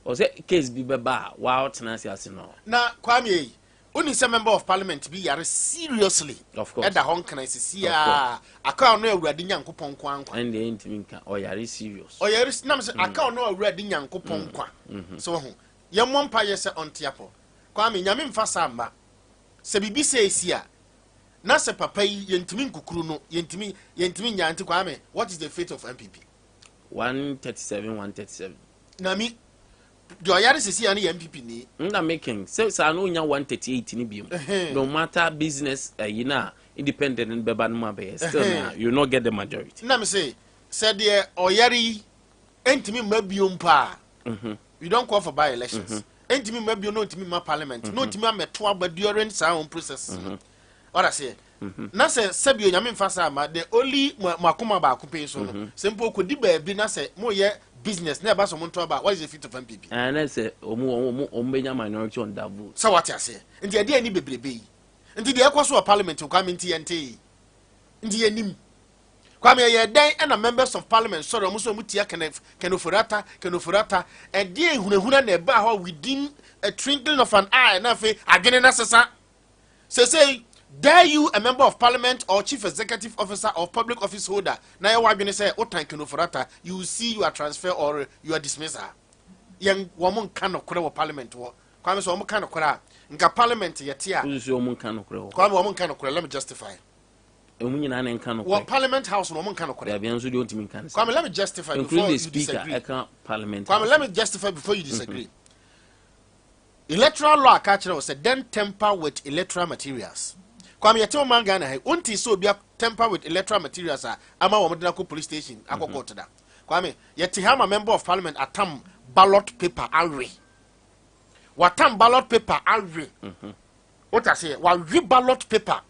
o say case bi beba wa tenancy ase no na Kwame only some member of parliament be yare seriously of course the hon can see account no awurade nyankopon kwa and the intiminka o yare serious o yare nam say account no awurade nyankopon kwa so ho ye mompa ye se ontiapo Kwame nyame mfa samba se bibi se esia na se papa yi yentimi nkukuru no yentimi nyanti Kwame what is the fate of MPP 137 na mi do yare se sia na MPP ni na making so no nya 138 ni biom no matter business na independent and beba no mabe still you not get the majority na me say said the oyari entimi mabiom pa we don't call for by elections entimi mabio no entimi ma parliament no entimi ameto aba during sa own process what I say na say sabio nyame mfa sa ma the only makoma ba akupe so no simple ko di ba bi na say mo ye business na ba so mo nto ba what is the fit of MPP and I say ombenya minority on that vote so what I say nti ade ani bebrebe yi nti de ekwaso parliament Kwame nti yente nti yanim Kwame ye den na members of parliament so mo so mutia kenofurata e de ehunahuna na ba ho within a twinkling of an eye na fe adwene na sesa say dare you a member of parliament or chief executive officer or public office holder na ye wadwene say o tan kenofurata you see you are transfer or you are dismissal yen wo mo nka no kore wo parliament wo Kwame so wo mo ka no kore nka parliament yete a wo mo nka no kore wo Kwame wo mo nka no kore let me justify emunyina na nka no kore what parliament house no mo nka no kore ya bianzo de ontimi nka Kwame let me justify before you disagree parliament Kwame let me justify before you disagree electoral law catch was said then temper with electoral materials Kwame yete man Ghana hai unti so bia temper with electoral materials ama wo modena ko police station akoko to da Kwame yete ha member of parliament atam ballot paper already watam ballot paper already what I say wa ballot paper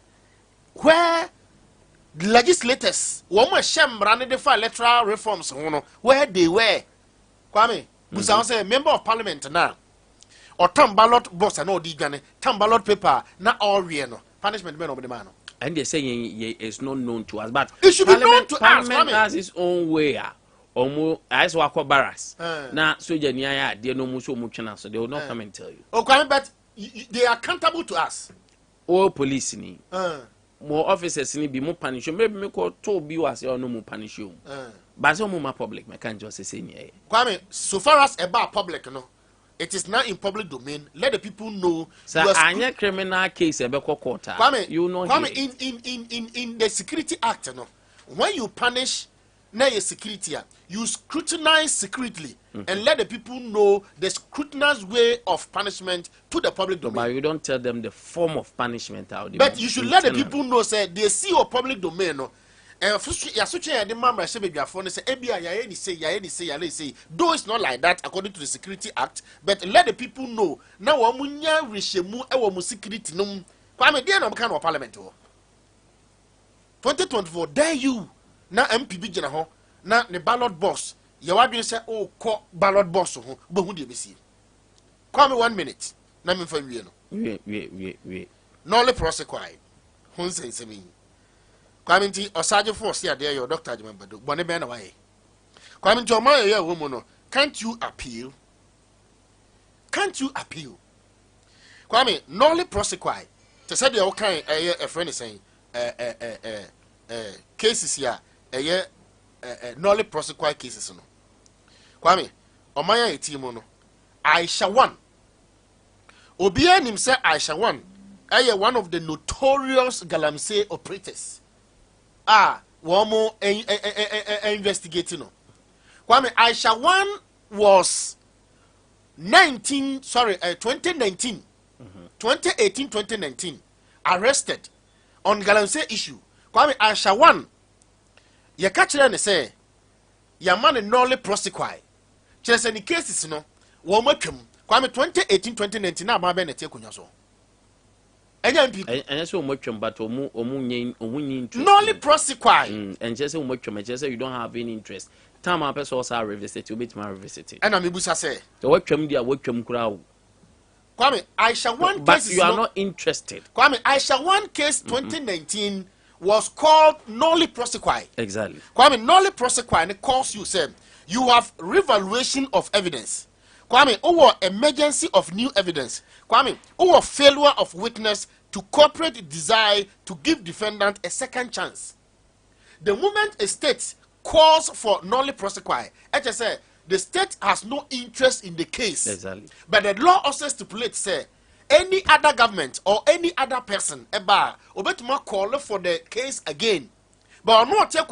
where the legislators woman shemra ne the electoral reforms where they were Kwame busa say member of parliament now or tam ballot box and all the gane tam ballot paper na all no punishment be no be man and they say it's not known to us but it should be known to us Parliament has its own way omo as wa barracks na soja ni aya de no mu so mu twena so they will not come and tell you Kwame but they are accountable to us all police ni more officers ni bi mo punish maybe me ko to bi was say no mo punish you but so mo ma public me can just say ni Kwame, so far as about public no it is not in public domain. Let the people know. So any criminal case ebe court. Kwame, you know Kwame, in the Security Act, no, when you punish na your security, you scrutinize secretly and let the people know the scrutinized way of punishment to the public domain. But you don't tell them the form of punishment out. But you should let the people know, say they see your public domain. No, and the member say maybe phone say say though it's not like that according to the Security Act, but let the people know now wamunya rishemu e wamu security no Kwame dey no kind of parliament 2024 there you na MPB gina ho na the ballot box ye wadwe say oh ko ballot box ho bo hu de besi Kwame 1 minute na me fa wie no we no le prosecute hun sensemi Kwame nti osaje force ya there your doctor Jimambado bone be na waye Kwame nti o ma ye wo mu no can't you appeal Kwame no le prosecute to say the o kan a friend is saying cases ya no le prosecute cases no Kwame o ma ya team no Aisha 1 obi anim say Aisha 1 one of the notorious galamsey operators one more investigating no Kwame Aisha 1 was 2019 2019 arrested on galamsey issue Kwame Aisha 1 ye catch them say ya man no le prosecute chese ni cases no wo matwam Kwame 2018 na ba be na te kunya so and so much but no le prosecute and just so much you don't have any interest time our person also revisit you bit my revisit and am busa say so what twam kura Kwame Aisha 1 but case you are not interested Kwame Aisha 1 case 2019 was called nolly prosecute exactly Kwame nolly prosecute and it calls you say you have revaluation of evidence Kwame or emergency of new evidence Kwame or failure of witness to corporate desire to give defendant a second chance. The moment a state calls for nolly prosecute, HSA, the state has no interest in the case. Exactly. But the law also stipulates say any other government or any other person obetuma call for the case again. But no take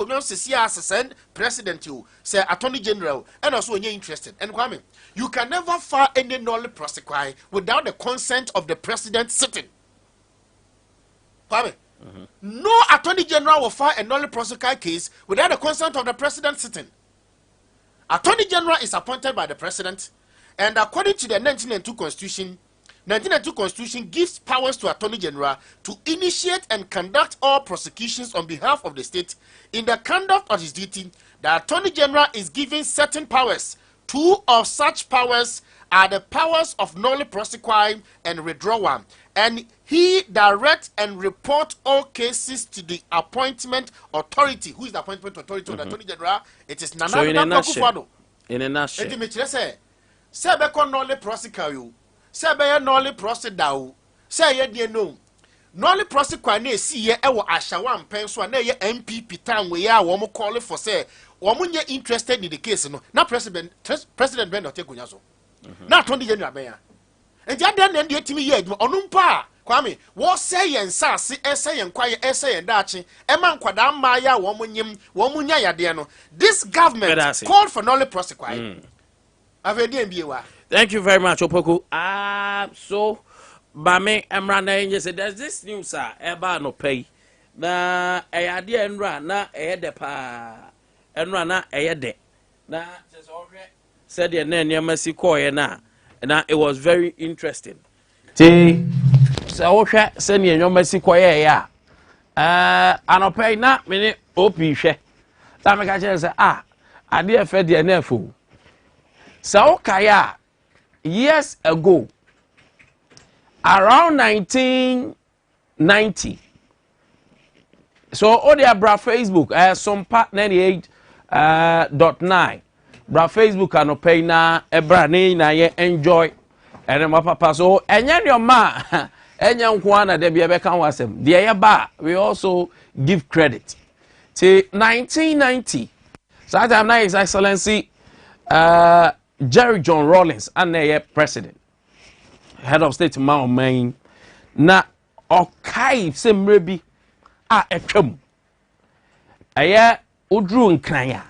send president you say attorney general and also when you're interested. And Kwame, you can never file any nolly prosecute without the consent of the president sitting. Kwame, no attorney general will file a nolly prosecute case without the consent of the president sitting. Attorney general is appointed by the president, and according to the 1992 constitution gives powers to attorney general to initiate and conduct all prosecutions on behalf of the state. In the conduct of his duty, the attorney general is given certain powers. Two of such powers are the powers of nolly prosecute and withdrawal, and he direct and report all cases to the appointment authority. Who is the appointment authority of the attorney general? It is Nana Akufo-Addo. In a nutshell. Eti me kire say be ko nolly prosecute you. Say be nolly prosecute. Say ye die no. Nolly prosecute na esi ye e wo Ashawa mpen so na ye MPP tan we ya wo mo call for say wo mo nye interested in the case no. Na president Ben Otegunya so. Na attorney general ben ya. Enti adan na ndie timi ye adwuma onumpa Kwame wo say yen sase say yen kwaye say yen dachi e man kwada ma ya wo mo nyim wo mo nya yade no. This government called for nolly prosecute. Thank you very much, Opoku. So, Bame Emrana said, there's this news, Eba no pay. Na idea and run, na pa, and run, na Na said the name Yamasi Koya na, and it was very interesting. See, so send your Yamasi Koya, ya. And pay na, minute, opi she. Tamaka say, idea fed the nefu. So Kaya, years ago, around 1990. So all the bra Facebook, some part 98.9. Bra Facebook and pay na ebra na ye enjoy. And my papa so and your ma enya nkwana de bia beka wasem de ye ba we also give credit till 1990 so that time now His Excellency Jerry John Rawlings and the president head of state Mao Main na okai semrebi a etwam eye odru nkran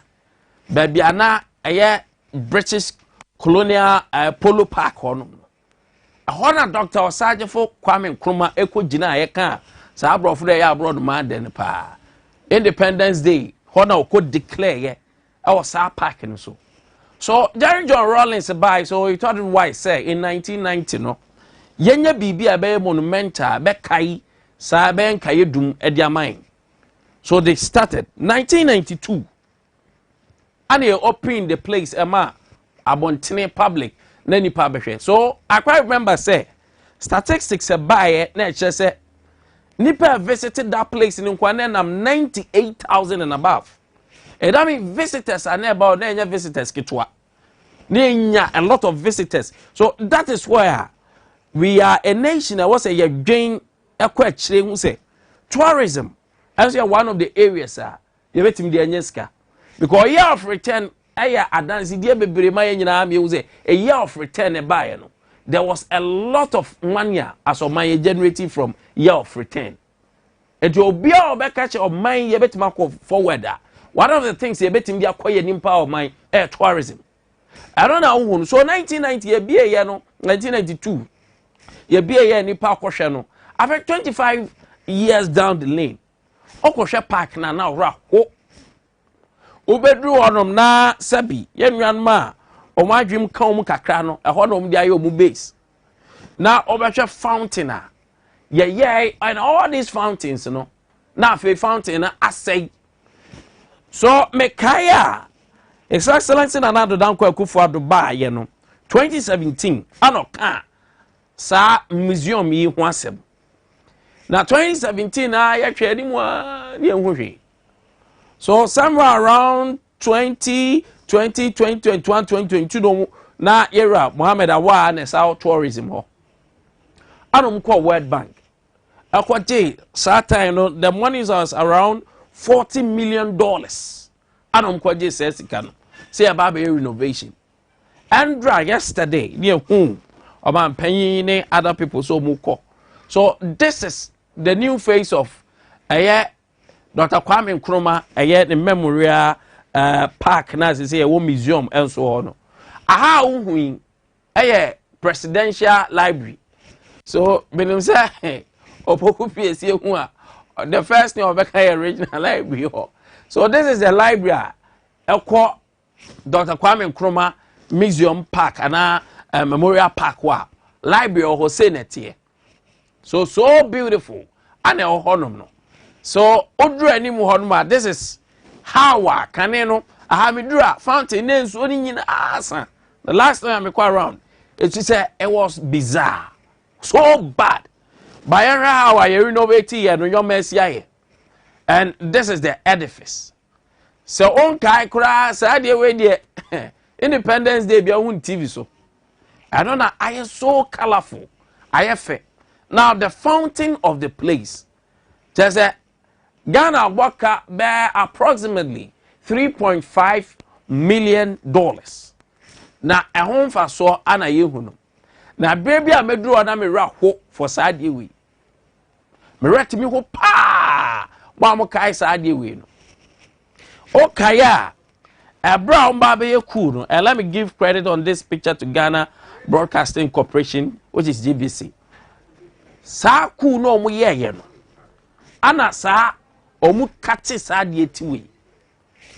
baby ana eye British colonial polo park hono ahona Dr. Osajefo Kwame Nkrumah ekogina ayeka sa abrofo de ya abroad man den pa Independence Day hona oko declare our sa park no so Jerry John Rawlings by so he thought it wise say in 1990 no yenya bibi abe monumental be kai sa be nkaye dum ediaman so they started 1992 and they opened the place ema abontene public na nipa behwe so I quite remember say statistics by na che say nipa visited that place in Nkwane nam 98,000 and above and I mean visitors are about na visitors kitwa na a lot of visitors so that is where we are a nation that was a gain equate who say tourism as one of the areas you betim the enyeska because year of return aya adansi die bebre ma nyina me say a year of return e buy no there was a lot of money as of money generating from year of return and you be all back catch of mine you betima forward one of the things you betim be akoye nimpa of mine tourism I don't know so 1990 ye be ye no 1992 ye be ye nipa akohwe no after 25 years down the lane okohwe park na ra ho ubedru onom na sabi ye nwan ma omadwem kan kakra no eho no dia ye omu base na obehwe fountain ye and all these fountains no na fe fountain na asay so mekaya His Excellency Nana Dankwa Akufo-Addo ba ye no 2017 anoka sa museum yi ho asem na 2017 na ya twa ni mu ne ho hwe so somewhere around 2022 no na era Mohammed Awa na South tourism ho anom ko World Bank akwaje sa time no the money was around $40 million anom kwaje sesika no say about renovation Andra yesterday near whom about penny other people so muko so this is the new face of Dr. Kwame Nkrumah the memorial park na say a museum and so on aha uhuin presidential library so benim say opoku pese hu the first thing of the original library so this is the library ekwo Dr. Kwame Nkrumah Museum Park and Memorial Park wa library of Senate so beautiful and a honum no so odru anim honum this is how can no ahamidura fountain names so nyina asa the last time I quite around it said it was bizarre so bad by how I renovate here no your mercy and this is the edifice so on kai kura sa de we de Independence Day bia on TV so I don't know I am so colorful I am now the fountain of the place just Ghana waka bear approximately $3.5 million na ehon fa so ana yehu na baby a medru na me ra ho for sa de we me ret me ho pa ba mo kai sa de we no Okaya, a brown baby cool. And let me give credit on this picture to Ghana Broadcasting Corporation, which is GBC. Sa cool no mu ye no. Ana sa omu kati sa de tiwe.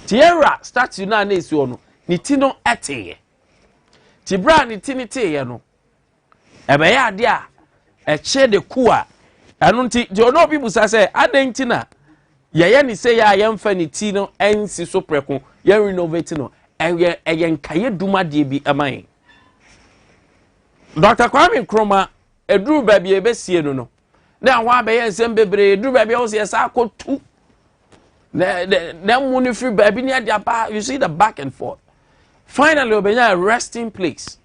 Tierra statue na na esi ono. Ni ti no ete. Ti bra ni ti ni te ye no. Ebe ya ade a che de ku a. Anu nti je ono people say aden na ye ni say ya yemfa ni ti no ensi so preko ye renovate no eye nkaye duma de bi aman Dr. Kwame Nkrumah eduru ba bi ebesie no na ho abaye nsem bebre eduru ba bi o se sa akotu na mu ni free ba bi ni ade apa you see the back and forth finally obenya a resting place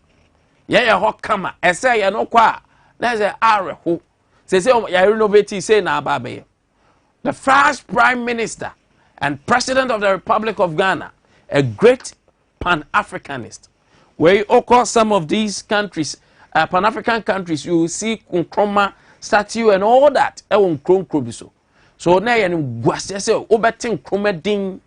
ye ho kama ese ye no kwa na ze areho say ya renovate say na ababe. The first prime minister and president of the Republic of Ghana, a great pan-Africanist. Where you occur some of these countries, pan-African countries, you will see Nkrumah statue and all that. So now you say, "Obetin Nkrumah ding,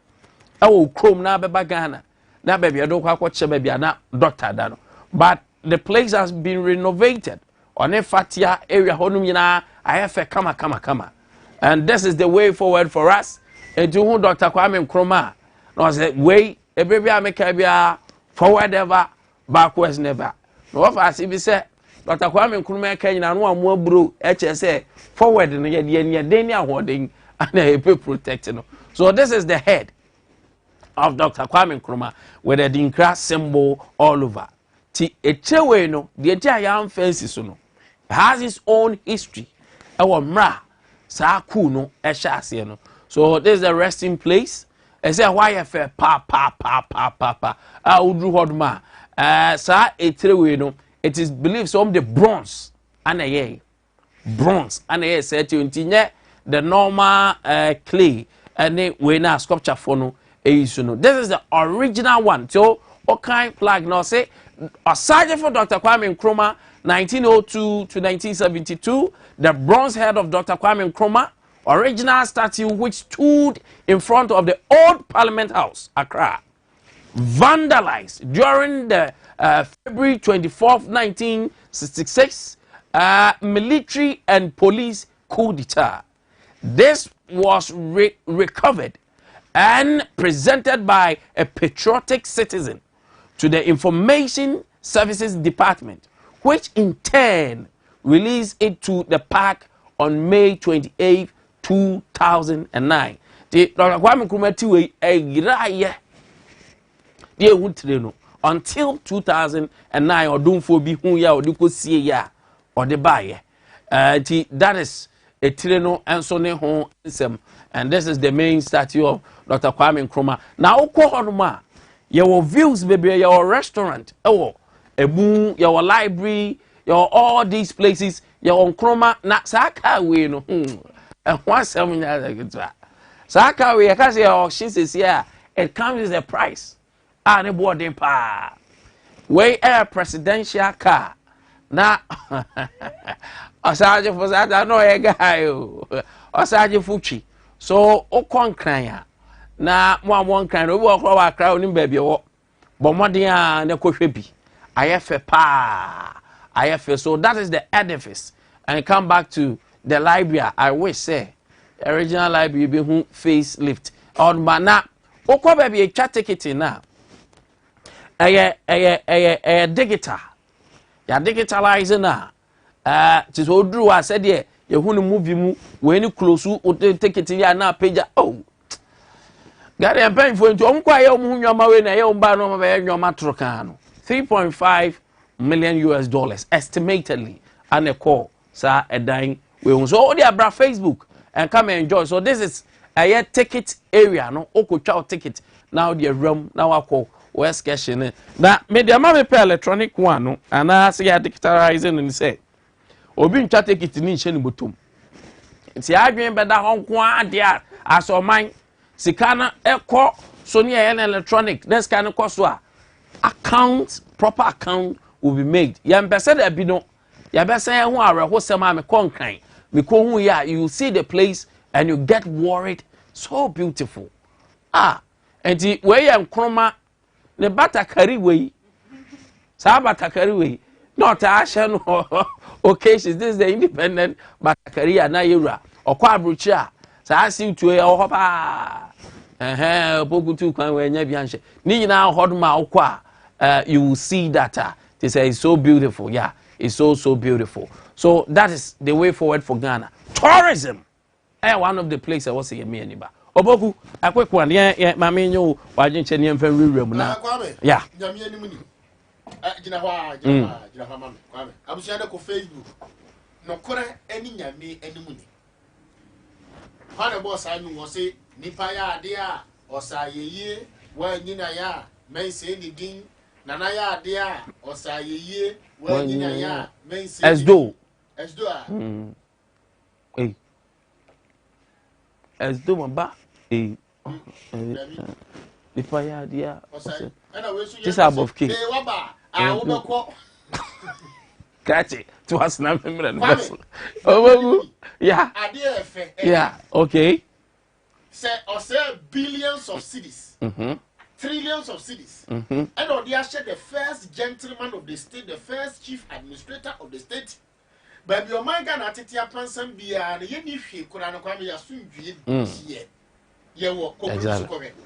Krom na beba Ghana, na baby I don't watch baby na doctor dano." But the place has been renovated. On a fatia area, honum yina, I have a kama. And this is the way forward for us. And to whom Dr. Kwame Nkrumah, no say way a baby I make a forward ever, backwards never. No of us if you say Dr. Kwame Nkrumah Kenya and one more brew, HSA forward in the Dania holding and a people protecting. So this is the head of Dr. Kwame Nkrumah with a Dinkra symbol all over. Ti echewe no, the entire fancy so has its own history. Our mra sa ku no ehya no. So this is the resting place. I say why fa pa udru hodma. Sa echewe no, it is believed some the bronze and a say to the normal clay and we na sculpture for no. This is the original one. So okay flag now say aside for Dr. Kwame Nkrumah 1902 to 1972, the bronze head of Dr. Kwame Nkrumah, original statue which stood in front of the old Parliament House, Accra, vandalized during the February 24th, 1966 military and police coup d'etat. This was recovered and presented by a patriotic citizen to the Information Services Department, which in turn released it to the park on May 28, 2009. The Dr. Kwame Nkrumah until 2009 or don't for be who ya or do see ya or the buyer. That is a tireno and so ne hon and this is the main statue of Dr. Kwame Nkrumah. Now ko your views baby your restaurant ebu your library your all these places your Nkrumah na saka we no and one seven saka we ka say your shin here it comes with a price and a boarding pa way a presidential car na osaje for that no e guy osaje fuchi so o konkran ya na one kind obi okro wa kra onim ba bi wo bo modern a na kohwe bi ayefe pa ayefe. So that is the edifice and come back to the library. I wish say the original library be who facelift on mana okwa ba bi e twa ticket na digital ya digitalize na tis odru wa said ye hu no movie mu we ni close o ticket ya na page Gary and paying for into Umquire Munyama when I own Bano Matrocano. $3.5 million estimatedly and a call, sir, a dying. We will so they are Facebook and come and enjoy. So this is a year ticket area, no Oko Chow ticket. Now the room, now I call West Cashin. Now, made the mammy pay electronic one, and I see a digitalizing and say, Obin chat ticket in Shenbutum. It's the argument by the Hong Kong, dear, as or mine. Sikana eko Sonia and electronic. This kind of cost account, proper account will be made. Yam besa de bino. Ya besa who are who sama me konkan. Because who ya you see the place and you get worried. So beautiful. And the way I'm Nkrumah the batakari way. Sa batakari way. Not Asian occasions. This is the independent batakari na yura. Okwa brucha. So I see to a hopa. Pokutu kan we nya bianche. Ni nyina hodma okwa. You will see that they say it's so beautiful. Yeah, it's so beautiful. So that is the way forward for Ghana. Tourism. One of the places I was saying me anybody. Oboku, a quick one. Yeah, my menu. Why didn't you name very room now? Yeah. I'm Facebook. No kore any nyame any money. Father boss I know say nipa ya ade a osa yeye wa nyina ya men say ni din nana ya ade a osa yeye wa nyina ya men say esdo a Hey. As do my back. Hey. If I had, yeah. This above king. Catch it. To us now, vessel. Oh, yeah. Yeah, okay. Say, or say billions of cities. Trillions of cities. And on the share the first gentleman of the state, the first chief administrator of the state. But your mind can atitia pansan be a yeni fi kurano kwame ya sunjie ye. Ye wo kokuru correct.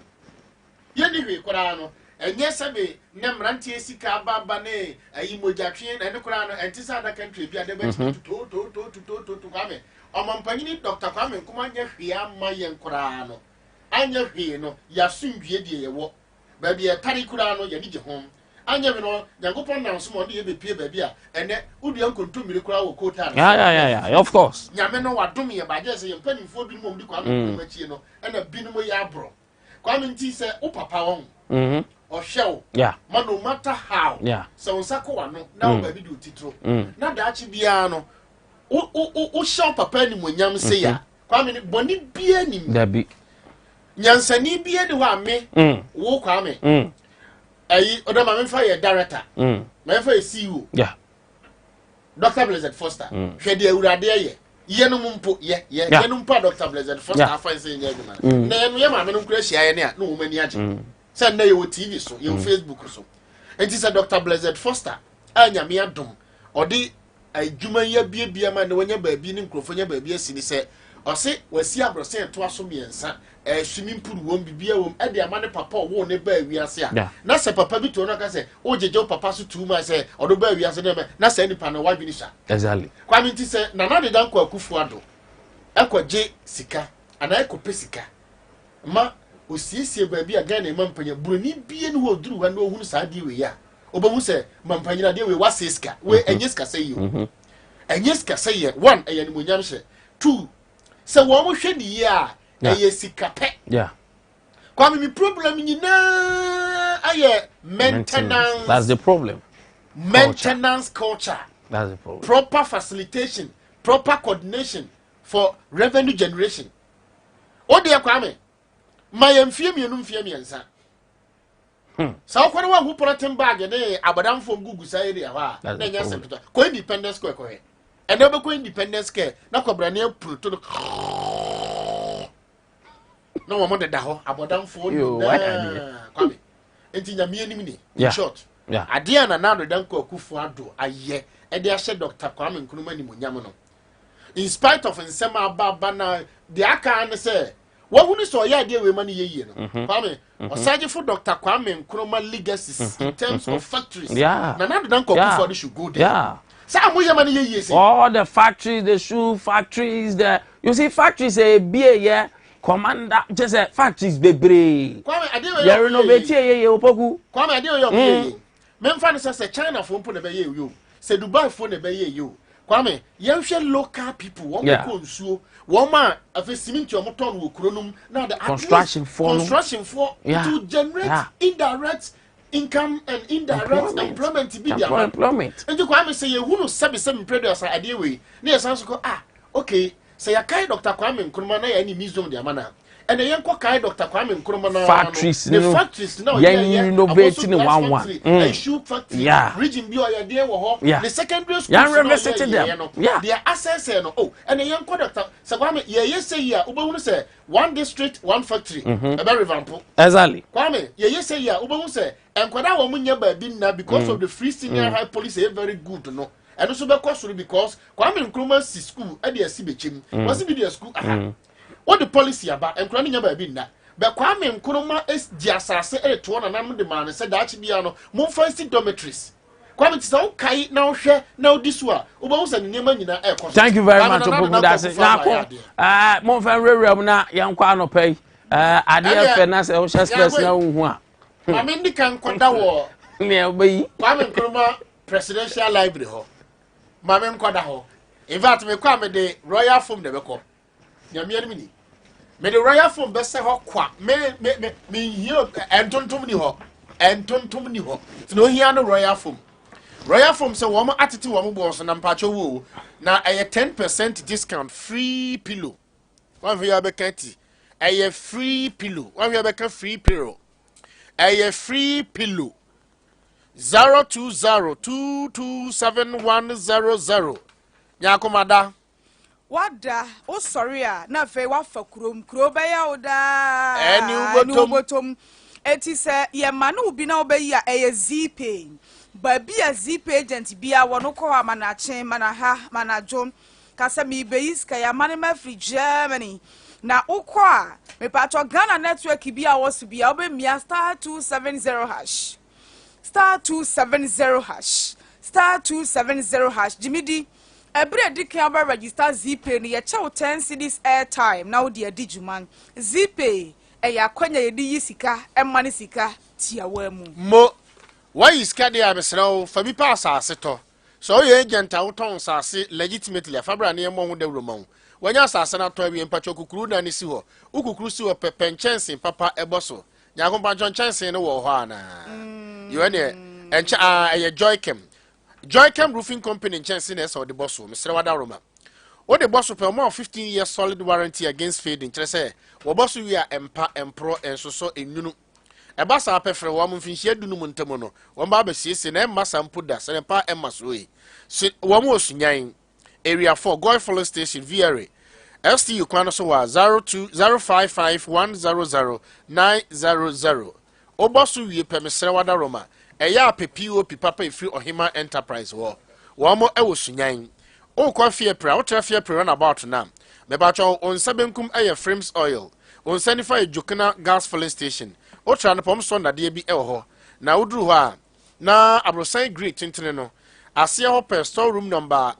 Yeni fi kurano enye sabe nemrantie sika baba ne ayi mojatwe na ne kurano entisa da country bi ade bet to kwame. Omampanyini Dr. Kwame Nkrumah nya hwea ma ye kurano. Anya hwee no ya sunjie die ye wo. Ba bi e tari kurano ye ni je hom. Anya me no Nyankopon nam so mo de be pie ba bi a ene uduan kontomire kura wo kota. Yeah, of course. Nyame no wadom ye ba je se ye mpanimfo bi mo di Kwame Nkrumah chie no ena binumo ya abro. Kwame nti se o papa won. O hwew. Yeah. Ma no matter how. Yeah. So nsako wa no na o ba bi di otitro. Na da achi bia no o show papa ni monyam se ya. Kwame ni boni bia ni. Dabi. Nyansani bia ni wa me. Wo Kwame. Ayi odama me fa ye director. Me fa ye CEO. Yeah. Dr. Blessed Foster. Hwede awurade ye. Ye no mumpo ye no mpa Dr. Blessed Foster afa se nya adwuma. Na ye no ye ma me no kura hia ye ne a no wo mani age. Se na ye wo TV so, ye wo Facebook so. Enti se Dr. Blessed Foster anya me adom. Odi adwuma ye bia ma na wonya baabi ni nkrofo nya baabi asini se ose wasi abrose to aso miensa swimming pool won bibia won e de amane papa wo ne ba wiase a na se papa bi to no ka se o jeje papa so tu ma se odo ba wiase na me na se nipa no wadwini sha exactly kwa minti se na na de dan kwa kufu ado ekwaje sika ana ekope sika ma osiesie baabi a ga na mampanya buroni bie ne wo duru wa na ohunu sa de we ya obamu se mampanya de we wase sika we enyeska se yo enyeska se ye one eyani monyam hye two se wo mo hwe ni ya sika pe yeah kwa mi problem nyina aye maintenance. That's the problem. Maintenance culture. That's the problem. Proper facilitation, proper coordination for revenue generation. O de Kwame ma yemfie mienu mfie miensa. Sa okwane wa hu protein bag ne abadamfo gugu sa area ha na nya septo ko independence ko he and no be independence care na kobra na pruto no mo de da ho abodamfo no Kwame enti nya me anim ni in short ade ana na do dan ko akufu ado aye e de ahye Dr. Kwame Nkrumah ni monyam no in spite of nsema ababa na de aka ne say wo hunu so ya de we mani yeye no Kwame osaje for Dr. Kwame Nkrumah legacies in terms of factories na do dan ko akufu ado should go there all the factories, the shoe factories, you see factories be commander just factories bebre. You renovate ye opoku. Kwame ade yo memfa no say China phone po na be ye yo. Say Dubai phone na be ye yo. Kwame yenhwe local people won ko nsuo. Won ma afa cement yo moton wo kuronum na the construction for to generate indirect income and indirect employment be there. Employment. And you Kwame say you hunu 7 produce ade we. Na yesan so ko okay. Say ya kai Dr. Kwame Nkrumah na ya ni museum de amana. And the yanko kai Dr. Kwame Nkrumah na factories the factories now innovating one. A shoe factory. Region bi o ya there wo ho. The secondary school their assets no. And the yanko Dr. Kwame ye say ya ubehunu say one district one factory. Ebe revamp. Exactly. Kwame ye say ya ubehunu say enkwada wo munya ba bi na because of the free senior high policy very good no. And also because Kwame Nkrumah school at the Sibechim was it the school? What the policy about and crying about being that? But Kwame Nkrumah is just as to one and the man said that Chibiano, more first dormitories. Kwame is okay now, share now this one. Thank you very much. Now, more very now, young Kwano pay. I dear Fenas, I was just now. I mean, the can conda near be Kwame Nkrumah Presidential Library. Mamem kwada ho. In fact, me kwa me de royal form de beko. Nyame ani mini. Me de royal form be se ho kwa. Me here entontom ni ho. Entontom ni ho. No here no royal form. Royal Foam say woman attitude woman boss na mpacho wo na 10% discount free pillow. One we abekati. A free pillow. One we abeka free pillow. A free pillow. 020227100. Nyakomada. Wada, oh sorry na fe wa fa krom be oda. Eni ubotom. Eti se ye manu ubi na obeyi a eye Z-Pay. Baby a Z-Pay agent bia wono ko ha manache manaha manajo. Kasa mi beis ka ya mane ma free Germany. Na ukọ a me pacho Ghana network bia wosu bia obe mia *270#. *270#. *270#. Jimidi Every dicky aba register Z-Pay ni ye chow 10 cedis airtime now dear dijuman Z-Pay ya kwanya ye di sika emani sika tia wemu Mo why is kade amesrawo fa bi pa asase to so ye agent a woton asase legitimately afabra na ye mo ho dawro ma wanya asase na to wi empacho kukuru na ni si ho ukukuru si ho pepenchense papa eboso nyago pancho chense ne wo ho ana yo ne encha ye Joycam Roofing Company in Chanciness or the boss, Mr. Wadaroma. What the boss of a more 15 years solid warranty against fading. Tresse, what boss we are empa empro and so in Nunu. A bass up for a woman fin shed Numuntamono, one barber sees in Emma Sampudas and a pa Emma's way. Sit one more Sunyani, area 4 Goyfolo Station, VRA. STU Quanosoa 0205100900. Obosu ye per Mr. Wadaroma. Eya POP papa ifri Ohima Enterprise wo mo e wo Sunyani o kwa fie pra o tra fie pra na about na me ba cho on sabenkum eye frames oil on sanify Jokana gas filling station o tra no pom so na de bi e ho na uduru ho a na abrosan grade tintene no ase ho per store room number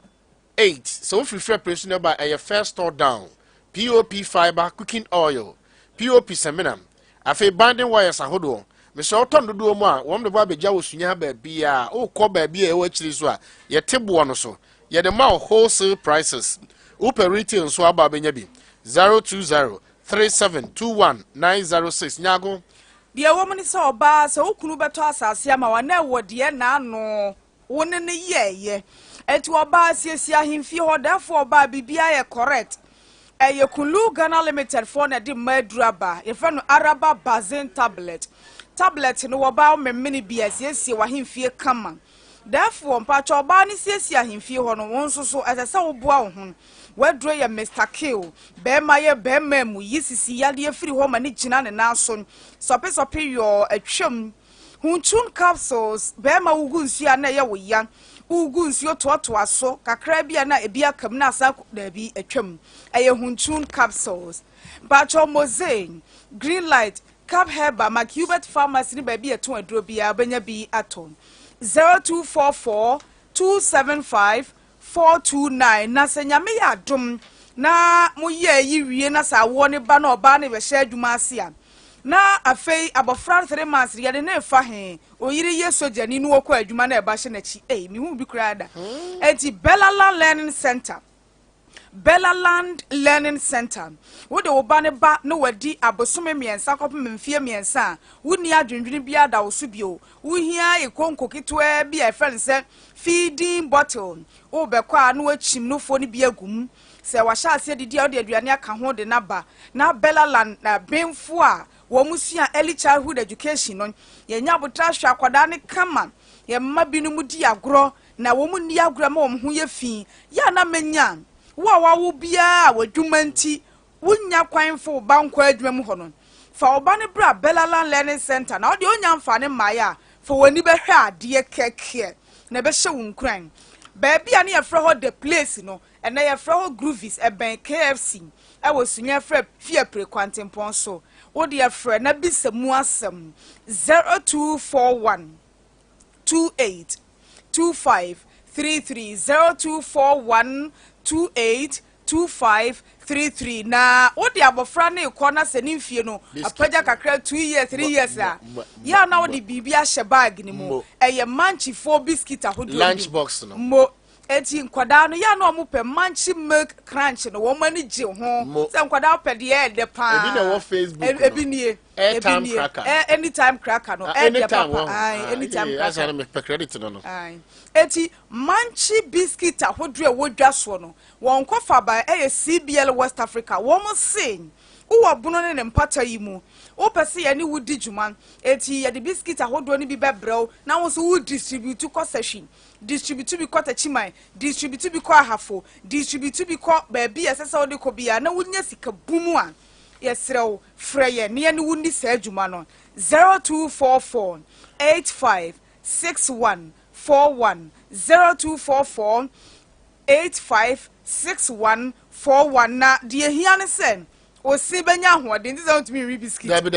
8 so free press number eye first store down POP fiber cooking oil POP seminam afi binding wires ahodo Mr. Oton do mo a won de ba beja wo sunya ba bia o ko ba bia e wa chiri so a ye tebo no so ye de ma wholesale prices uper retail so aba benya bi 0203721906 nyago de wo mni so oba so okunu beto asase ama wa na wo de na ano woni ne ye eti oba asiesie ahemfie ho dafo oba bibia ye correct eye kulu Ghana limited for na de maduraba ye fa no araba bazin tablet no woba o memini bia siesie wa hemfie kama therefore mpacho oba ni siesie ahemfie ho no won so asese wo boa wo ho wadro ye Mr. Kill be maye be memu yisisi yade afiri ho ma ni gina ne naso sope yo atwam huntun capsules be ma wugu nsia na ye wo ya ugu nsuo totoa so kakra bia na ebia kam na asa da bi atwam eye huntun capsules mpacho mozaine green light Cap Herba Macubert Pharmacy ni baby eto adro bia benya bi aton 0244275429 na senyame ya dum na moye yi wie na sa wo ne ba na oba ne be hye adwuma ase a na afei abofra 3 months ya de na fa he oyiri ye sojani no wokọ adwuma na e ba hye na chi mi hu bi krada enti Bellaland Learning Center. Wo de obane ba no wadi abosome miensa kopem mfie miensa. Wuni adwendwene bia da wo so bio. Wo hia ekonko kitwa bia friend feeding bottle. Wo bekwa no achim no fo ni bia gum. Se wa sha ase didi o de aduane aka ho de na ba. Na Bellaland na benfo a wo musua early childhood education no. Ye nya botra hwa akwada ne kama. Ye mma binu mu di agro na wo mu ni agro ma wo ho ye fi. Ya na menya wo bia wadwumanti wunya kwanfo banko adwuma mu hono fa oba ne bra Bellaland Learning Center na odi onya mfa ne maya fa wani behwe ade keke na be hye wunkran ba bia ne yefra ho the place no ena yefra ho groovies ben KFC e wo sunya fra fie pre kwantempon so wo de yefra na bisemu asem 0241 28 2533 0241 282533 na odi abofra na ikona senimfie no apaja kakra 2 years 3 years a ya na odi bibia hye bag ni mu eye manchi 4 biscuit ahodo lunch box no mo eti nkwadaa no ya no mo pe manchi milk crunch no wo mani gye ho se nkwadaa pe de de pa ebi na wo Facebook ebi nie anytime cracker anytime cracker no de papa anytime cracker me pe credit no eti manchi biscuit ahodre wodwa so no won kofa ba CBL West Africa wo mo sing uwa buno ne mpata yi mu o pese ye ni wudi djuma eti ye de biscuit ahodo ni bi bebrɛw na wo so wo distribute ko session distribute bi ko tachiman distribute bi ko ahafo distribute bi ko ba bi esese wo de ko bia na wunya sika bumu a yesrew freye ne ye ni wundi sa djuma no 0244 856141 0244 856141 na de hia ne sen o si benya ho de nti want me read biscuit dabi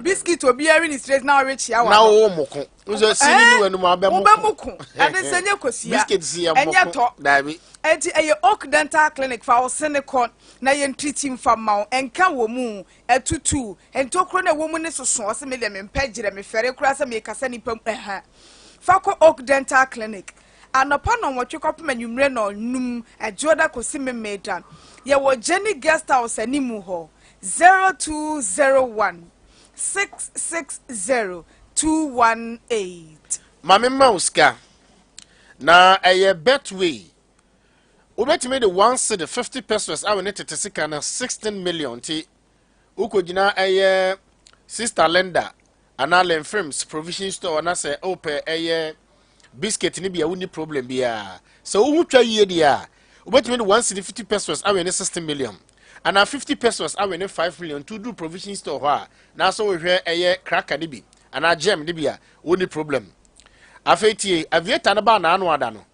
biscuit obi ari ni straight na reach ya wa na wo moko nso sini ni wanu ma be moko ade senye kosia biscuit si ya moko dabi enti eye Oak Dental Clinic fa o senekon na ye treating fa ma enka wo mu etutu entokro na wo mu ne soso o se me de me mpagire me fere kura se me kasa ni pam fa ko Oak Dental Clinic anopa no wotwe kopem anwumre no num ajoda kosi me medan ye wo Jenny Guest House animu ho 0201 660 218 mame mauska na eye betway ubetime de once the 50 pesos awe ne tetesika na 16 million ti ukojina eye sister lender analen firms provision store na say ope eye biscuit ni bia woni problem bia so wo hutwa yie dia ubetime de once the 50 pesos awe ne 16 million and 50 pesos awe ne 5 million to do provision store ho na so we hwe eye cracker ni bi ana gem ni bia woni problem afetie aviator na ba na anu ada no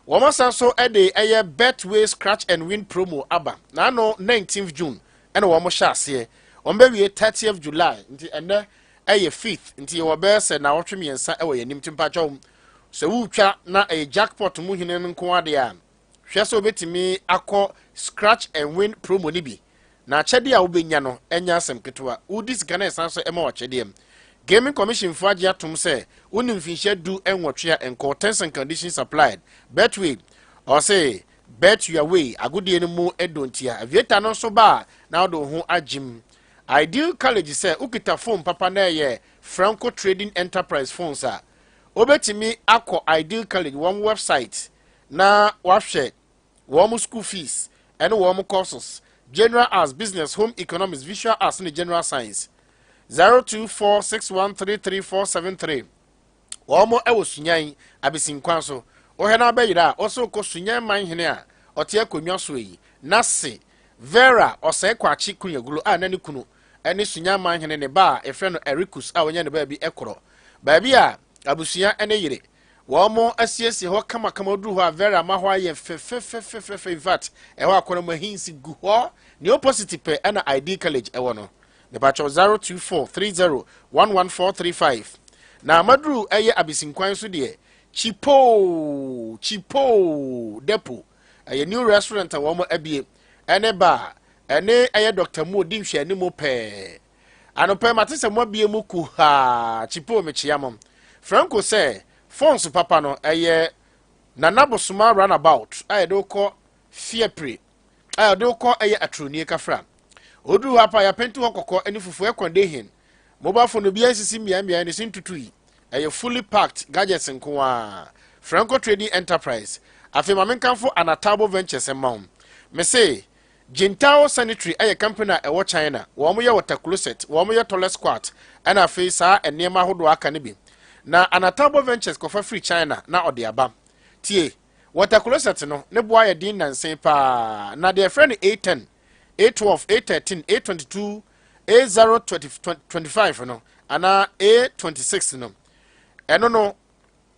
woman so ede eye betway scratch and win promo aba na no 19th June ene wo mo sha ase ombe wie 30th July nti ene eye 5th nti wo be se na wotwe miensa e wo yanim timpa chom so wutwa na eye jackpot mu hine nko ade a hwe so betimi akọ scratch and win promo ni bi na chede a wobenya no enya asem ketwa udi sika na esan so ema wo chede Gaming Commission for Atum say, Unim Fisher do and what ya and terms and conditions applied. Betway, or say, bet your way, a good deal more edontia. Vieta no so bar, now do who a Jim. Ideal College say, Ukita phone papa na ye, Franco Trading Enterprise phone, sir. Obeti me, Aqua Ideal College, one website. Na wafshed, warm school fees, and warm courses. General arts, business, home economics, visual arts, and general science. 0246133473 Omo ewo Sunyani abisinkwan so ohena bayira oso ko Sunyani manhene a ote akonwa so yi nase Vera osai kwachi kunyagulo a nani kunu ene Sunyani manhene ne ba efre no Ericus a wonya ne ba bi ekoro ba bi a abusuya ene yire womo asiesi ho kama duru ho a Vera ma ho aye fe vat e ho akoro ma hinsi gu ho ne opposite pe na ID college ewo no the batch of 024301145 na madru eye abisinkwan so de chipo depo eye new restaurant a womo abie ene ba ene eye Dr. Mo di hwe ani mo pe anope matese mo abie mu ku ha chipo mechiamom Franco say phones papa no eye nanabosuma runabout aye do ko fiepre aye do ko eye atronie kafra Odu hapa ya penti hokoko eni fufu ekwande hin. Mobile phone bi ansisi mia ni sintutui. Eye fully packed gadgets nkoa. Franco Trading Enterprise. Afi mamenkanfo Anatabo Ventures emam. Me say Jintao Sanitary eye company e wo China. Wo mo ye water closet, wo mo ye toilet squat. Ana afi saa enema hodo aka ne bi. Na Anatabo Ventures kofa free China na ode aba. Tie. Water closet no ne boa ye din nansen pa. Na de friend 810 A12, A13, A22, A025 no, ana A26 no. Eno no,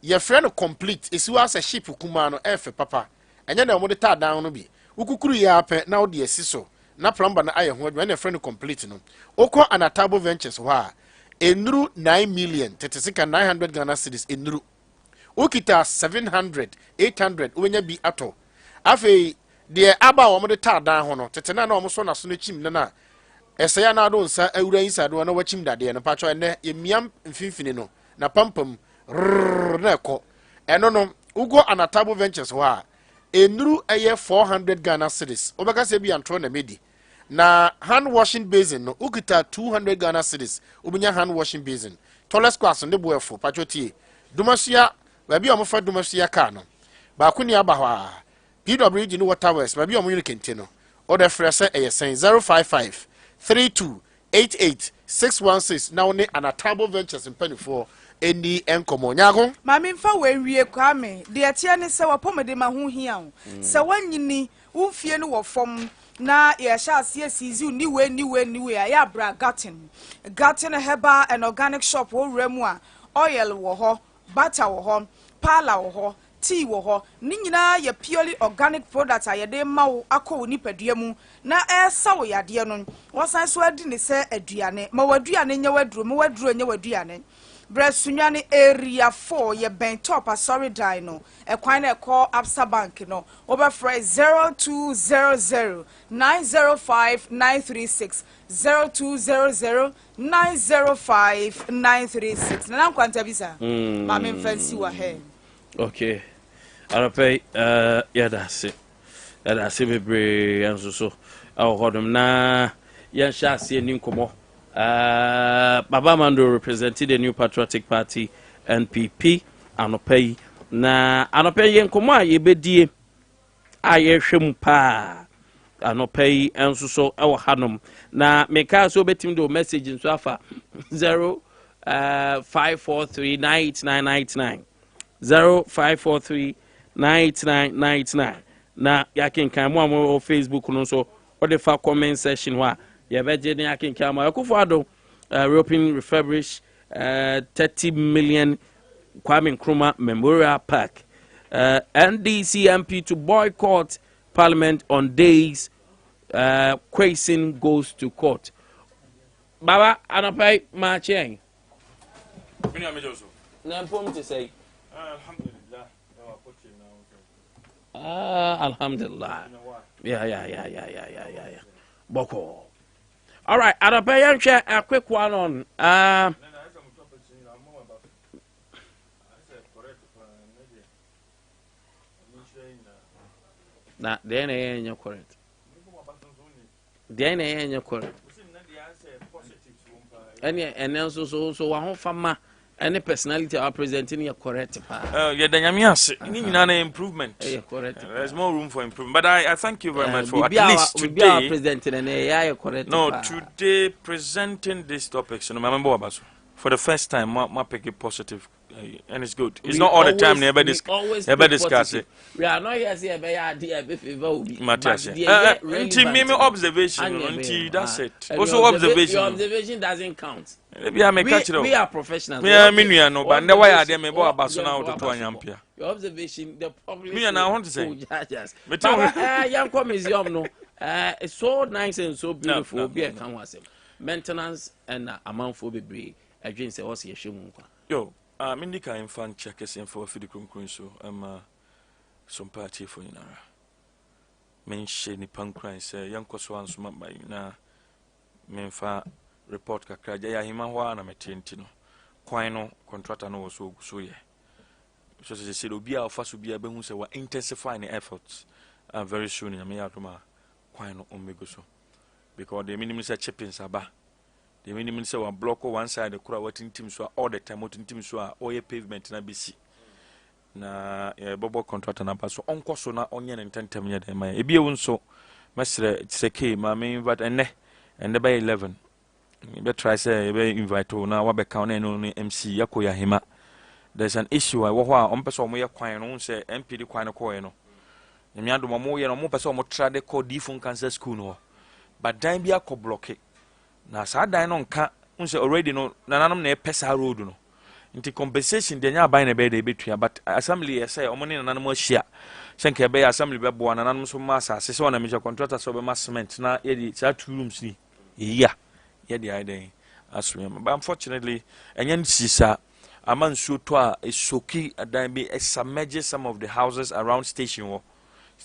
your friend complete. Isi was a ship kuma no efe papa. Enya na omode ta down no bi. Ukukuru ya ape na odi esiso. Na plumber na aye ho adwa na friend complete no. Oko Anatabo Ventures ho a enuru 9 million 900 Ghana cedis enuru. Ukita 700, 800 uwenya bi ato. Afi de aba wo de ta dan ho no tetena na wo so na so no chim na esaya na do nsa awura insa do na wachim dade no pacho ene emiam mfimfini no na pampam na ko eno no Ugo Anatabo Ventures wa enuru eye 400 Ghana cedis. Obaka se bi antro na medi. Na hand washing basin no ukita 200 Ghana cedis. Ubinya hand washing basin. Tallest class on the boyfo pachotie. Dumasia baby omofa dumasia ka no. Ba kuni aba hwa. PWG no water west baby omo yuni kentino. Order fresh eye 055 3288 616 now ne Anatabo Ventures in penny for any enkomo nyago mami mfa we kwame de atia ne se wapomede ma ho hia wo se wanyini umfie no wo fom na ye sha ase asizi ni we ya bra gatin heba an organic shop wo remu a oil wo ho butter wo ho pala wo ho tea wo ho ni nyina ye purely organic products ayede ma wo akọ ni padua mu na esa wo yade no wosan so adi ne se aduane ma waduane nya waduro ma waduro nya waduane Sunyani area 4 ye ben top sorry dino e kwan na call Absa Bank no over 0200 905 936 0200 905 936 na kwanta bisa ma me fancy wa he okay arapai yada se bebre anso so ahodom na yan sha se ni nkomo Baba Mando represented the New Patriotic Party NPP anopai na anopai yenkomo a yebedie ayehwem pa anopai enso so ewo hanom na meka so betim do message nso afa 0543989999 0543989999 na yakenkan mo am Facebook no so o de fa comment section wa Yabejeni Akinkama Akufo-Addo European refurbish 30 million Kwame Nkrumah Memorial Park. NDC MP to boycott Parliament on days Kwaisin goes to court. Baba anapai marching. Nampom to say Alhamdulillah. Yeah. Boko. All right, I'll pay a quick one on. Nah, then ain't your correct. Then ain't your correct. And also so one farmer. Any personality are presenting your correct. Yeah, improvement. Correct. There's more room for improvement. But I thank you very much for at least today presenting an AI correct. No, today presenting this topic. So remember for the first time, my pick it positive, and it's good. It's not all the time. Never discuss it. We are not here say be idea be favor. Matthias. Until observation. Until that's it. Also observation. Your observation doesn't count. We are professionals. We are no, but the way I dem about now to Anyampia. Your observation, the public. Me and I want to say. But young museum no. It's so nice and so beautiful. Be a can was maintenance and amount for be a drink say what's your shame. Yo, Mindika in fan check us in for the Crun so some party for you now. Men shady punk crying say young Coswan smart by you now. Men fa report kakra ya hima hwa na metenti no kwan no contractor no so ye so say obi a ofa so bia be hu say wa intensify the efforts very soon na me adoma kwan no omego so because the minimum say chipping saba the minimum say one block one side the kura watin team so all the time watin team so oye pavement na bisi na bobo contractor na so onko so na onye ne tentem ye dem ya ebi ewu so mesre tseke ma me invite enne by 11 be try say be invite na wa be count no MC yakoya hima. There's an issue I wa on person mo ye kwan no say MPD kwan no ko no nyame adom mo ye no mo person mo tra de call different cancer school no but dan bia ko block na sa dan no nka say already no nananom na e pesa road no nti compensation de nya ban na be de betua but assembly ye say omo ne nananom ahia senke be assembly be bo nananom so ma asase so na me contractor so be ma cement na ye di 2 rooms ni yeah the idea but unfortunately and sisa aman so to a soki adan be submerge some of the houses around station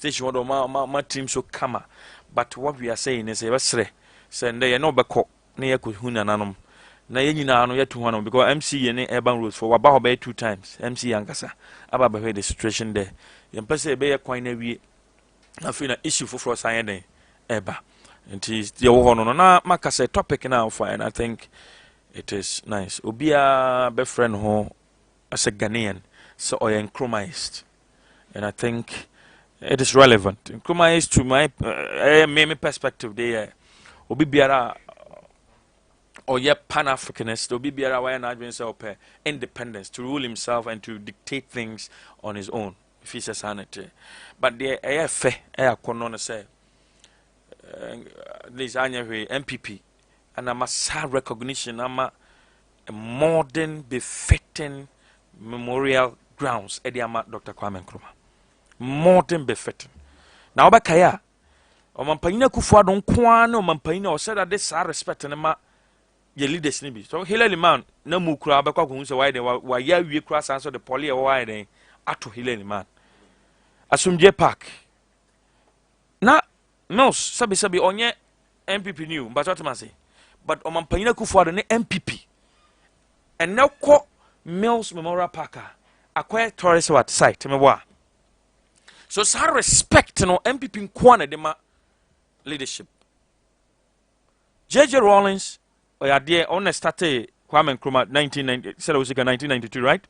do ma team so kama but what we are saying is say say no beko na yakuhuna nanom na yɛn nyinaa no yɛto hɔ no because MC yɛ ne urban roads for waba hɔ bɛyɛ 2 times MC ankasa aba bɛhwɛ the situation there yɛmpɛ sɛ yɛbɛyɛ kwan no awie afei na issue foforɔ san yɛ den ɛba nti yɛwɔ hɔ no na maka sɛ topic no afa and I think it is nice obiara bɛfrɛ no ho as a Ghanaian so ɔyɛ nkromized and I think it is relevant nkromized to my me perspective there obi biara or yeah, Pan-Africanist, or be aware and independence to rule himself and to dictate things on his own, if he's a sanity. But the AFA, say, this MPP, and I'm a recognition, I'm a modern, befitting memorial grounds, Ediama Dr. Kwame Nkrumah. Modern befitting. Now, Bakaya, or Mampina Kufa don't kwan, or Mampina, or said that this are respecting him. Your leaders ni bi so Hillary man na mu kura be kwa kun se why dey wa ya wie kura san so the poly why dey ato Hillary man Asumdie Park na Mills sabi onye MPP new but what say but o mampanyina Kufuor ne MPP and now ko Mills Memorial Park akwa tourist what site me boa so sa respect no MPP nko na de ma leadership JJ Rawlings or your dear on started Kwame Nkrumah 1990 said it was 1992 right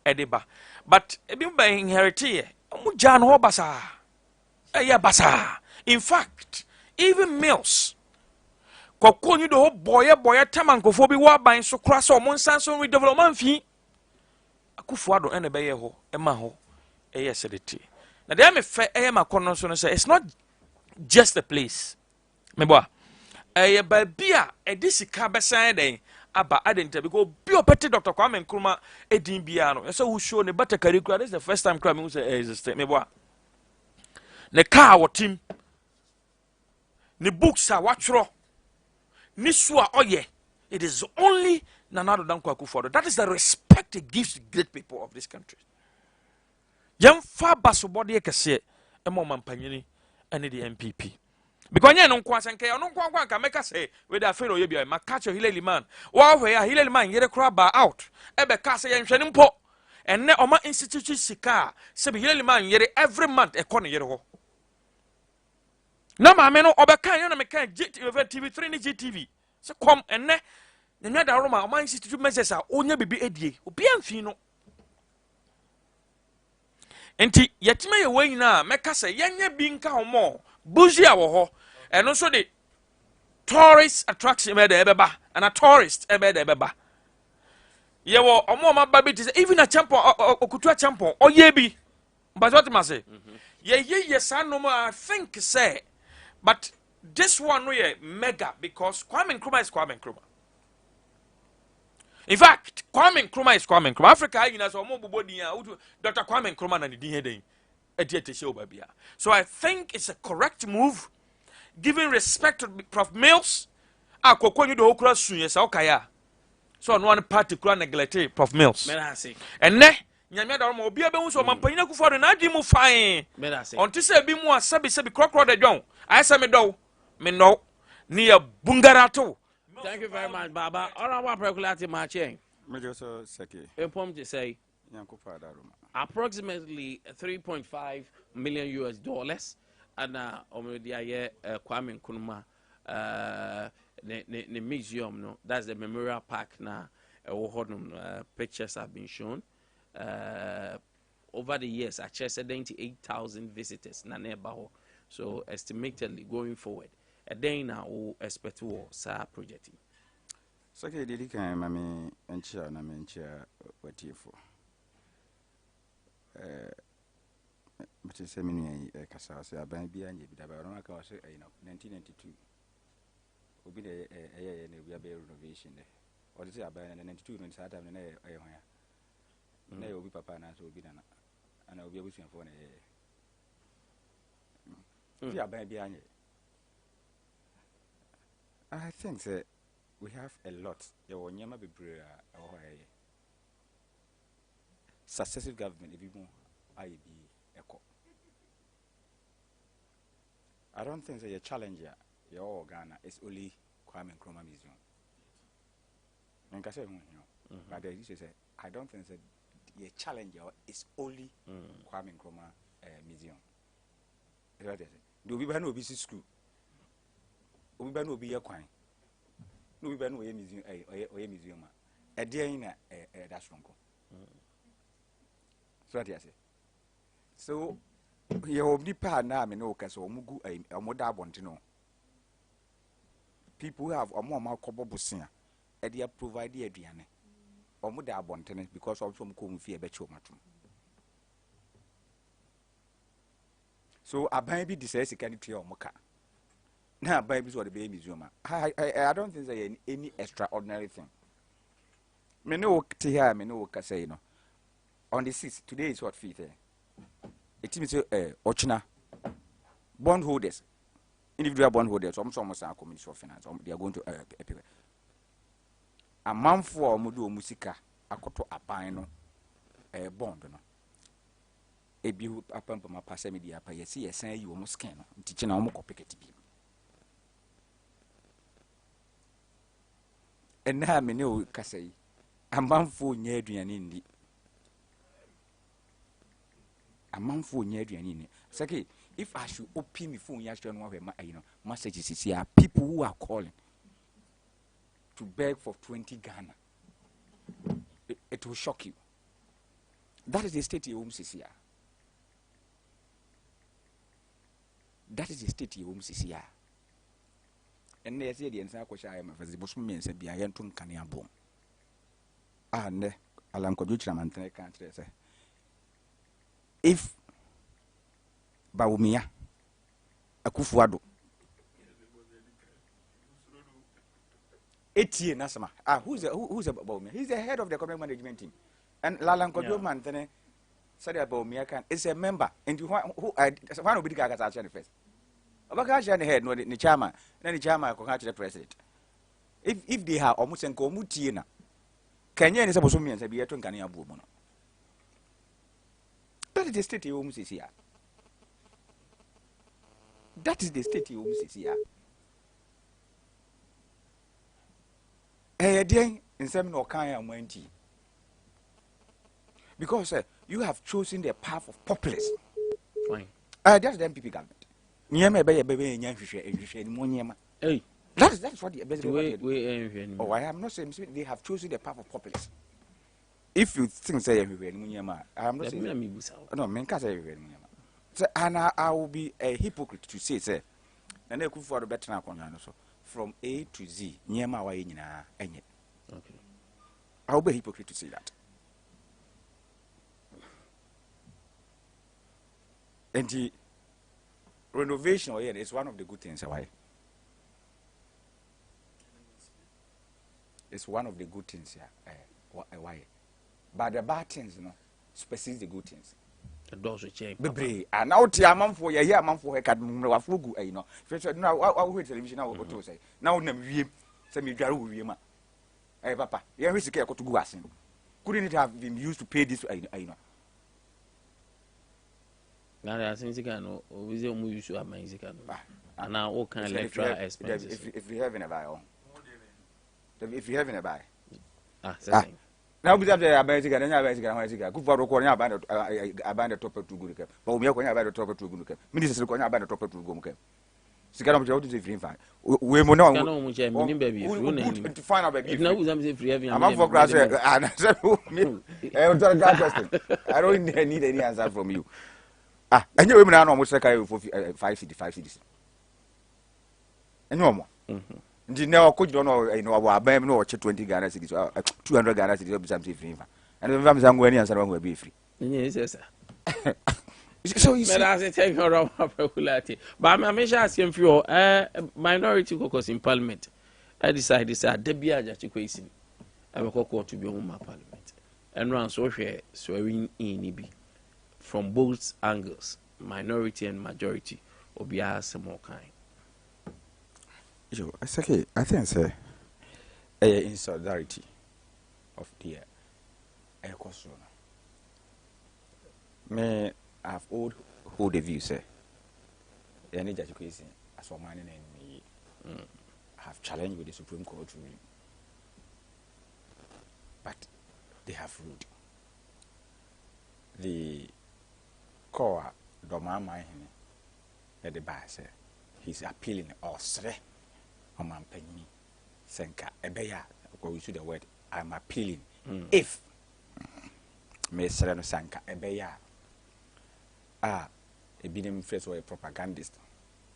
Ediba but been by inherited John Hobasa basa in fact even Mills kokoni do boy tamankofo bi wa ban so kra so mon sanso redevelopment fi Akufuado ene be ye ho ema ho sedity na dey me fe makono so no say it's not just the place me boa babia edisika besan den aba adenta because bi opete Dr. Kwame Nkrumah edin bia no so who show ne better curriculum this is the first time Kwame say exist me boa ne car wo team ne books a watchro ni so a oye it is only Nanado Dankwa Akufo-Addo. That is the respect it gives to great people of this country yem fa basobode ekese emo mampanyini ene the MPP because you don't want to make us say with a fellow you ma catch a Hillary man. Wow, where Hillary man yet a crab out. Ebe cast a young po and ne oma institute sika. Say Hillary man yet every month a corner year. No, my men obeka you make TV3 ni GTV. So come and ne the other Roma my institute messages are only be edie. Obian fino. Enti yetime ye way na make us say yenya binka homo. Buzia wo ho. And also the tourist attraction ebeba and a tourist ebeba. Ye wo omo ma baby even a champion okutua champion oyebi. But what must say? Ye san no I think say but this one no ye mega because Kwame Nkrumah is Kwame Nkrumah. In fact, Kwame Nkrumah is Kwame Nkrumah. Africa you know so omo bobo din Dr. Kwame Nkrumah na din he den. So I think it's a correct move. Giving respect to Prof. Mills, you do okra sunye sa okaya. So no one party kura neglect Prof. Mills. And ne nyame da mo obi abehun so mampanyina Akufo-Addo na adi mu fine. Onti se bi mu asabi krokro de dwon. Ayesa me do. Me no. Ni ya bungarato. Thank you very much, Baba. All our regularity marching. Major Seki. Inform to say approximately 3.5 million US dollars. And Kwame Nkrumah the museum no that's the memorial park now pictures have been shown over the years I checked 78,000 visitors na neighborhood so estimatedly going forward a day now we expect to sa project so ke didi kan mami enchia na menchia watifo but it's a mini kasa so aban bia nye bi da ba no aka wa 1992 obi de na obi abe renovation de o de say aban 92 no sa time na ho ya na obi papa na so obi na ana obi abusuan fo na fi aban bia nye I think that we have a lot your nyama bebre successive government if you IB echo. I don't think that your challenge here, your Ghana is only Kwame Nkrumah Museum. And I say, but there is I don't think that the challenge is only Kwame Nkrumah Museum. Do we ban obese school? We ban obi yakwan. No we ban we museum or museum. A dear in that's wrong. So what I say. So you have the part now, me know, because Omugu a moda want to know. People who have a more couple busia, and they provide the Adriane. Or moda want to because of some come fear betcho matum. So a baby decides can tree or mocha. Now, babies what the baby's human. I don't think there's any extraordinary thing. Me know Tia, me know say no. On the 6th, today is what feet. It means Ochina bondholders, individual bondholders, almost are community of finance. They are going to a month for Mudu Musica, a koto a pino a bond. A bill upon my passamedia, I see a say you almost can teaching our more picket. And now me know Cassay, a month for Nedrian Indi. A month for Nedrian. Saki, if I should open the phone, messages is here. People who are calling to beg for 20 Ghana. It will shock you. That is the state your home is here. That is the state your home is here. And they say the answer question I am a Muslim and said, be a young tun can boom. And Alan Koducham and I can't say. If Baumia Akufuado 8 years Nasama. Who's Baumia? He's the head of the community management team. And Lalan Koduman then said about Baumia is a member. And who one will be the Gagas first. Abakashi head no the chairman, then the chairman can catch the president. If they have almost en Mutina, Kenya is supposed to mean to be a Tunkania Bumono. That is the state you almost here. That is the state you almost here. Dear, in some no kind of money. Because you have chosen the path of populism. Fine. That's the MPP government. Hey, that's what the best way. Oh, I am not saying they have chosen the path of populism. If you think say I am not saying no, men can't say and I will be a hypocrite to say and they could for the better so from A to Z nyema wa nyina enye. Okay. I will be a hypocrite to say that. And the renovation is one of the good things. Why? It's one of the good things here. Why? But the bad things, specific the good things. The doors will change. Baby, and now a month for a month for a cat, now I will television now to say. Now, we semi Jaru, hey, Papa, here is a care to go as him. Couldn't it have been used to pay this? I know. Now, I think you can always use your amazing. And now, all kind of lecturer expenses. If you have in a buy, if you have in a buy. Now, we have the American and American. Good for recording about a topic to good. But we are going about a topic to good. Minister going about a topic to good. Sigaram Joe is free fine. We will not baby. To find out baby. No, I'm for grass. I don't need any answer from you. And you women are almost like 5 cities. And no more. Now, could you know, about BAM no 20 Ghana cities, 200 Ghana cities, something free. And if I'm somewhere else, I will be free. Yes, sir. So you see, I take her off popularity. But I'm asking for your minority caucus in Parliament. I decided to say, Debia Jacquesin, I will call to be on my Parliament. And run so share swearing in EB from both angles, minority and majority, or be some more kind. It's okay. I think it's in solidarity of the cause. May I have hold the view, sir. Any education as for mine and me have challenged with the Supreme Court ruling. they have ruled. The core Domama at the bar said he's appealing or sre or man penny senka ebeya go to the word I'm appealing if me sereno sanka ebeya a bidem first or a propagandist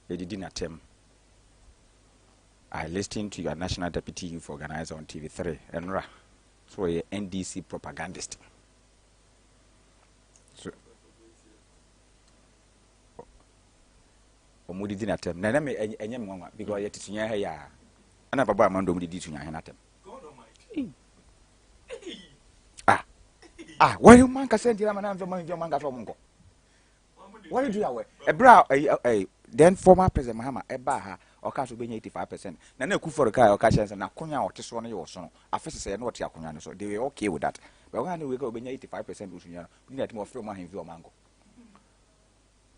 they didn't attempt. I listened to your national deputy youth organizer on TV3 and so a NDC propagandist. So omudi didn't attempt. Na me enyem nwa because yet tunya ha ya. Ana baba amando omudi di tunya ha na attempt. Why you man ka send you man am man ka from ngo. What do you do that way? Ebra then former president Mahama eba ha oka so benya 85%. Na na Akufo ka oka chance na konya oteso no ye wo so no. Afese say na ote akonya no so. They were okay with that. But when we go benya 85% usunya, we need to more free man him mango.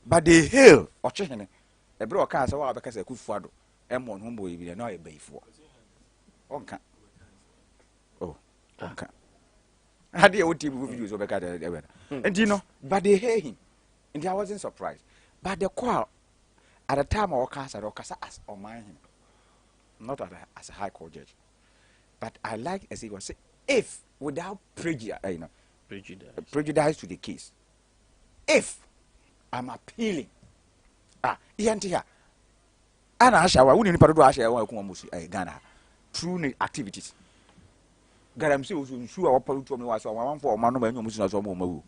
But the hill ochehene ebra oka say wa beka say Akufo ado emon humbo ibi na e baifo. Onka. Oh, onka. Hadi o TV videos obeka there. And you know, but they hear him. And I wasn't surprised. But the call at the time of Okasa as on my him, not as a high court judge. But I like as he was saying, if without prejudice to the case, if I'm appealing, here, and I shall wouldn't need to do Ghana through activities. Garamsi was sure or Palu told me was one for Manu and Muslims or Momu.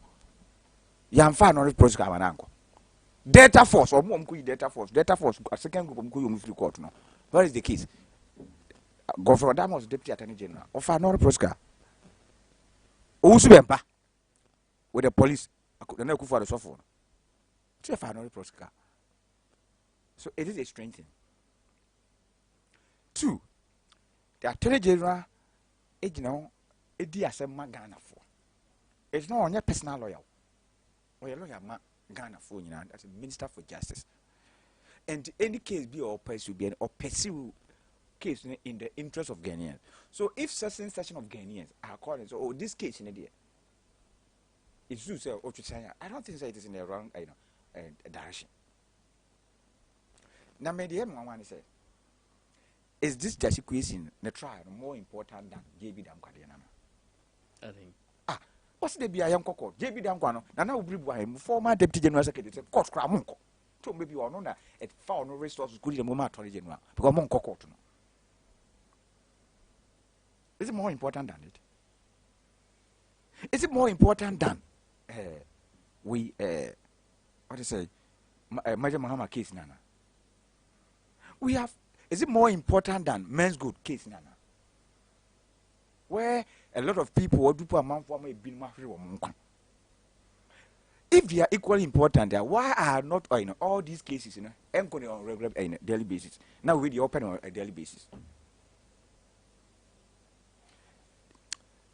Yamfa no prosecute mananko. Data force or mom data force a second group of Mufli court no. What is the case? Governor Damos deputy attorney general of no prosecute. Usubempa with the police the no for the software. Chief no prosecute. So it is a strange thing. 2. The attorney general you know edi asem Ghana for. It's not on your personal lawyer. Or a lawyer Ghana for you know as a minister for justice. And any case be or pursue be or pursue case in the interest of Ghanaians. So if certain section of Ghanaians are calling so this case in a day, it's true say I don't think it is in the wrong direction. Now medium one say is this justice question the trial more important than JB Damkwadiana? I think. What's the be a young cocoa? JB Damkwano, and I will bring him former deputy general secretary, court cramunko. So maybe you are known at found no resources good in the moment attorney general because Monco court. Is it more important than it? Is it more important than what do you say? Major Muhammad case, Nana? We have. Is it more important than men's good case, Nana? Where a lot of people or people among for me being married or if they are equally important, why are not all these cases on regular daily basis? Now we open on a daily basis.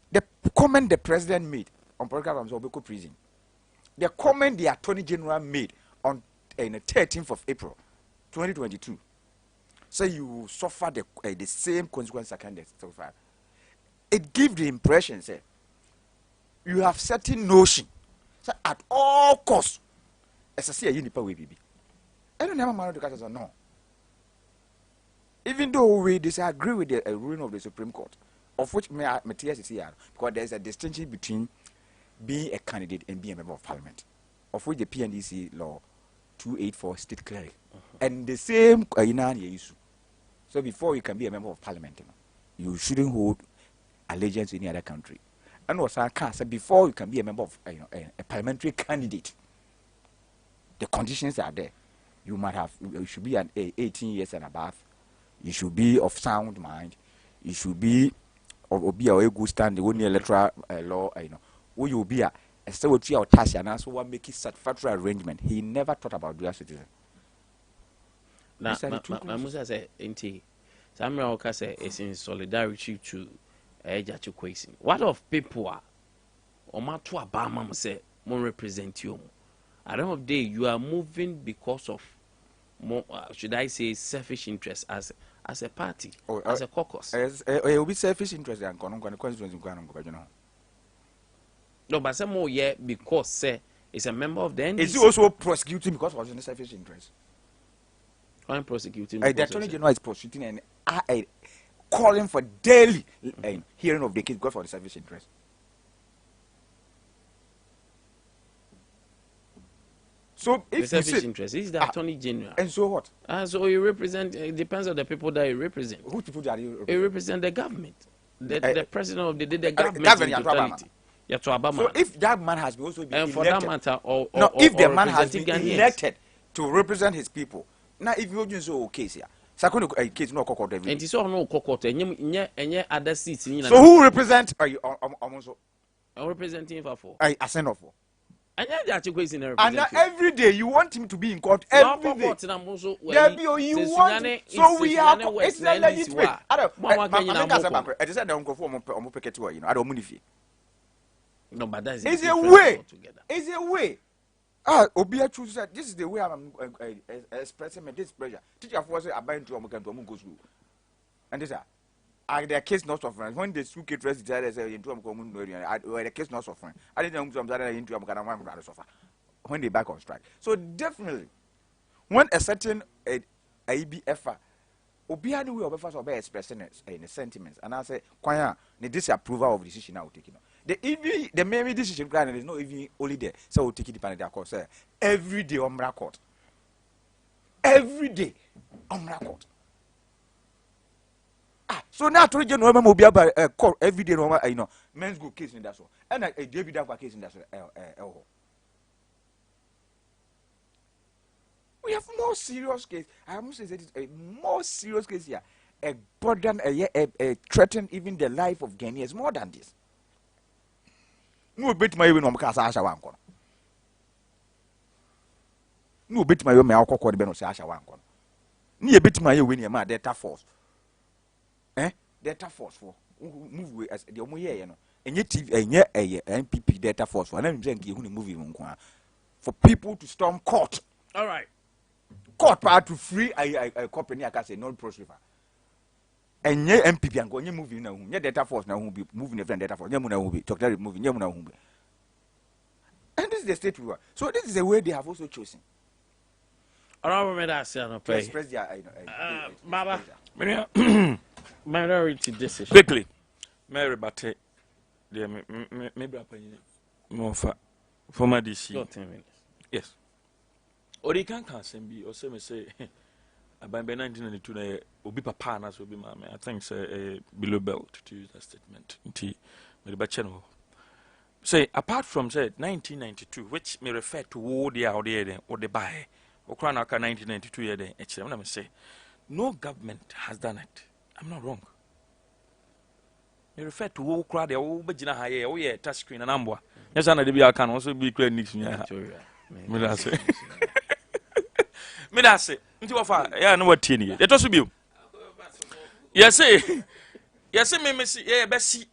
The comment the president made on programs of Obeko prison, the comment the attorney general made on the 13th of April, 2022. Say you suffer the same consequence second so far. It gives the impression, say, you have certain notion, so at all costs, as I say, you need to baby. I don't know the cases or no. Even though we disagree with the ruling of the Supreme Court, of which Matthias is here, because there is a distinction between being a candidate and being a member of Parliament, of which the PNDC law 284 state clearly, and the same issue. So before you can be a member of Parliament, you shouldn't hold allegiance to any other country. And also, I can't say before you can be a member of a parliamentary candidate, the conditions are there. You might have, you should be 18 years and above. You should be of sound mind. You should be of be a good stand. The only electoral law, who you be a secretary or task, and also one make it satisfactory arrangement. He never thought about dual citizen. Now, I must say, Samuel Okase is in solidarity to Ejachu Kwesi. What of people are? Omatua Bama say, more represent you. At the end of the day, you are moving because of more, should I say, selfish interest as a party, as a caucus. It will be selfish interest and constituency. No, but some more yeah because say it's a member of the NDC. Is he also prosecuting because of his selfish interest? I'm prosecuting. The Attorney General is prosecuting and calling for daily hearing of the case because of the selfish interest. So if the selfish interest is the Attorney General. And so what? So you represent. It depends on the people that you represent. Who people that you represent? You represent the government, the president of the government in totality. So if that man has also been and elected, for that matter, if the man has been elected to represent his people, now if you just so case here, case no court every. And it's all no court. Any other seats. So who represent? Also representing for? I send off for. And every day you want him to be in court every day. You want. So we have. It's not legitimate. I just said I'm going for picket to you know. I don't money fee. No, but that's it's a way. It's a way. Obia choose that this is the way I'm expressing my displeasure. Teacher for say abide to go school. And this are their case not suffering. When the school kid rest there say into the case not suffering. I didn't know into suffer when they back on strike. So definitely when a certain ABF Obia the way of first obey expressing the sentiments and I say kwanya the disapproval of decision now taking. The maybe decision plan is not even only there. So we'll take it depending on court. Say every day on record. Every day on record. So now to region normal will be about court every day normal. You know, men's go case in that so. And a David Alpha case in that so. We have more serious case. I must say that it's a more serious case here. A burden, a threaten even the life of Ghanaians more than this. No bit my no maka asha wanko. No bit my me akokko de be no se asha wanko. Ni e bit my we ni ma data force. Data force for move we as the omo ye no. Enye TV enye NPP data force for na me say nki hu ni movie nko for people to storm court. All right. Court part to free a company aka say non prosper. Enye MPP anko enye movie na hu. Nye data force na hu be moving different data force. Nye mu na hu be doctor movie nye mu na hu be. And this is the state we are. So this is the way they have also chosen. To express their Baba. Minority decision. Quickly. Mary Bate. Maybe more former DC. 10 minutes. Yes. Or they can't be or say by 1992 obi papa na so be mama. I think say below belt to use that statement. Say apart from say 1992, which may refer to war the out there or the buy or crown 1992 year then I'm say no government has done it. I'm not wrong. May refer to war crowd the old Bajina high oh yeah touch screen and ambo. Yes, and the can also be clear Nixon. Me that's it. Into offer, yeah, no what teeny. Let us be. Yes, me see, yeah, Bessie.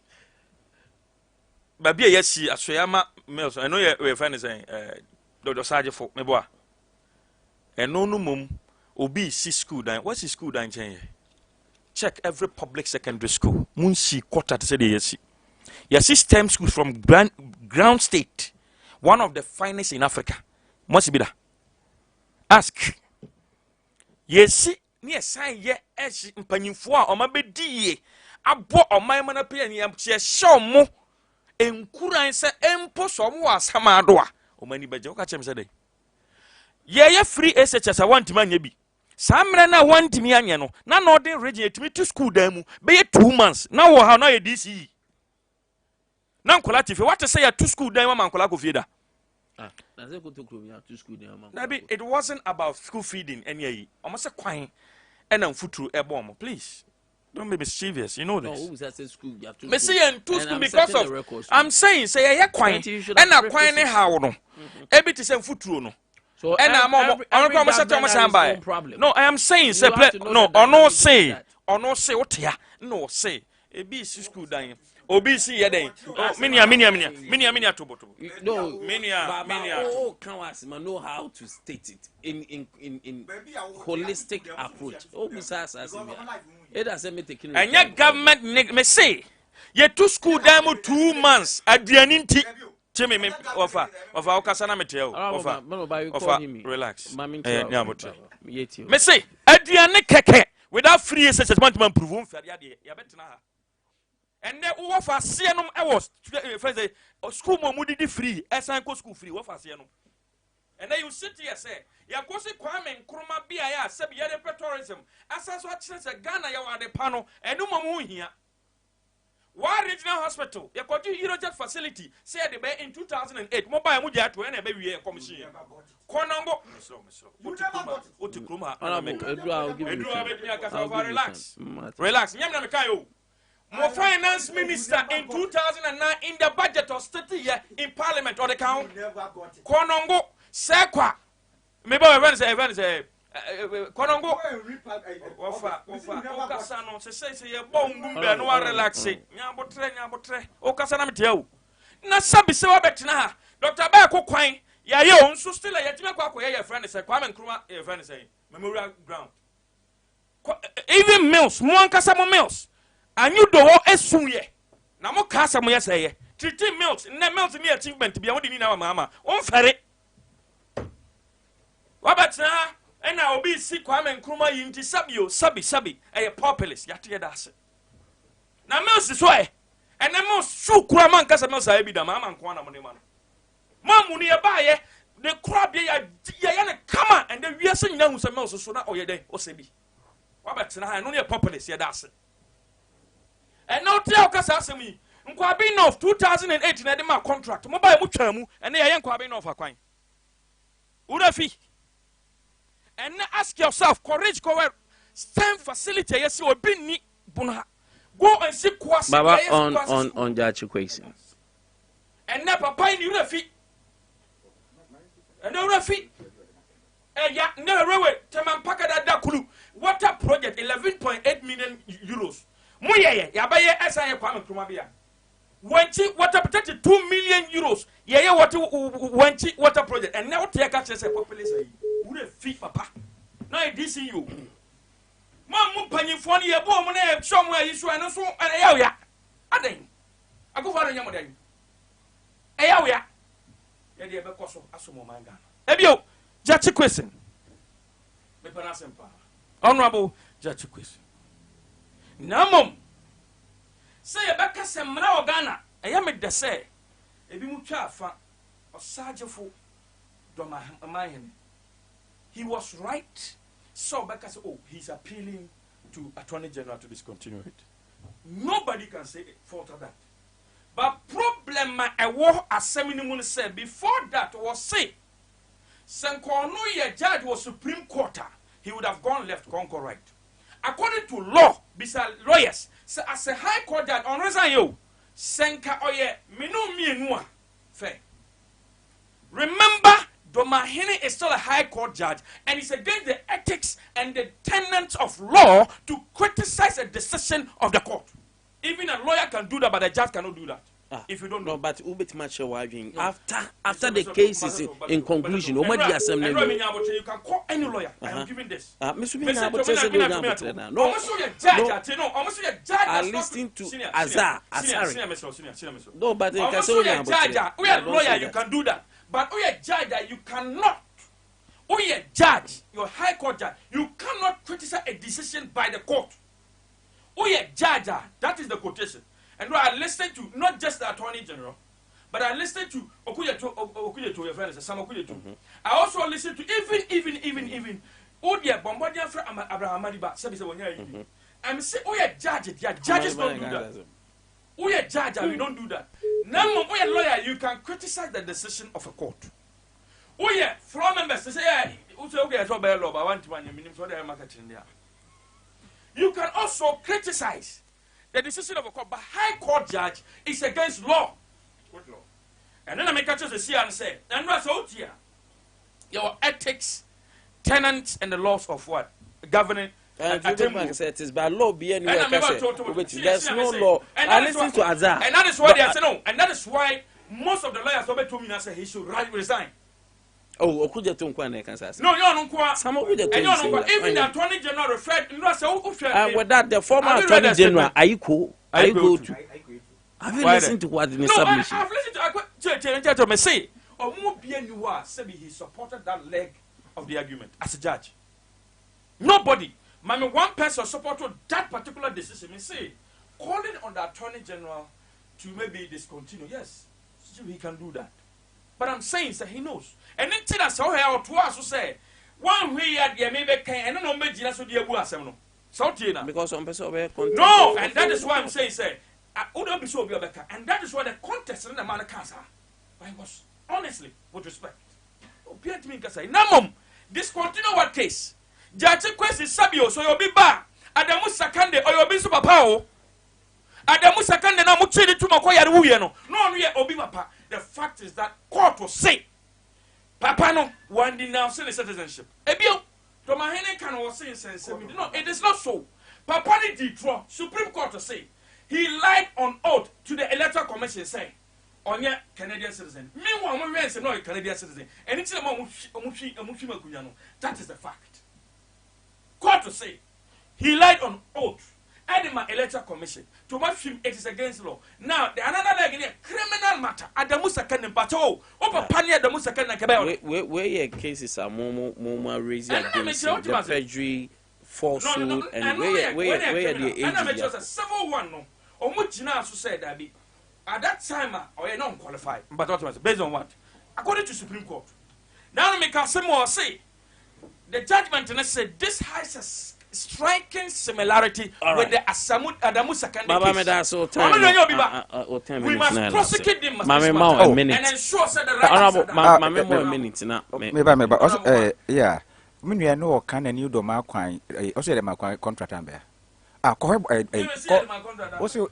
Babia, yes, see, Asuyama Mills. I know you're finding saying, Dr. Sergeant for me, boy. And no mum, Obi, see school down. What's his school down? Check every public secondary school. Munsi quarter to say the yes. Yes, STEM school from ground state, one of the finest in Africa. Must be that. Ask. Yes, near sign ye as Panifua or my bedie. I bought on my monopay and show more. And could I say, Empos or more Samadoa or many Bajoka Chams a day. Ye free SHS I want to man ye be. Some rana want me aniano. None of them radiate me to school demo. Be 2 months. Now how now a DC. Now collative what to say a 2 school demo man collabo feeder. It wasn't about school feeding any almost a quine and I'm foot through a bomb. Please don't be mischievous, you know this. Because of I'm saying say a quine and a quine how no every to send foot through no. So and I'm problem. No, I am saying say no or no say what ya no say a B school dying. OBC yede. Minia toboto. No, minia. Oh, can ask man know how to state it in holistic approach. Oh, besides as it doesn't make taking. And your government me say, ye to school demo 2 months aduaninti. Chimi me offer okasa na meteo offer relax me say aduane keke without free assessment man prove mfade ade ya betena ha enne wo fa se nom e was friends school mo mudi free esan ko school free wo fa se nom enne you sit here say ya ko se Kwame Nkrumah bia ya sabi ya tourism asaso a kire se Ghana ya wade pa no enu mo mu hia. One regional hospital, you got Eurojet facility, said the bay in 2008. Mobile Muja to any baby commission. Konongo, relax. Yamakayo. More finance minister in 2009 in the budget of 30 years in parliament or the count. Konongo, Sekwa. Maybe events Konongo ofa okasano se ye bongumbe no relax nyabotre okasana metiawo na sabi se wabetena ha Dr. Beko kwan ya ye onso still ya time kwa ye friend say Kwame Nkrumah ye friend say memorial ground even mills mo ankasa mo mills anyu do ho esunye na mo kasa mo yesa ye treaty mills na mills ni achievement bia wodi ni na mama on fere wabetena and I will be sick. Kwame Nkrumah yinti sabi a populist yati dase. Na mills is why and the most true Kuraman kasa mills I be the mama kwana money man. Mamu ni abaye the crab ya come and the we are saying now some mills so na oyede osebi. Wabet na no near populist ya dase. And now tell kasa asemi nkwabi of 2008 na de ma contract mo ba mu twamu and ya nkwabi of akwan. Urafi. And ask yourself, courage, STEM facility, yes, you will be ni buna. Go and see Kwasi. Baba on Jachi Kwesi. And never buy you refi. And no refi. And ya never railway. Taman Pakada Dakulu. Water project 11.8 million euros. Muye yabaye SIA Kwame Nkrumah. Wenchi water protected 2 million euros. Yeah, water project. And now take access a population. Who the feet, papa? Now I see you. Mamma penny for the woman somewhere you and so an area. Aden. I go for a young day. Aya. Yadi Becoso, Asumo Manga. Ebio, Jachi question. Honorable Jachi question. Namum. Say a Becca Semra Ghana. I am at the say. A bimucha fa or Sajafu Doma Mayan. He was right. So Becca said, oh, he's appealing to Attorney General to discontinue it. Nobody can say fault of that. But problem I war as Seminole said before that was say Sankono judge was Supreme Court. He would have gone left, conquer right. According to law, beside lawyers, so as a high court judge on reason you Senka oye minu mienua fair. Remember, Domahini is still a high court judge, and it's against the ethics and the tenets of law to criticize a decision of the court. Even a lawyer can do that, but a judge cannot do that. If you don't know. No, but Ubit Macho Wiving after the case is in conclusion, you can call any lawyer. I am giving this. I listen to Azar. No, but you can lawyer, you can do that. But we are judge that you cannot. We are judge, your high court judge, you cannot criticize a decision by the court. We are judge, that is the quotation. And I listened to not just the Attorney General, but I listened to Okuyeto, your friend, Sam Okuyeto. I also listened to even Odia Bombardier from Abraham Madiba, I'm saying, we are judges, judges don't do that. We are judge, we don't do that. Now, we are lawyer, you can criticize the decision of a court. We are floor members, they say, okay, I saw by law, but I want to minimum for the market in there. You can also criticize the decision of a court, but high court judge is against law. What law? And then I make a choice to see and say, and what's out here? Your ethics, tenets, and the laws of what? Governing. It is by law being there's no law. I listen to Azar. And that is why they are saying no. And that is why most of the lawyers told me say he should resign. Oh, Okuja to Nkwane can say. No, you don't know. Some of the even the Attorney General referred with that the former Attorney General, are you go to? Have you listened to what the submission? I've listened to me say, or more be you are, say he supported that leg of the argument as a judge. Nobody. One person supported that particular decision. Me say, calling on the Attorney General to maybe discontinue. Yes, he can do that. But I'm saying that he knows. And then tell us how he to us to say, one way at the maybe can and no make just the abu asem no. Because some person no, and that is why I'm saying say I wouldn't be so better. And that is why the contest in the man cancer. I was honestly with respect. Appear to me can say, Namum, discontinue what case? Judge question Sabio, so you'll be back. Adamu Sakande or you'll be super power. Adamu Sakande na muchidi to Makoya Wuyano. No, we are Obi Papa. The fact is that court will say Papa no one denounce citizenship. Ebio, to my hen can was saying no, it is not so. Papa ni draw Supreme Court to say he lied on oath to the Electoral Commission saying on your Canadian citizen. Meanwhile, we say no Canadian citizen. And it's that is the fact. Court to say he lied on oath. Edema Electoral Commission to match him, it is against law. Now the another leg criminal matter at the Musakan and Pato over Pania the Musakan and Cabell. Where your cases are more raising against the perjury, falsehood, and where the age. And I mentioned a civil one no or much now to say that be at that time or you're non qualified. But what was based on what? According to Supreme Court. Now make us some more say the judgment and I said this has a striking similarity with the Adamu Sakande case. We must prosecute them and ensure that the rights yeah. Me no can and you do my crime. Also, my contract amber. Also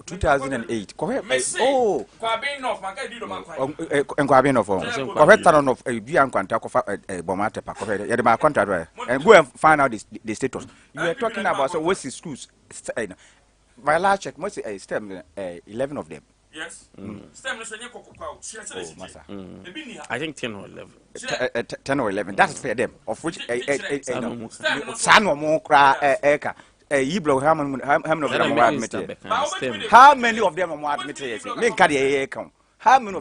2008. Oh, and Quabin of a Bian contact of a Bomata. You my contract and go and find out the status. You are talking about what's the schools. My last check must say STEM 11 of them. Yes. I think 10 or 11. 10 or 11. That's for them. Of which son or more cry eka. Yiblo how many of them are admitted? How many of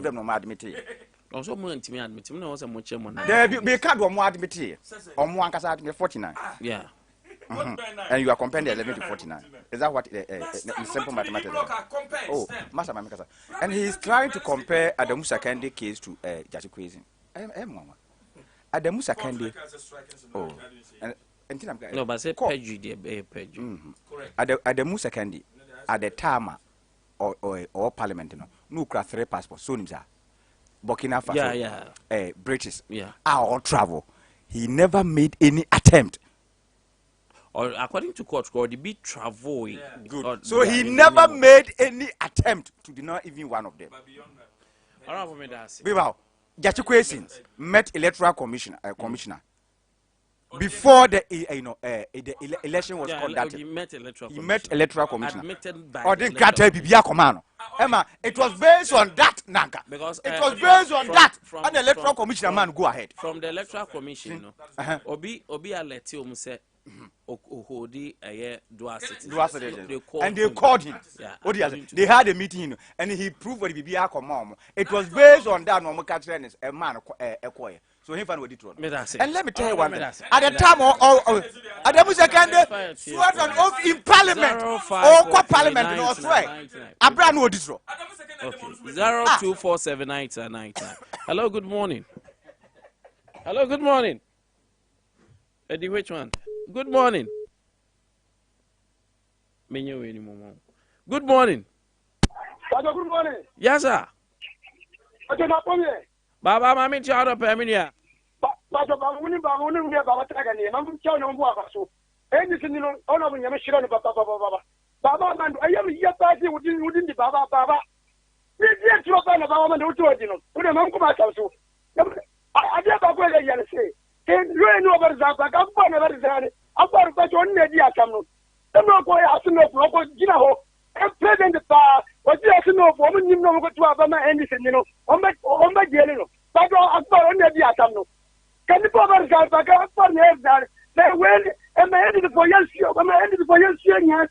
them are admitted? Also, more intimate admit me was a much more. There be card one more admitted. On one case at 49. Yeah. And you are comparing the 11 to 49. Is that what simple mathematics? Oh, Master Mamikasa. And he is trying to compare Adamu Sakande case to Judge Crazy. Adamu Sakande. Oh, no, but say perjury, perjury. Adamu Sakande at the time or parliament, no crack 3 passports. So, Burkina Faso, British, our travel. He never made any attempt. Or according to court, the big travel. Good. So he never made any attempt to deny even one of them. Judge met electoral commissioner before the election was conducted. He met electoral commissioner. Or the Gata Bibia Command. Emma, it was based on that Nanka. Because it was based on that. And the electoral commissioner man go ahead. From the electoral commission, Obi Aleti say Ohodi dual citizen. And they called him. They had a meeting and he proved what the Bibia Command. It was based on that normal catching a man acquire. So he found what it was. And let me tell you one thing. At the time, Adamu Sakande swear an oath in Parliament or Parliament in Australia. Abraham no distro. Okay. 024799. Hello, good morning. Hello, good morning. Eddie, which one? Good morning. Good morning. Good morning. Yes, sir. Baba, mami charo peminia. Baba, we have Baba Tagani. I'm telling you what so. Anything you know, all of them shiro Baba. Baba man, I am here party within the Baba. We get to a Baba man who told you know. Put a man come out so. I get a way to say. Can you know about that? I'm going to that. I'm going to on the idea come. I'm not going to ask no local Ginaho. I'm present the bar. What you have to know for me, you know, go to Abama Anderson, you know, on my yellow. But I'm on the idea come. Can you cover that? I can't find that. They will, and I ended for yesterday. I'm ended for yesterday.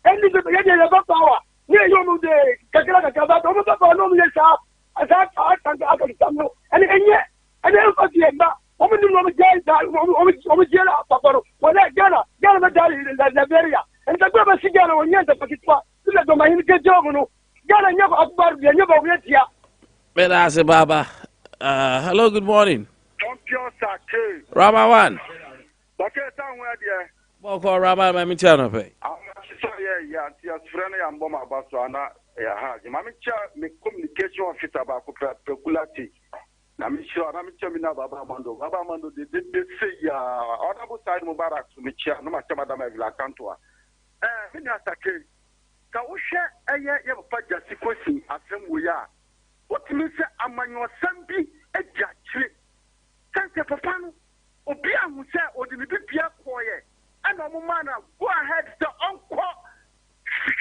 Ended the power. Near you, the Kakaka, no, yes, I can't come no. And yet, and then for the end, woman do not get that, woman jail, papa, when I get in that area. And the brother Sigana on Yanta Pakistan, to let the man get job, Gana never about the never went here. Medase Baba. Hello, good morning. Rama one. Okay, somewhere there. Boko Rama, my Michano pay. Yeah, friend, I'm Boma Baswana. Yeah, Mamicha, me communication officer about Peculati. Namicha, Baba Mando. Baba Mando, they say, honorable side Mubarak to Micha, no matter Madame Vilacantua. Minasake, Kausha, a year of Paja sequencing as some we are. What means among your Sambi, a judge? Santa Papano, Obia Musa, or the Bipia Koye, and a woman, go ahead, the uncle.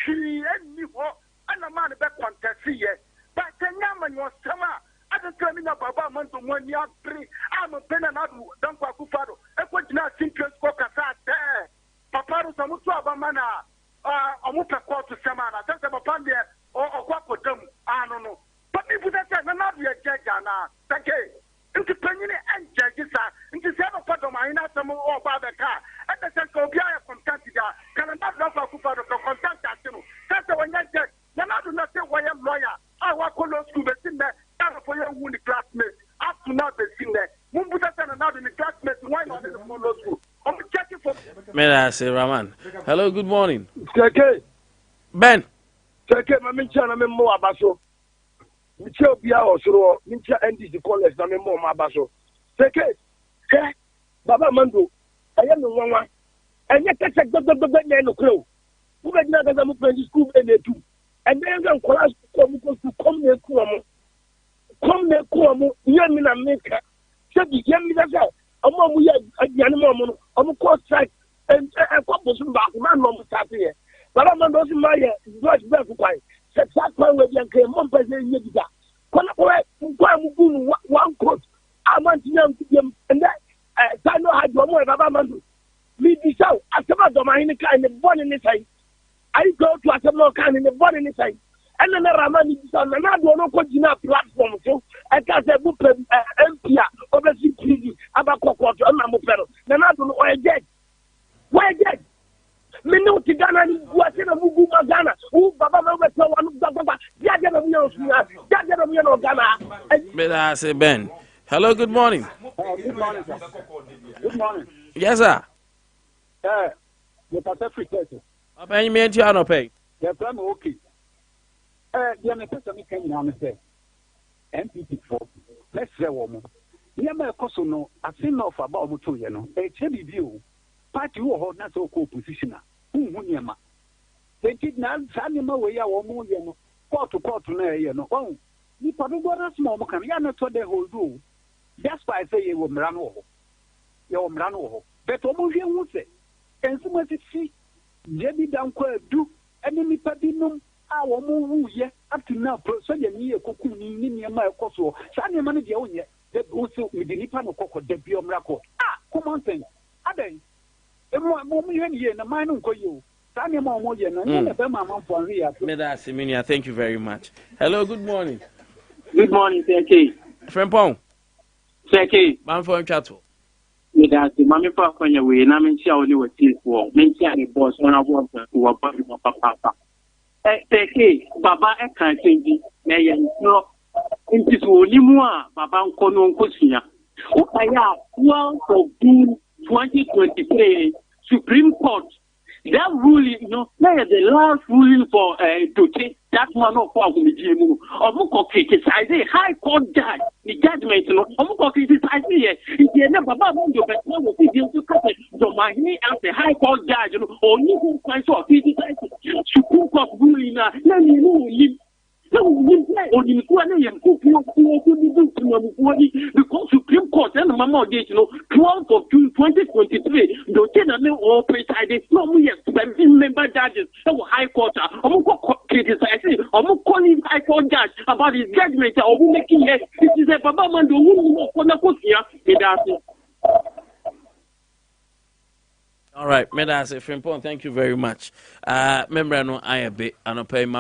She and me, and a man back on Tassie, but the Yaman was summer. I don't tell me Baba Manto 1 year 3. I'm a pen and I don't Fado. I put not think you spoke as I there. Papa Samutua Bamana, Amuka call to Samana, that's a Pande or what for them. I don't know. But if that's not be a judge, thank you. Into penny and judges are into 7 part of my some or by the car. At the central Biaya Constantia, can I not love a Kufa of Constantia? That's the one that you're not to not say why I'm lawyer. I walk on school, but in there, for your wounded classmates. Up to now, they've seen that. Mumbuta and another in the classmates, why not in the follow school? I'm checking for. May I say, Raman? Hello, good morning. Ben. Mincha, I'm more abaso. Michel Bia or so, Mincha and the college, I'm more mabaso. Baba Mando, I am the one. And yet, that's a good crow. Who had not done a school and they do. And then I'm college to come near Kuamo. Come near Kuamo, Yamina Maker. Said the Yamina, a mom, we had a young woman, on the court side, and a couple of back, my mom was here. But I'm not in my George Berkowitz. Said that one with young Mom President Yedida. One coat. I want to them, and that I know how to more about Mandu. Me this out, I come out of my kind of born in the side. I go to a small kind in the born in the side. And then Ramani is on another no platform. So I can't say book MPA, overseas TV, about Coco, and Mamopero. Then I don't know why I get. Why I get? Minuti Ghana ni Guatina Mugu Ghana. Who Baba Mama one Baba. May I say, Ben? Hello, good morning. Good morning, sir. Good morning. Yes, sir. You can say free person. I'm paying me to no pay. Yeah, I'm okay. The only person we can now say MPP for let's say woman. Yeah, my cousin no. I think enough about Mutu, you know. A chebi view. Party who hold not so co-positioner. Yama. They did not send him away our moon, you know. Court to know, you know. Oh, you probably got a small can you not what they hold do. That's why I say you will run over. You will run over. But almost you would say. And so much see, Jebby down do, enemy padinum, our moon, yeah, up to now, so you need a cocoon near my coso. Sunny money, the owner, that also with the Nipan of Coco, the Biomraco. Ah, come on, thing. Abe. Thank you very much. Hello, good morning. Good morning, Seki. Frempong. Seki. Man for chatto. That's the Mammy Park on your way, and I'm in Chowny with Tea for. Mention the boss when I want to a body of Papa. Seki, Baba, I can't think the mayor. No, into Limua, Baba Kono Kusia. Okay, 12th of June 2023. Supreme Court, that ruling, you know, the last ruling for to take that one off of the GMO. Omuko criticize a high court judge, the judgment, you know, Omuko criticize here. If you never want your best one, if you cut it, Domani as the high court judge, you know, or you can find so criticize Supreme Court ruling, let me know. Because Supreme Court and Mama Gate, you know, 12th of June 2023, the General or presided no member judges, High Court, criticizing, calling High Court judge about his judgment or making it. It is a Baba Mando who all right, Medase Frimpon, thank you very much. Member, no, I a bit, and I pay Mammy.